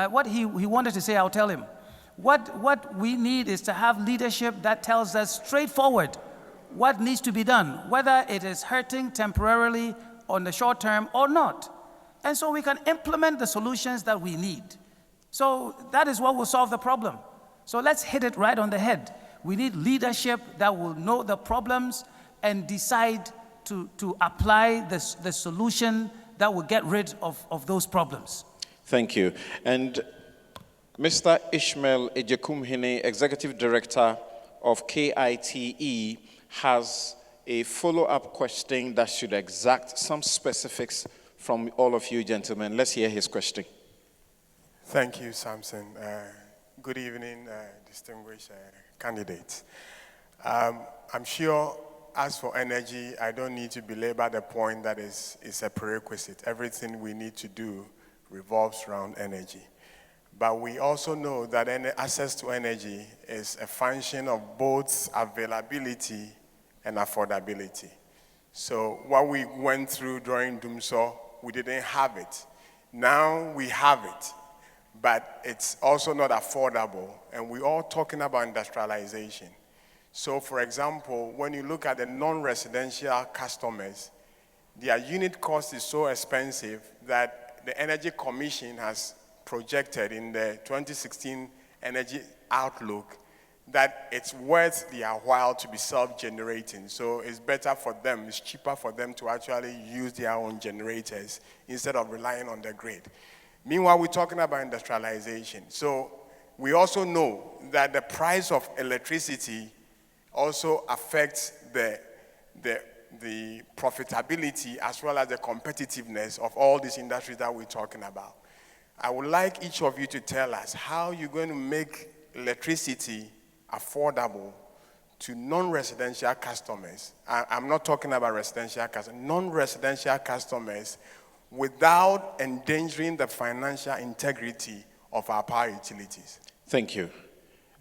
What he wanted to say, I'll tell him. What we need is to have leadership that tells us straightforward what needs to be done, whether it is hurting temporarily on the short term or not. And so we can implement the solutions that we need. So that is what will solve the problem. So let's hit it right on the head. We need leadership that will know the problems and decide to apply the solution that will get rid of those problems. Thank you. And Mr. Ishmael Ejekumhene, Executive Director of KITE, has a follow-up question that should exact some specifics from all of you gentlemen. Let's hear his question. Thank you, Samson. Good evening, distinguished candidates. I'm sure as for energy, I don't need to belabor the point that is a prerequisite. Everything we need to do revolves around energy. But we also know that access to energy is a function of both availability and affordability. So what we went through during Dumso, we didn't have it. Now we have it, but it's also not affordable. And we're all talking about industrialization. So for example, when you look at the non-residential customers, their unit cost is so expensive that the Energy Commission has projected in the 2016 Energy Outlook that it's worth their while to be self-generating. So it's better for them, it's cheaper for them to actually use their own generators instead of relying on the grid. Meanwhile, we're talking about industrialization. So we also know that the price of electricity also affects the profitability as well as the competitiveness of all these industries that we're talking about. I would like each of you to tell us how you're going to make electricity affordable to non-residential customers. I'm not talking about residential customers, non-residential customers, without endangering the financial integrity of our power utilities. Thank you.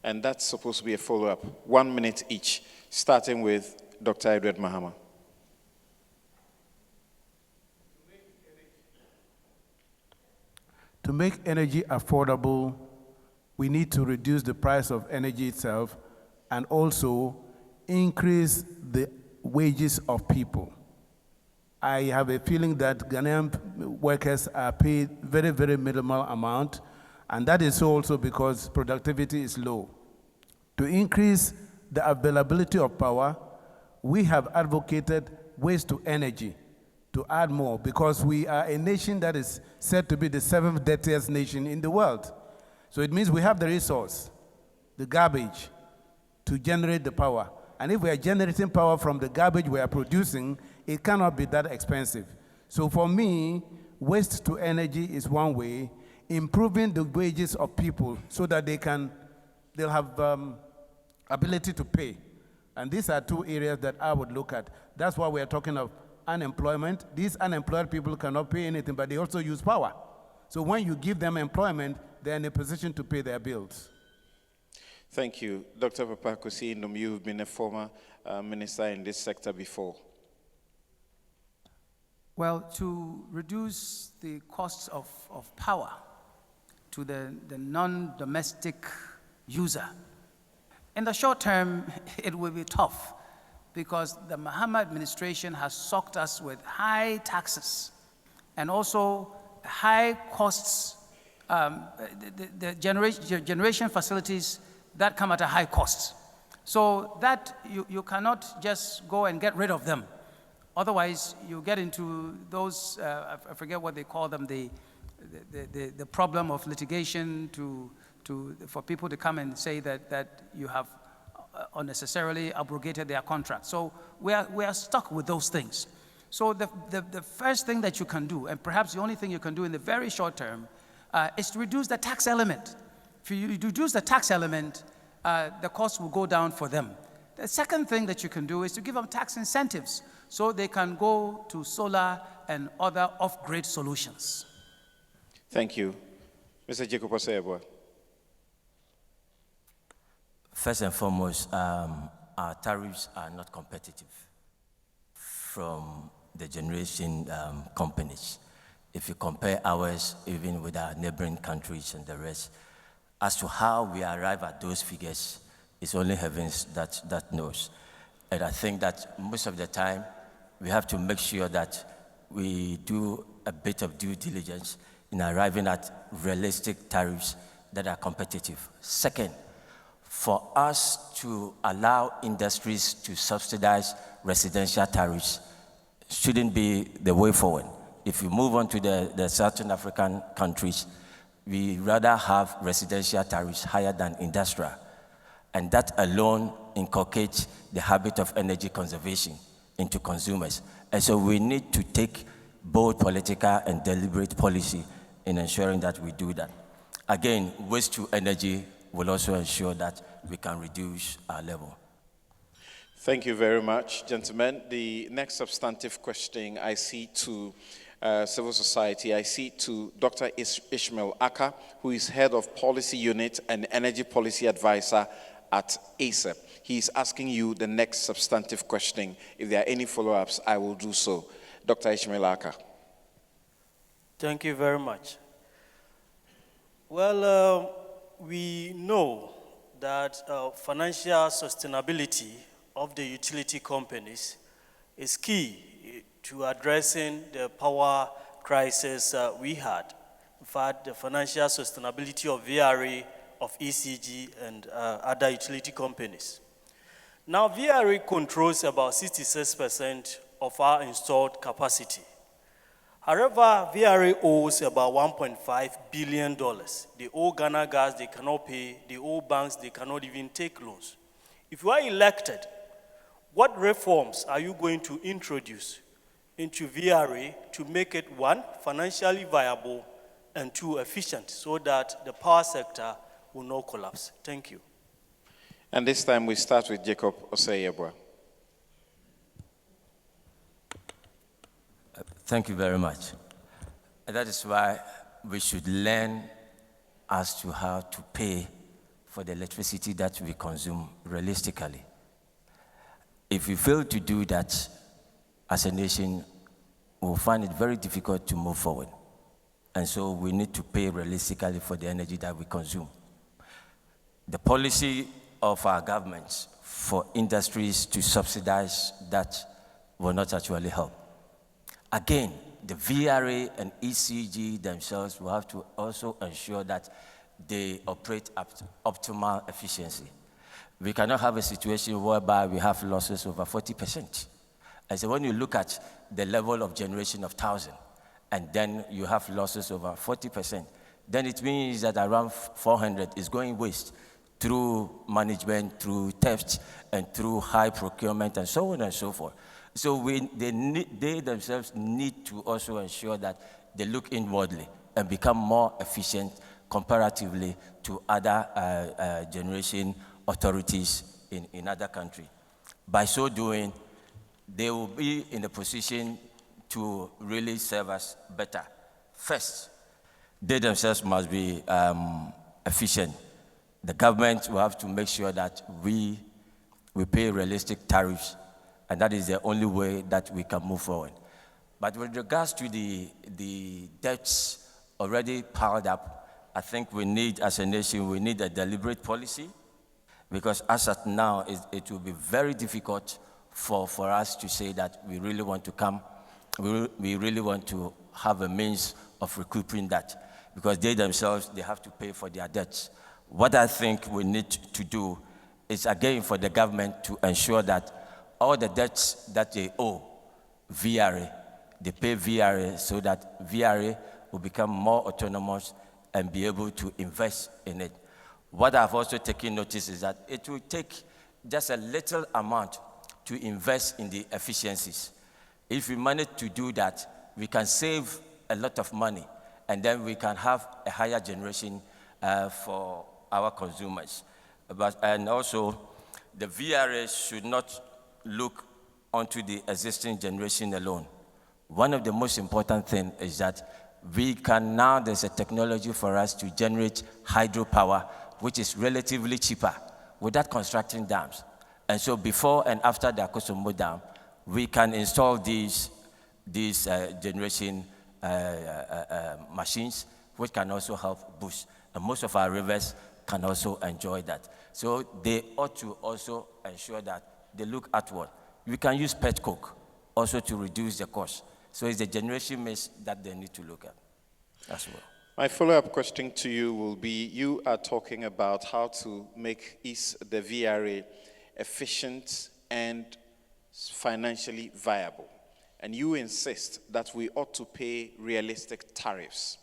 And that's supposed to be a follow-up, 1 minute each, starting with Dr. Edward Mahama. To make energy affordable, we need to reduce the price of energy itself and also increase the wages of people. I have a feeling that Ghanaian workers are paid very, very minimal amount, and that is also because productivity is low. To increase the availability of power, we have advocated waste to energy to add more, because we are a nation that is said to be the 7th dirtiest nation in the world. So it means we have the resource, the garbage, to generate the power. And if we are generating power from the garbage we are producing, it cannot be that expensive. So for me, waste to energy is one way, improving the wages of people so that they'll have ability to pay. And these are two areas that I would look at. That's why we are talking of unemployment. These unemployed people cannot pay anything, but they also use power. So when you give them employment, they're in a position to pay their bills. Thank you. Dr. Papa Kosi Indom, you've been a former minister in this sector before. Well, to reduce the costs of power to the non-domestic user, in the short term, it will be tough, because the Mahama administration has socked us with high taxes and also high costs, the generation facilities that come at a high cost. So that you cannot just go and get rid of them. Otherwise, you get into those, I forget what they call them, the problem of litigation for people to come and say that you have unnecessarily abrogated their contract. So we are stuck with those things. So the first thing that you can do, and perhaps the only thing you can do in the very short term, is to reduce the tax element. If you reduce the tax element, the cost will go down for them. The second thing that you can do is to give them tax incentives so they can go to solar and other off-grid solutions. Thank you. Mr. Jacob Osei-Abua. First and foremost, our tariffs are not competitive from the generation companies. If you compare ours, even with our neighboring countries and the rest, as to how we arrive at those figures, it's only heavens that knows. And I think that most of the time, we have to make sure that we do a bit of due diligence in arriving at realistic tariffs that are competitive. Second, for us to allow industries to subsidize residential tariffs shouldn't be the way forward. If you move on to the Southern African countries, we rather have residential tariffs higher than industrial. And that alone inculcates the habit of energy conservation into consumers. And so we need to take both political and deliberate policy in ensuring that we do that. Again, waste to energy will also ensure that we can reduce our level. Thank you very much, gentlemen. The next substantive question I see to civil society, I see to Dr. Ishmael Aka, who is head of policy unit and energy policy advisor at ASEP. He is asking you the next substantive question. If there are any follow-ups, I will do so. Dr. Ishmael Aka. Thank you very much. Well, we know that financial sustainability of the utility companies is key to addressing the power crisis we had. In fact, the financial sustainability of VRA, of ECG, and other utility companies. Now, VRA controls about 66% of our installed capacity. However, VRA owes about $1.5 billion. They owe Ghana Gas, they cannot pay. They owe banks, they cannot even take loans. If you are elected, what reforms are you going to introduce into VRA to make it, one, financially viable, and two, efficient, so that the power sector will not collapse? Thank you. And this time we start with Jacob Osei-Abua. Thank you very much. And that is why we should learn as to how to pay for the electricity that we consume realistically. If we fail to do that, as a nation, we'll find it very difficult to move forward. And so we need to pay realistically for the energy that we consume. The policy of our governments for industries to subsidize that will not actually help. Again, the VRA and ECG themselves will have to also ensure that they operate at optimal efficiency. We cannot have a situation whereby we have losses over 40%. And so when you look at the level of generation of 1,000, and then you have losses over 40%, then it means that around 400 is going waste through management, through theft, and through high procurement, and so on and so forth. So they themselves need to also ensure that they look inwardly and become more efficient comparatively to other generation authorities in other countries. By so doing, they will be in a position to really serve us better. First, they themselves must be efficient. The government will have to make sure that we pay realistic tariffs, and that is the only way that we can move forward. But with regards to the debts already piled up, I think we need, as a nation, we need a deliberate policy, because as at now, it will be very difficult for us to say that we really want to come, we really want to have a means of recouping that, because they themselves, they have to pay for their debts. What I think we need to do is, again, for the government to ensure that all the debts that they owe VRA, they pay VRA, so that VRA will become more autonomous and be able to invest in it. What I've also taken notice is that it will take just a little amount to invest in the efficiencies. If we manage to do that, we can save a lot of money, and then we can have a higher generation for our consumers. And also, the VRA should not look onto the existing generation alone. One of the most important things is that we can now, there's a technology for us to generate hydropower, which is relatively cheaper without constructing dams. And so before and after the Akosombo Dam, we can install these generation machines, which can also help boost. And most of our rivers can also enjoy that. So they ought to also ensure that they look at what? We can use pet coke also to reduce the cost. So it's the generation mix that they need to look at as well. My follow-up question to you will be, you are talking about how to make the VRA efficient and financially viable. And you insist that we ought to pay realistic tariffs.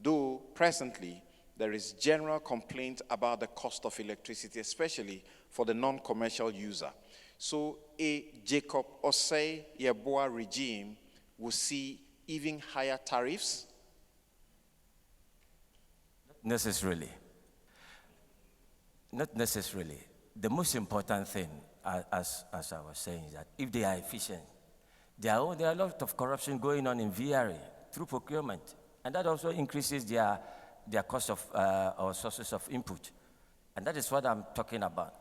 Though presently, there is general complaint about the cost of electricity, especially for the non-commercial user. So a Jacob Osei Yeboah regime will see even higher tariffs? Not necessarily. Not necessarily. The most important thing, as I was saying, is that if they are efficient, there are a lot of corruption going on in VRA through procurement, and that also increases their cost of or sources of input. And that is what I'm talking about.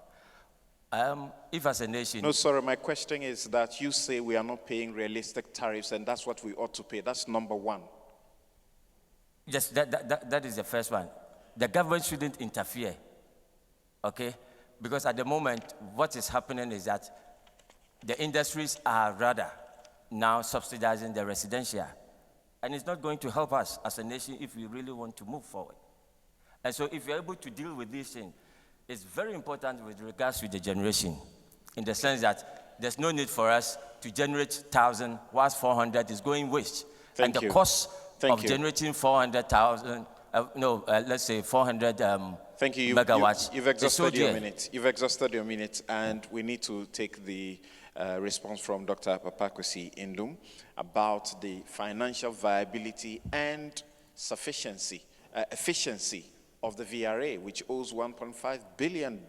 If as a nation... No, sorry, my question is that you say we are not paying realistic tariffs, and that's what we ought to pay. That's number one. Yes, that is the first one. The government shouldn't interfere, okay? Because at the moment, what is happening is that the industries are rather now subsidizing the residential. And it's not going to help us as a nation if we really want to move forward. And so if you're able to deal with these things, it's very important with regards to the generation, in the sense that there's no need for us to generate 1,000 whilst 400 is going waste. Thank and you. The cost Thank of you. generating 400,000, let's say 400 Thank you. megawatts. You've exhausted your minute. You've exhausted your minute, and we need to take the response from Dr. Papakwesi Indum about the financial viability and efficiency of the VRA, which owes $1.5 billion.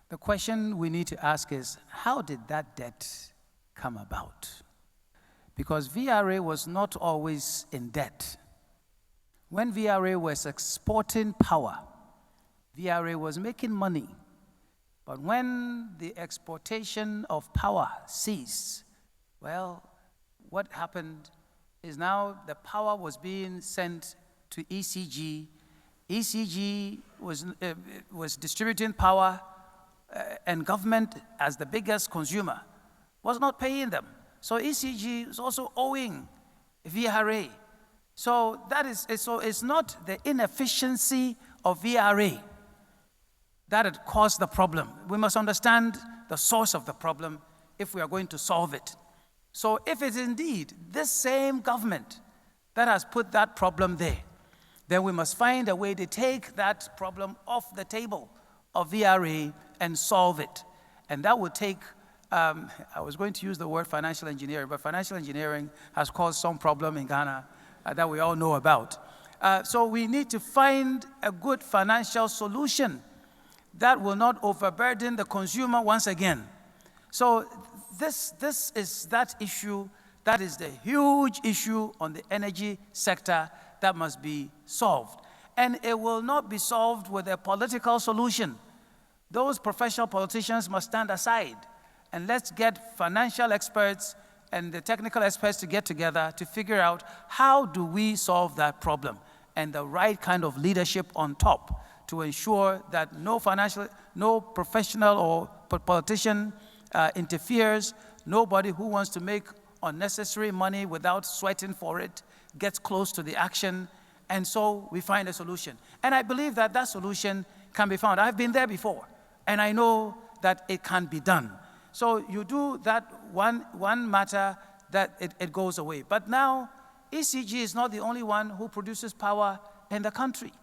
The question we need to ask is, how did that debt come about? Because VRA was not always in debt. When VRA was exporting power, VRA was making money. But when the exportation of power ceased, well, what happened is now the power was being sent to ECG. ECG was distributing power, and government, as the biggest consumer, was not paying them. So ECG is also owing VRA. So it's not the inefficiency of VRA that had caused the problem. We must understand the source of the problem if we are going to solve it. So if it's indeed this same government that has put that problem there, then we must find a way to take that problem off the table of VRA and solve it. And that would take, I was going to use the word financial engineering, but financial engineering has caused some problem in Ghana that we all know about. So we need to find a good financial solution that will not overburden the consumer once again. So this is that issue, that is the huge issue on the energy sector that must be solved. And it will not be solved with a political solution. Those professional politicians must stand aside, and let's get financial experts and the technical experts to get together to figure out how do we solve that problem, and the right kind of leadership on top to ensure that no professional or politician interferes. Nobody who wants to make unnecessary money without sweating for it gets close to the action, and so we find a solution. And I believe that that solution can be found. I've been there before, and I know that it can be done. So you do that one matter, that it goes away. But now, ECG is not the only one who produces power in the country.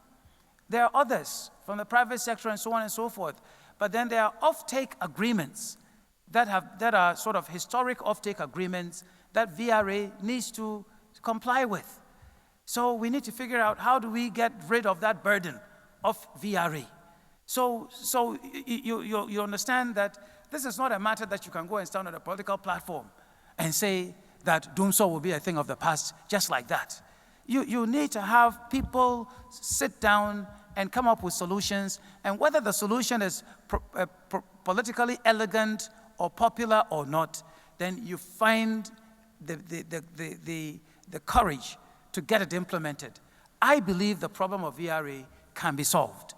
There are others from the private sector and so on and so forth. But then there are off-take agreements that are sort of historic offtake agreements that VRA needs to comply with. So we need to figure out how do we get rid of that burden of VRA. So you understand that this is not a matter that you can go and stand on a political platform and say that doom so will be a thing of the past just like that. You need to have people sit down and come up with solutions, and whether the solution is politically elegant or popular or not, then you find the courage to get it implemented. I believe the problem of VRA can be solved.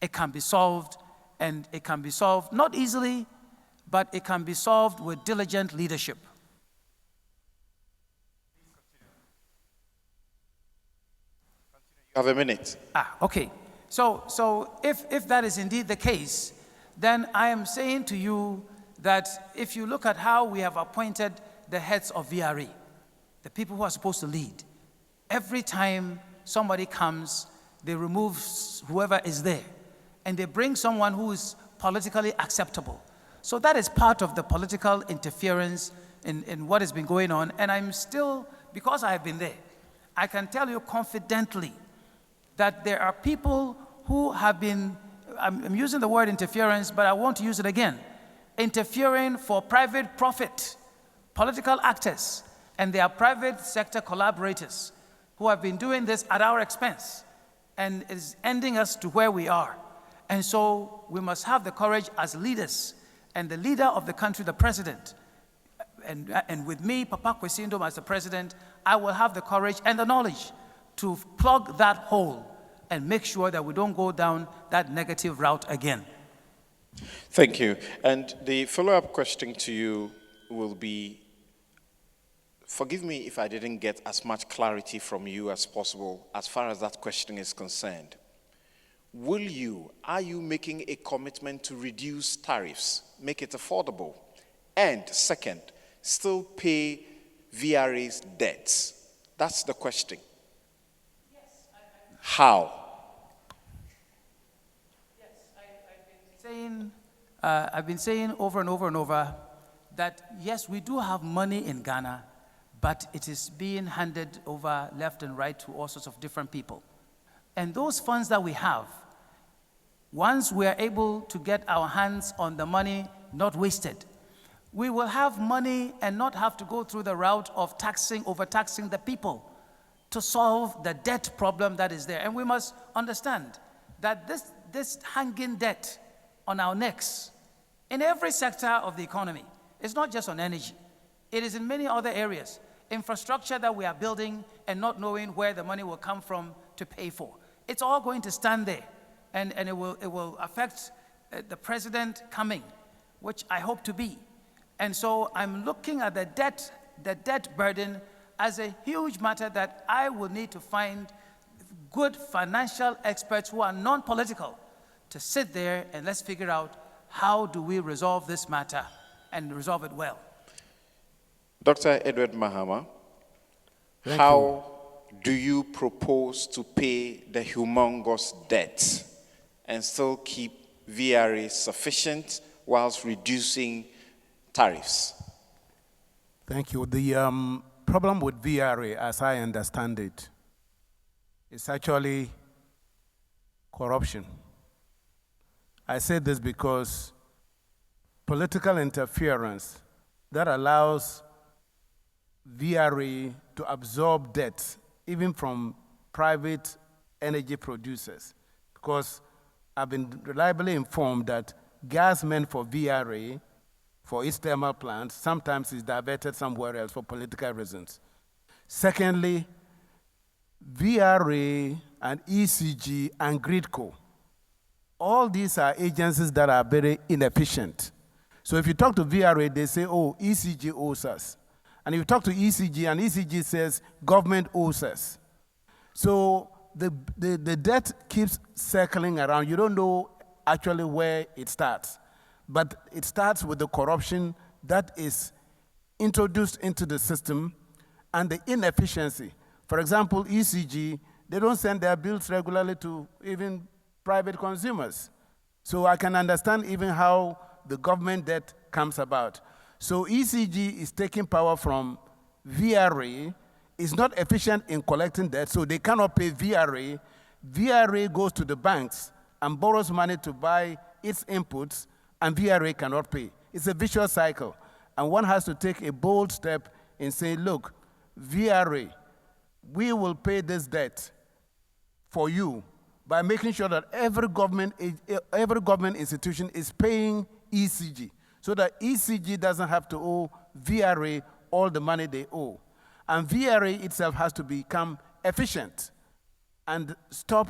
It can be solved, and it can be solved not easily, but it can be solved with diligent leadership. You have a minute. Okay. So if that is indeed the case, then I am saying to you that if you look at how we have appointed the heads of VRA, the people who are supposed to lead, every time somebody comes, they remove whoever is there, and they bring someone who is politically acceptable. So that is part of the political interference in what has been going on, and I'm still, because I have been there, I can tell you confidently that there are people who have been, I'm using the word interference, but I want to use it again, interfering for private profit, political actors, and their private sector collaborators who have been doing this at our expense, and it is ending us to where we are. And so we must have the courage as leaders, and the leader of the country, the president, and with me, Papa Kwesi Nkrumah, as the president, I will have the courage and the knowledge to plug that hole and make sure that we don't go down that negative route again. Thank you. And the follow-up question to you will be, forgive me if I didn't get as much clarity from you as possible as far as that question is concerned. Are you making a commitment to reduce tariffs, make it affordable, and second, still pay VRA's debts? That's the question. How? Yes, I've been saying over and over and over that yes, we do have money in Ghana, but it is being handed over left and right to all sorts of different people. And those funds that we have, once we are able to get our hands on the money not wasted, we will have money and not have to go through the route of overtaxing the people to solve the debt problem that is there. And we must understand that this hanging debt on our necks in every sector of the economy, it's not just on energy. It is in many other areas. Infrastructure that we are building and not knowing where the money will come from to pay for. It's all going to stand there, and it will affect the president coming, which I hope to be. And so I'm looking at the debt burden as a huge matter that I will need to find good financial experts who are non-political to sit there and let's figure out how do we resolve this matter and resolve it well. Dr. Edward Mahama, how do you propose to pay the humongous debt and still keep VRA sufficient whilst reducing tariffs? Thank you. The problem with VRA, as I understand it, is actually corruption. I say this because political interference that allows VRA to absorb debt, even from private energy producers, because I've been reliably informed that gas meant for VRA, for its thermal plants, sometimes is diverted somewhere else for political reasons. Secondly, VRA and ECG and GRIDCO, all these are agencies that are very inefficient. So if you talk to VRA, they say, oh, ECG owes us. And if you talk to ECG, and ECG says, government owes us. So the debt keeps circling around. You don't know actually where it starts. But it starts with the corruption that is introduced into the system and the inefficiency. For example, ECG, they don't send their bills regularly to even private consumers. So I can understand even how the government debt comes about. So ECG is taking power from VRA, is not efficient in collecting debt, so they cannot pay VRA. VRA goes to the banks and borrows money to buy its inputs, and VRA cannot pay. It's a vicious cycle. And one has to take a bold step in saying, look, VRA, we will pay this debt for you by making sure that every government institution is paying ECG, so that ECG doesn't have to owe VRA all the money they owe. And VRA itself has to become efficient and stop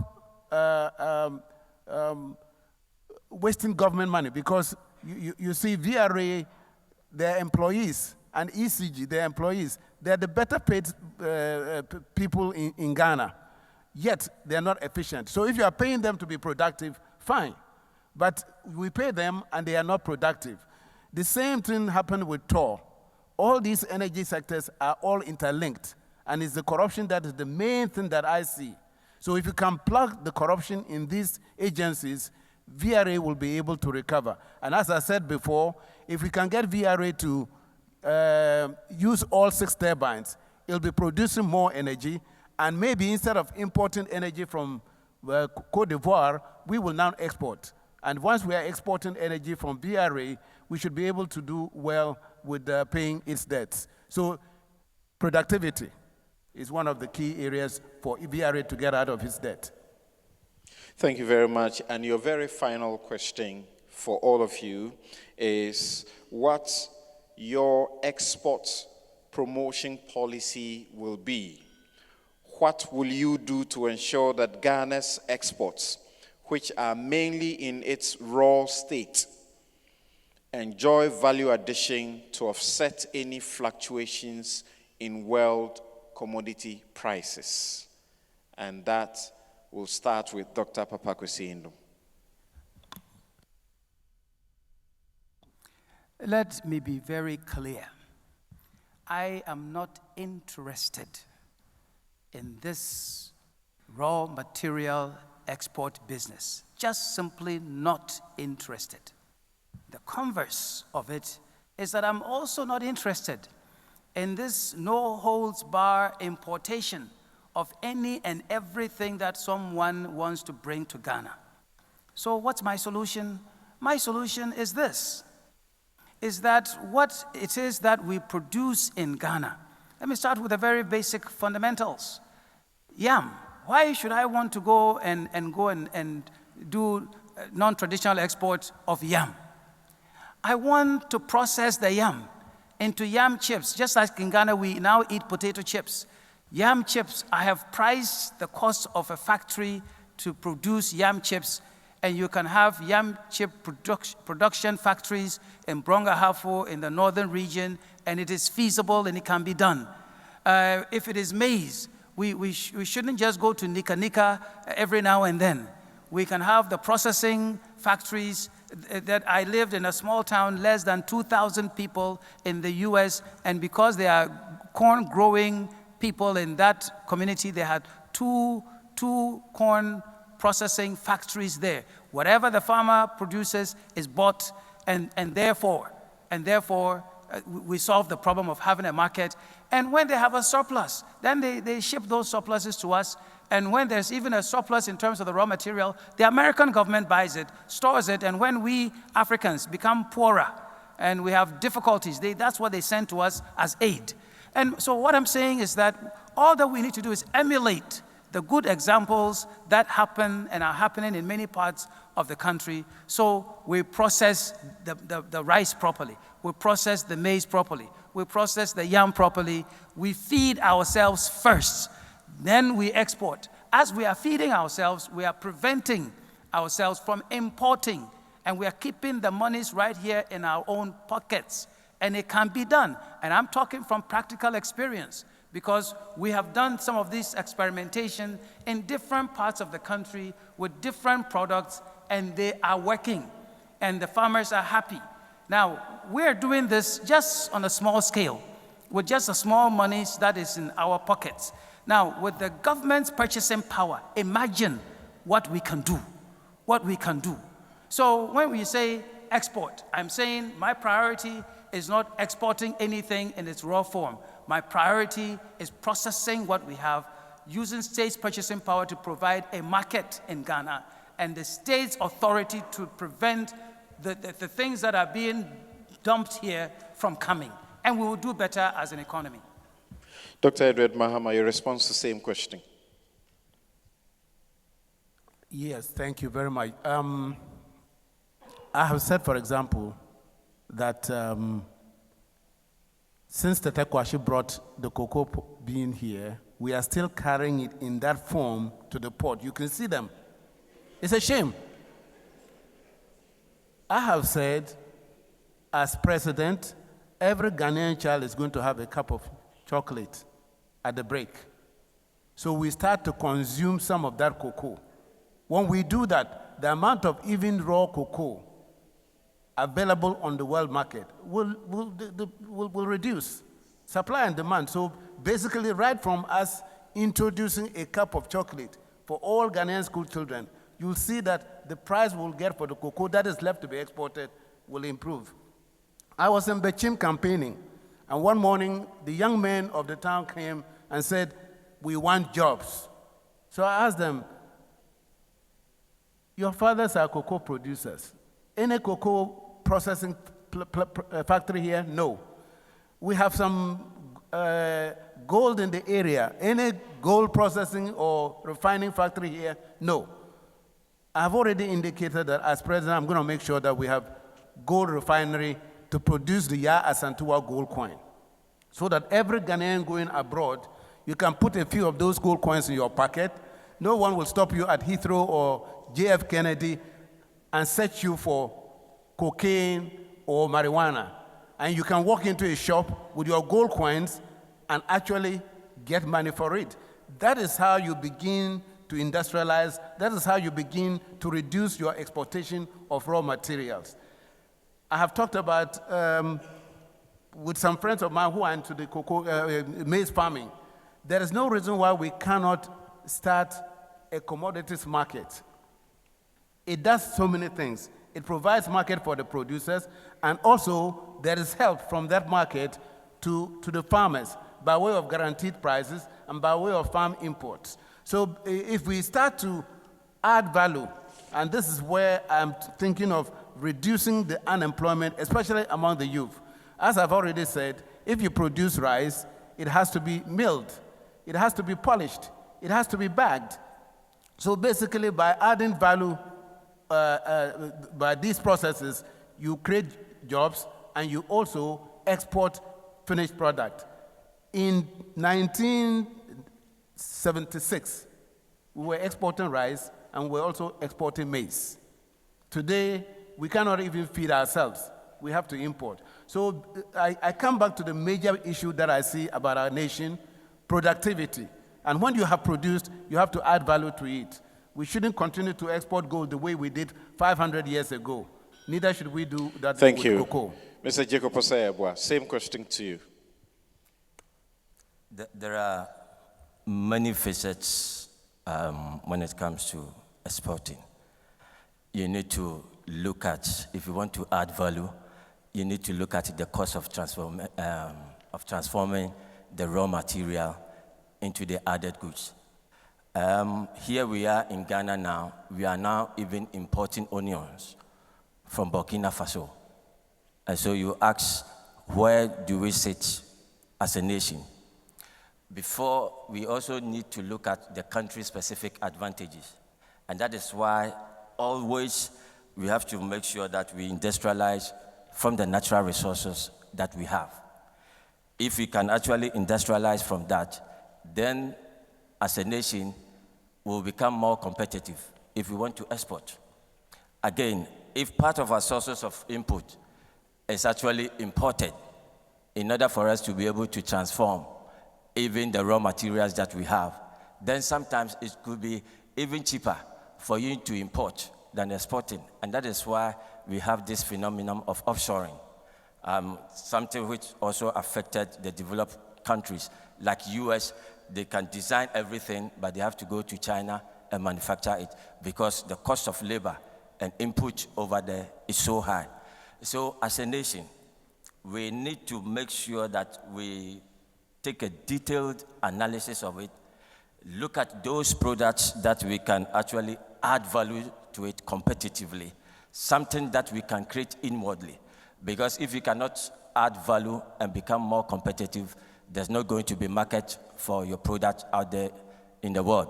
wasting government money, because you see VRA, their employees, and ECG, their employees, they're the better paid people in Ghana, yet they're not efficient. So if you are paying them to be productive, fine. But we pay them and they are not productive. The same thing happened with TOR. All these energy sectors are all interlinked, and it's the corruption that is the main thing that I see. So if you can plug the corruption in these agencies, VRA will be able to recover. And as I said before, if we can get VRA to use all 6 turbines, it'll be producing more energy, and maybe instead of importing energy from Cote d'Ivoire, we will now export. And once we are exporting energy from VRA, we should be able to do well with paying its debts. So productivity is one of the key areas for VRA to get out of its debt. Thank you very much. And your very final question for all of you is what your export promotion policy will be. What will you do to ensure that Ghana's exports, which are mainly in its raw state, enjoy value addition to offset any fluctuations in world commodity prices? And that will start with Dr. Papakwesi. Let me be very clear. I am not interested in this raw material export business. Just simply not interested. The converse of it is that I'm also not interested in this no-holds-bar importation of any and everything that someone wants to bring to Ghana. So what's my solution? My solution is this, is that what it is that we produce in Ghana. Let me start with the very basic fundamentals. Yam. Why should I want to go and do non-traditional export of yam? I want to process the yam into yam chips, just like in Ghana we now eat potato chips. Yam chips, I have priced the cost of a factory to produce yam chips, and you can have yam chip production factories in Brongahafo in the northern region, and it is feasible and it can be done. If it is maize, we shouldn't just go to Nika Nika every now and then. We can have the processing factories. That I lived in a small town, less than 2,000 people in the US, and because they are corn growing people in that community, they had two corn processing factories there. Whatever the farmer produces is bought, and therefore we solve the problem of having a market. And when they have a surplus, then they ship those surpluses to us. And when there's even a surplus in terms of the raw material, the American government buys it, stores it, and when we Africans become poorer and we have difficulties, that's what they send to us as aid. And so what I'm saying is that all that we need to do is emulate the good examples that happen and are happening in many parts of the country. So we process the rice properly. We process the maize properly. We process the yam properly. We feed ourselves first. Then we export. As we are feeding ourselves, we are preventing ourselves from importing, and we are keeping the monies right here in our own pockets. And it can be done. And I'm talking from practical experience, because we have done some of this experimentation in different parts of the country with different products, and they are working, and the farmers are happy. Now, we're doing this just on a small scale, with just the small monies that is in our pockets. Now, with the government's purchasing power, imagine what we can do. What we can do. So when we say export. I'm saying my priority is not exporting anything in its raw form. My priority is processing what we have, using states' purchasing power to provide a market in Ghana, and the state's authority to prevent the things that are being dumped here from coming. And we will do better as an economy. Dr. Edward Mahama, your response to the same question. Yes, thank you very much. I have said, for example, that since the Tekwashi brought the cocoa bean here, we are still carrying it in that form to the port. You can see them. It's a shame. I have said, as president, every Ghanaian child is going to have a cup of chocolate at the break. So we start to consume some of that cocoa. When we do that, the amount of even raw cocoa available on the world market will reduce. Supply and demand. So basically, right from us introducing a cup of chocolate for all Ghanaian school children, you'll see that the price we'll get for the cocoa that is left to be exported will improve. I was in Bechim campaigning, and one morning, the young men of the town came and said, "We want jobs." So I asked them, "Your fathers are cocoa producers. Any cocoa processing factory here?" "No." "We have some gold in the area. Any gold processing or refining factory here?" "No." I've already indicated that as president, I'm going to make sure that we have gold refinery to produce the Iea Asantewa gold coin, so that every Ghanaian going abroad, you can put a few of those gold coins in your pocket. No one will stop you at Heathrow or JF Kennedy and search you for cocaine or marijuana. And you can walk into a shop with your gold coins and actually get money for it. That is how you begin to industrialize. That is how you begin to reduce your exportation of raw materials. I have talked about, with some friends of mine who are into the cocoa, maize farming, there is no reason why we cannot start a commodities market. It does so many things. It provides market for the producers, and also there is help from that market to the farmers by way of guaranteed prices and by way of farm imports. So if we start to add value, and this is where I'm thinking of reducing the unemployment, especially among the youth. As I've already said, if you produce rice, it has to be milled, it has to be polished, it has to be bagged. So basically, by adding value by these processes, you create jobs and you also export finished product. In 1976, we were exporting rice and we're also exporting maize. Today, we cannot even feed ourselves. We have to import. So I come back to the major issue that I see about our nation, productivity. And when you have produced, you have to add value to it. We shouldn't continue to export gold the way we did 500 years ago. Neither should we do that with cocoa. Mr. Jacob Osayabwa, same question to you. There are many facets when it comes to exporting. You need to look at, if you want to add value, you need to look at the cost of transforming the raw material into the added goods. Here we are in Ghana now. We are now even importing onions from Burkina Faso. And so you ask, where do we sit as a nation? Before, we also need to look at the country-specific advantages. And that is why always we have to make sure that we industrialize from the natural resources that we have. If we can actually industrialize from that, then as a nation, we'll become more competitive if we want to export. Again, if part of our sources of input is actually imported, in order for us to be able to transform even the raw materials that we have, then sometimes it could be even cheaper for you to import than exporting. And that is why we have this phenomenon of offshoring, something which also affected the developed countries. Like US, they can design everything, but they have to go to China and manufacture it because the cost of labor and input over there is so high. So as a nation, we need to make sure that we take a detailed analysis of it, look at those products that we can actually add value to it competitively, something that we can create inwardly. Because if you cannot add value and become more competitive, there's not going to be market for your product out there in the world.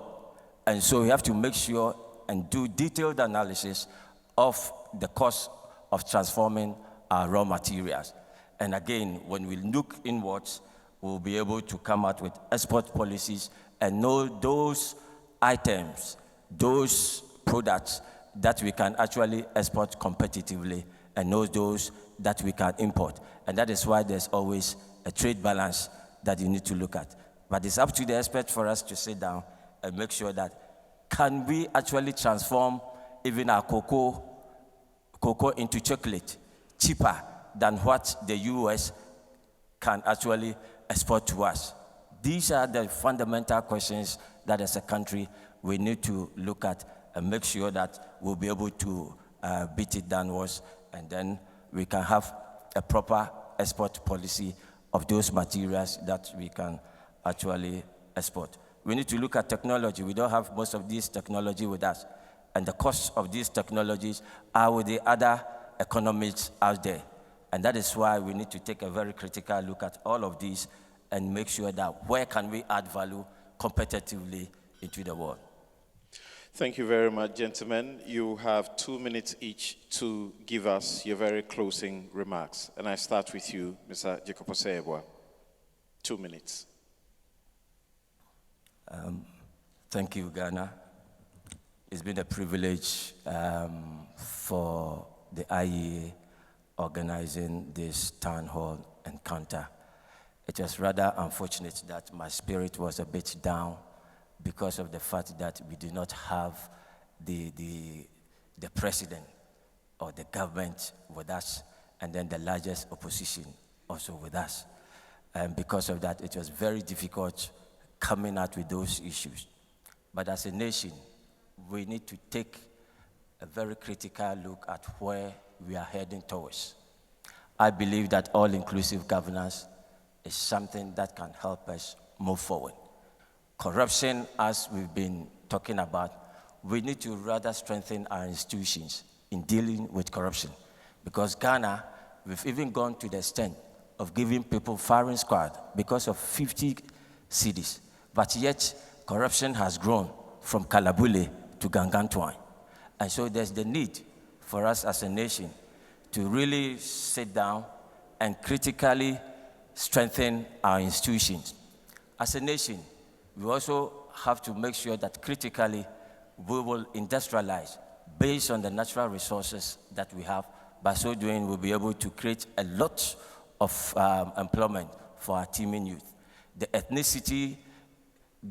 And so we have to make sure and do detailed analysis of the cost of transforming our raw materials. And again, when we look inwards, we'll be able to come out with export policies and know those items, those products that we can actually export competitively and know those that we can import. And that is why there's always a trade balance that you need to look at. But it's up to the experts for us to sit down and make sure that can we actually transform even our cocoa into chocolate cheaper than what the US can actually export to us. These are the fundamental questions that as a country we need to look at and make sure that we'll be able to beat it downwards, and then we can have a proper export policy of those materials that we can actually export. We need to look at technology. We don't have most of this technology with us, and the costs of these technologies are with the other economies out there. And that is why we need to take a very critical look at all of these and make sure that where can we add value competitively into the world. Thank you very much, gentlemen. You have 2 minutes each to give us your very closing remarks. And I start with you, Mr. Jacob Osebwa. 2 minutes. Thank you, Ghana. It's been a privilege for the IEA organizing this town hall encounter. It was rather unfortunate that my spirit was a bit down because of the fact that we do not have the president or the government with us, and then the largest opposition also with us. And because of that, it was very difficult coming out with those issues. But as a nation, we need to take a very critical look at where we are heading towards. I believe that all-inclusive governance is something that can help us move forward. Corruption, as we've been talking about, we need to rather strengthen our institutions in dealing with corruption. Because Ghana, we've even gone to the extent of giving people firing squad because of 50 cities. But yet, corruption has grown from Kalabule to Gangantuan. And so there's the need for us as a nation to really sit down and critically strengthen our institutions. As a nation, we also have to make sure that critically we will industrialize based on the natural resources that we have. By so doing, we'll be able to create a lot of employment for our teeming youth. The ethnicity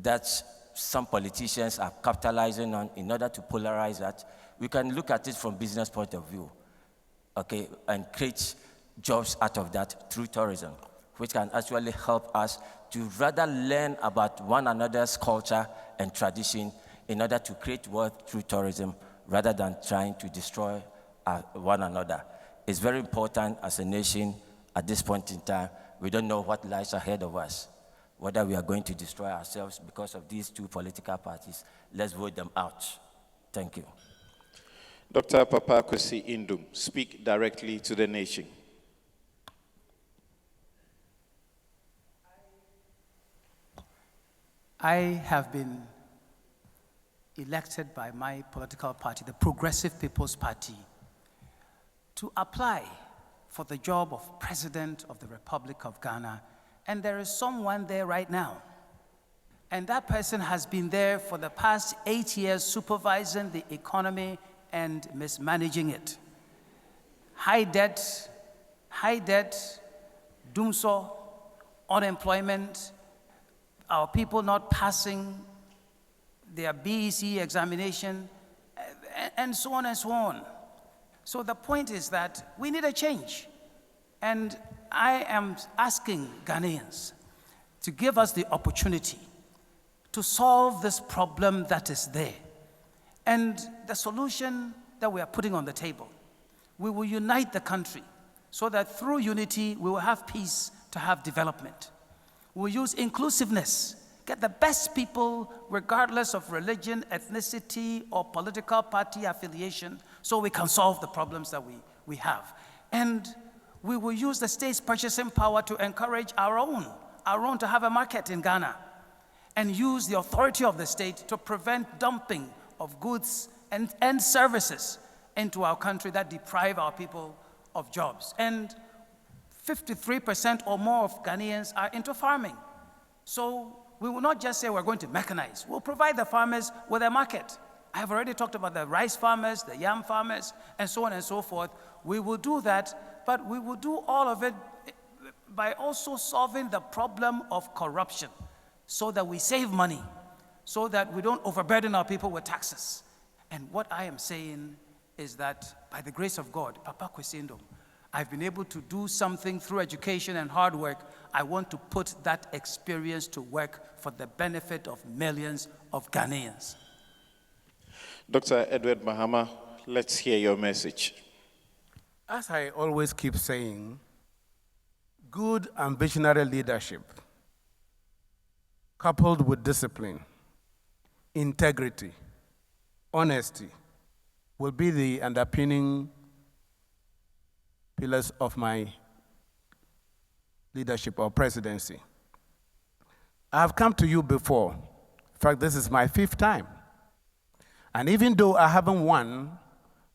that some politicians are capitalizing on in order to polarize that, we can look at it from business point of view, okay, and create jobs out of that through tourism, which can actually help us to rather learn about one another's culture and tradition in order to create wealth through tourism rather than trying to destroy one another. It's very important as a nation at this point in time. We don't know what lies ahead of us, whether we are going to destroy ourselves because of these two political parties. Let's vote them out. Thank you. Dr. Papa Kwesi Indum, speak directly to the nation. I have been elected by my political party, the Progressive People's Party, to apply for the job of President of the Republic of Ghana. And there is someone there right now. And that person has been there for the past 8 years supervising the economy and mismanaging it. High debt, doomsor, unemployment, our people not passing their BEC examination, and so on and so on. So the point is that we need a change. And I am asking Ghanaians to give us the opportunity to solve this problem that is there. And the solution that we are putting on the table, we will unite the country. so that through unity we will have peace to have development. We will use inclusiveness, get the best people regardless of religion, ethnicity, or political party affiliation, so we can solve the problems that we have. And we will use the state's purchasing power to encourage our own to have a market in Ghana, and use the authority of the state to prevent dumping of goods and services into our country that deprive our people of jobs. And 53% or more of Ghanaians are into farming. So we will not just say we're going to mechanize. We'll provide the farmers with a market. I have already talked about the rice farmers, the yam farmers, and so on and so forth. We will do that, but we will do all of it by also solving the problem of corruption so that we save money, so that we don't overburden our people with taxes. And what I am saying is that by the grace of God, Papa Kwesi, I've been able to do something through education and hard work. I want to put that experience to work for the benefit of millions of Ghanaians. Dr. Edward Mahama, let's hear your message. As I always keep saying, good and visionary leadership, coupled with discipline, integrity, honesty, will be the underpinning pillars of my leadership or presidency. I have come to you before. In fact, this is my 5th time. And even though I haven't won,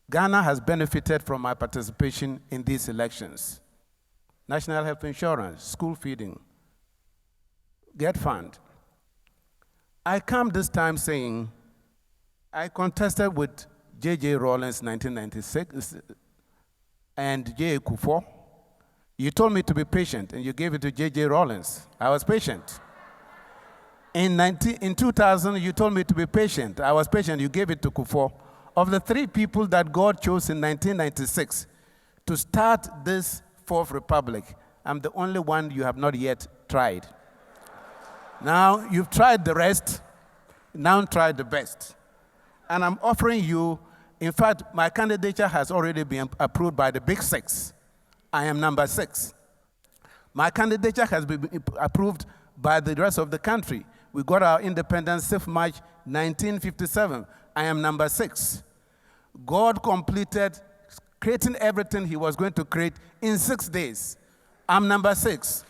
Ghana has benefited from my participation in these elections. National health insurance, school feeding, get fund. I come this time saying, I contested with J.J. Rawlings 1996 and J.A. Kufuor. You told me to be patient, and you gave it to J.J. Rawlings. I was patient. In 2000, you told me to be patient. I was patient. You gave it to Kufuor. Of the 3 people that God chose in 1996 to start this 4th Republic, I'm the only one you have not yet tried. Now, you've tried the rest. Now try the best. And I'm offering you, in fact, my candidature has already been approved by the Big 6. I am number 6. My candidature has been approved by the rest of the country. We got our independence 6th March 1957. I am number 6. God completed creating everything he was going to create in 6 days. I'm number 6.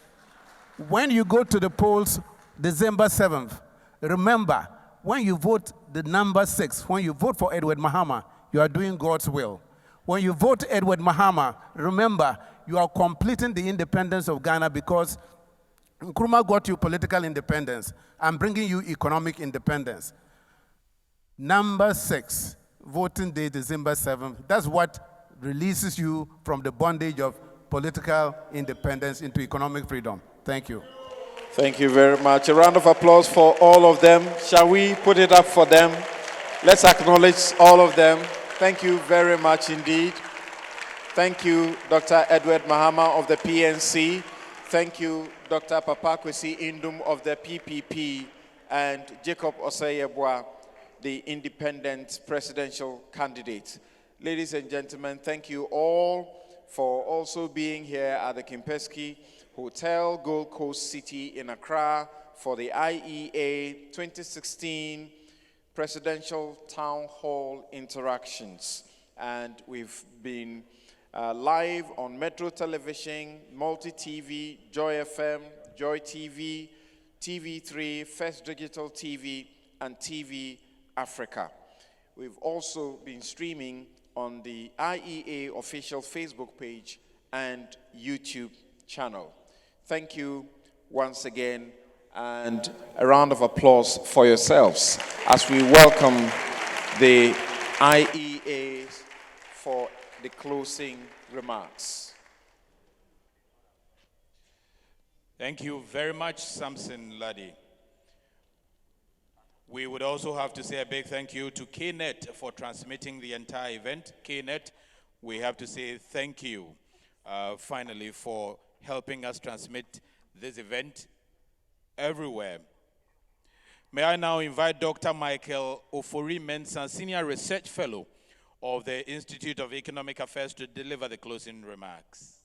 When you go to the polls December 7th, remember, when you vote the number 6, when you vote for Edward Mahama, you are doing God's will. When you vote Edward Mahama, remember, you are completing the independence of Ghana, because Nkrumah got you political independence. I'm bringing you economic independence. Number 6, voting day, December 7th. That's what releases you from the bondage of political independence into economic freedom. Thank you. Thank you very much. A round of applause for all of them. Shall we put it up for them? Let's acknowledge all of them. Thank you very much indeed. Thank you, Dr. Edward Mahama of the PNC. Thank you, Dr. Papa Kwesi Indum of the PPP, and Jacob Osei-Yeboah, the independent presidential candidate. Ladies and gentlemen, thank you all for also being here at the Kimpeski Hotel, Gold Coast City in Accra for the IEA 2016 Presidential Town Hall Interactions. And we've been live on Metro Television, Multi TV, Joy FM, Joy TV, TV3, First Digital TV, and TV Africa. We've also been streaming on the IEA official Facebook page and YouTube channel. Thank you once again, and a round of applause for yourselves as we welcome the IEA for the closing remarks. Thank you very much, Samson Ladi. We would also have to say a big thank you to KNET for transmitting the entire event. KNET, we have to say thank you, finally, for helping us transmit this event everywhere. May I now invite Dr. Michael Ofori-Mensah, Senior Research Fellow of the Institute of Economic Affairs, to deliver the closing remarks.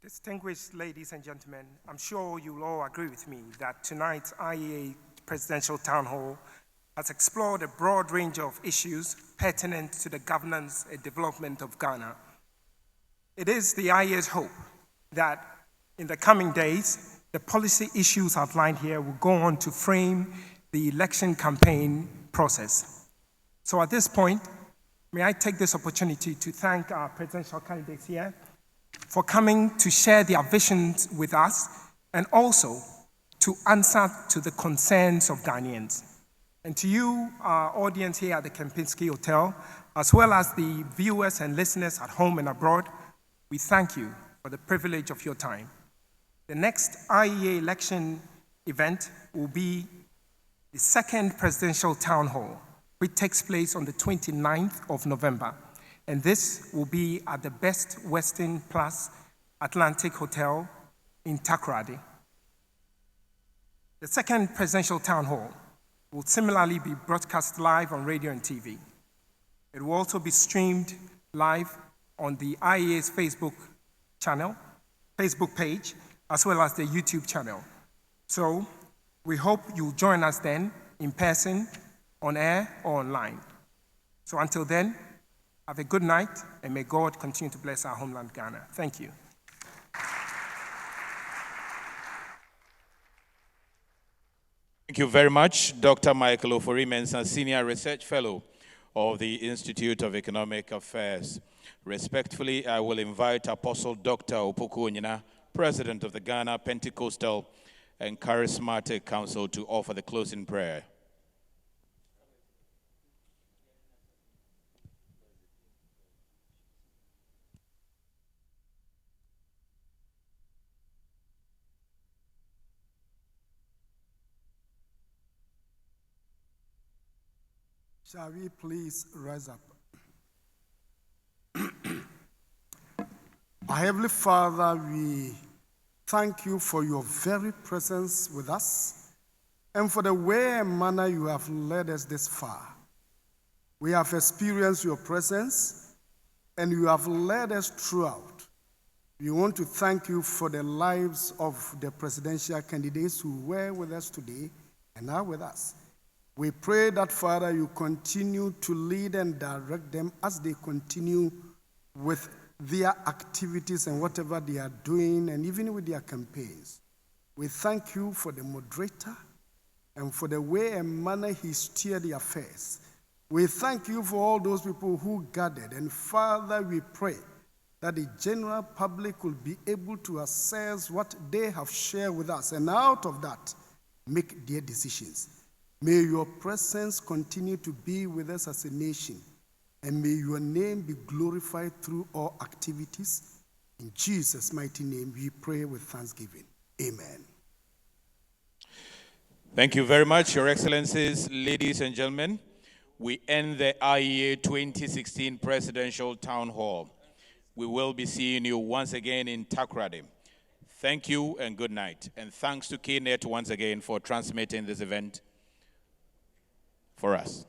Distinguished ladies and gentlemen, I'm sure you'll all agree with me that tonight's IEA Presidential Town Hall has explored a broad range of issues pertinent to the governance and development of Ghana. It is the IEA's hope that in the coming days, the policy issues outlined here will go on to frame the election campaign process. So at this point, may I take this opportunity to thank our presidential candidates here for coming to share their visions with us and also to answer to the concerns of Ghanaians. And to you, our audience here at the Kempinski Hotel, as well as the viewers and listeners at home and abroad, we thank you for the privilege of your time. The next IEA election event will be the second presidential town hall, which takes place on the 29th of November. And this will be at the Best Western Plus Atlantic Hotel in Takoradi. The second presidential town hall will similarly be broadcast live on radio and TV. It will also be streamed live on the IEA's Facebook page, as well as the YouTube channel. So we hope you'll join us then in person, on air, or online. So until then, have a good night, and may God continue to bless our homeland, Ghana. Thank you. Thank you very much, Dr. Michael Ofori-Mensah, Senior Research Fellow of the Institute of Economic Affairs. Respectfully, I will invite Apostle Dr. Opoku Onyina, President of the Ghana Pentecostal and Charismatic Council, to offer the closing prayer. Shall we please rise up? Our Heavenly Father, we thank you for your very presence with us and for the way and manner you have led us this far. We have experienced your presence and you have led us throughout. We want to thank you for the lives of the presidential candidates who were with us today and are with us. We pray that, Father, you continue to lead and direct them as they continue with their activities and whatever they are doing, and even with their campaigns. We thank you for the moderator and for the way and manner he steered the affairs. We thank you for all those people who gathered, and Father, we pray that the general public will be able to assess what they have shared with us, and out of that, make their decisions. May your presence continue to be with us as a nation, and may your name be glorified through all activities. In Jesus' mighty name, we pray with thanksgiving. Amen. Thank you very much, Your Excellencies, ladies and gentlemen. We end the IEA 2016 Presidential Town Hall. We will be seeing you once again in Takoradi. Thank you and good night. And thanks to KNET once again for transmitting this event for us.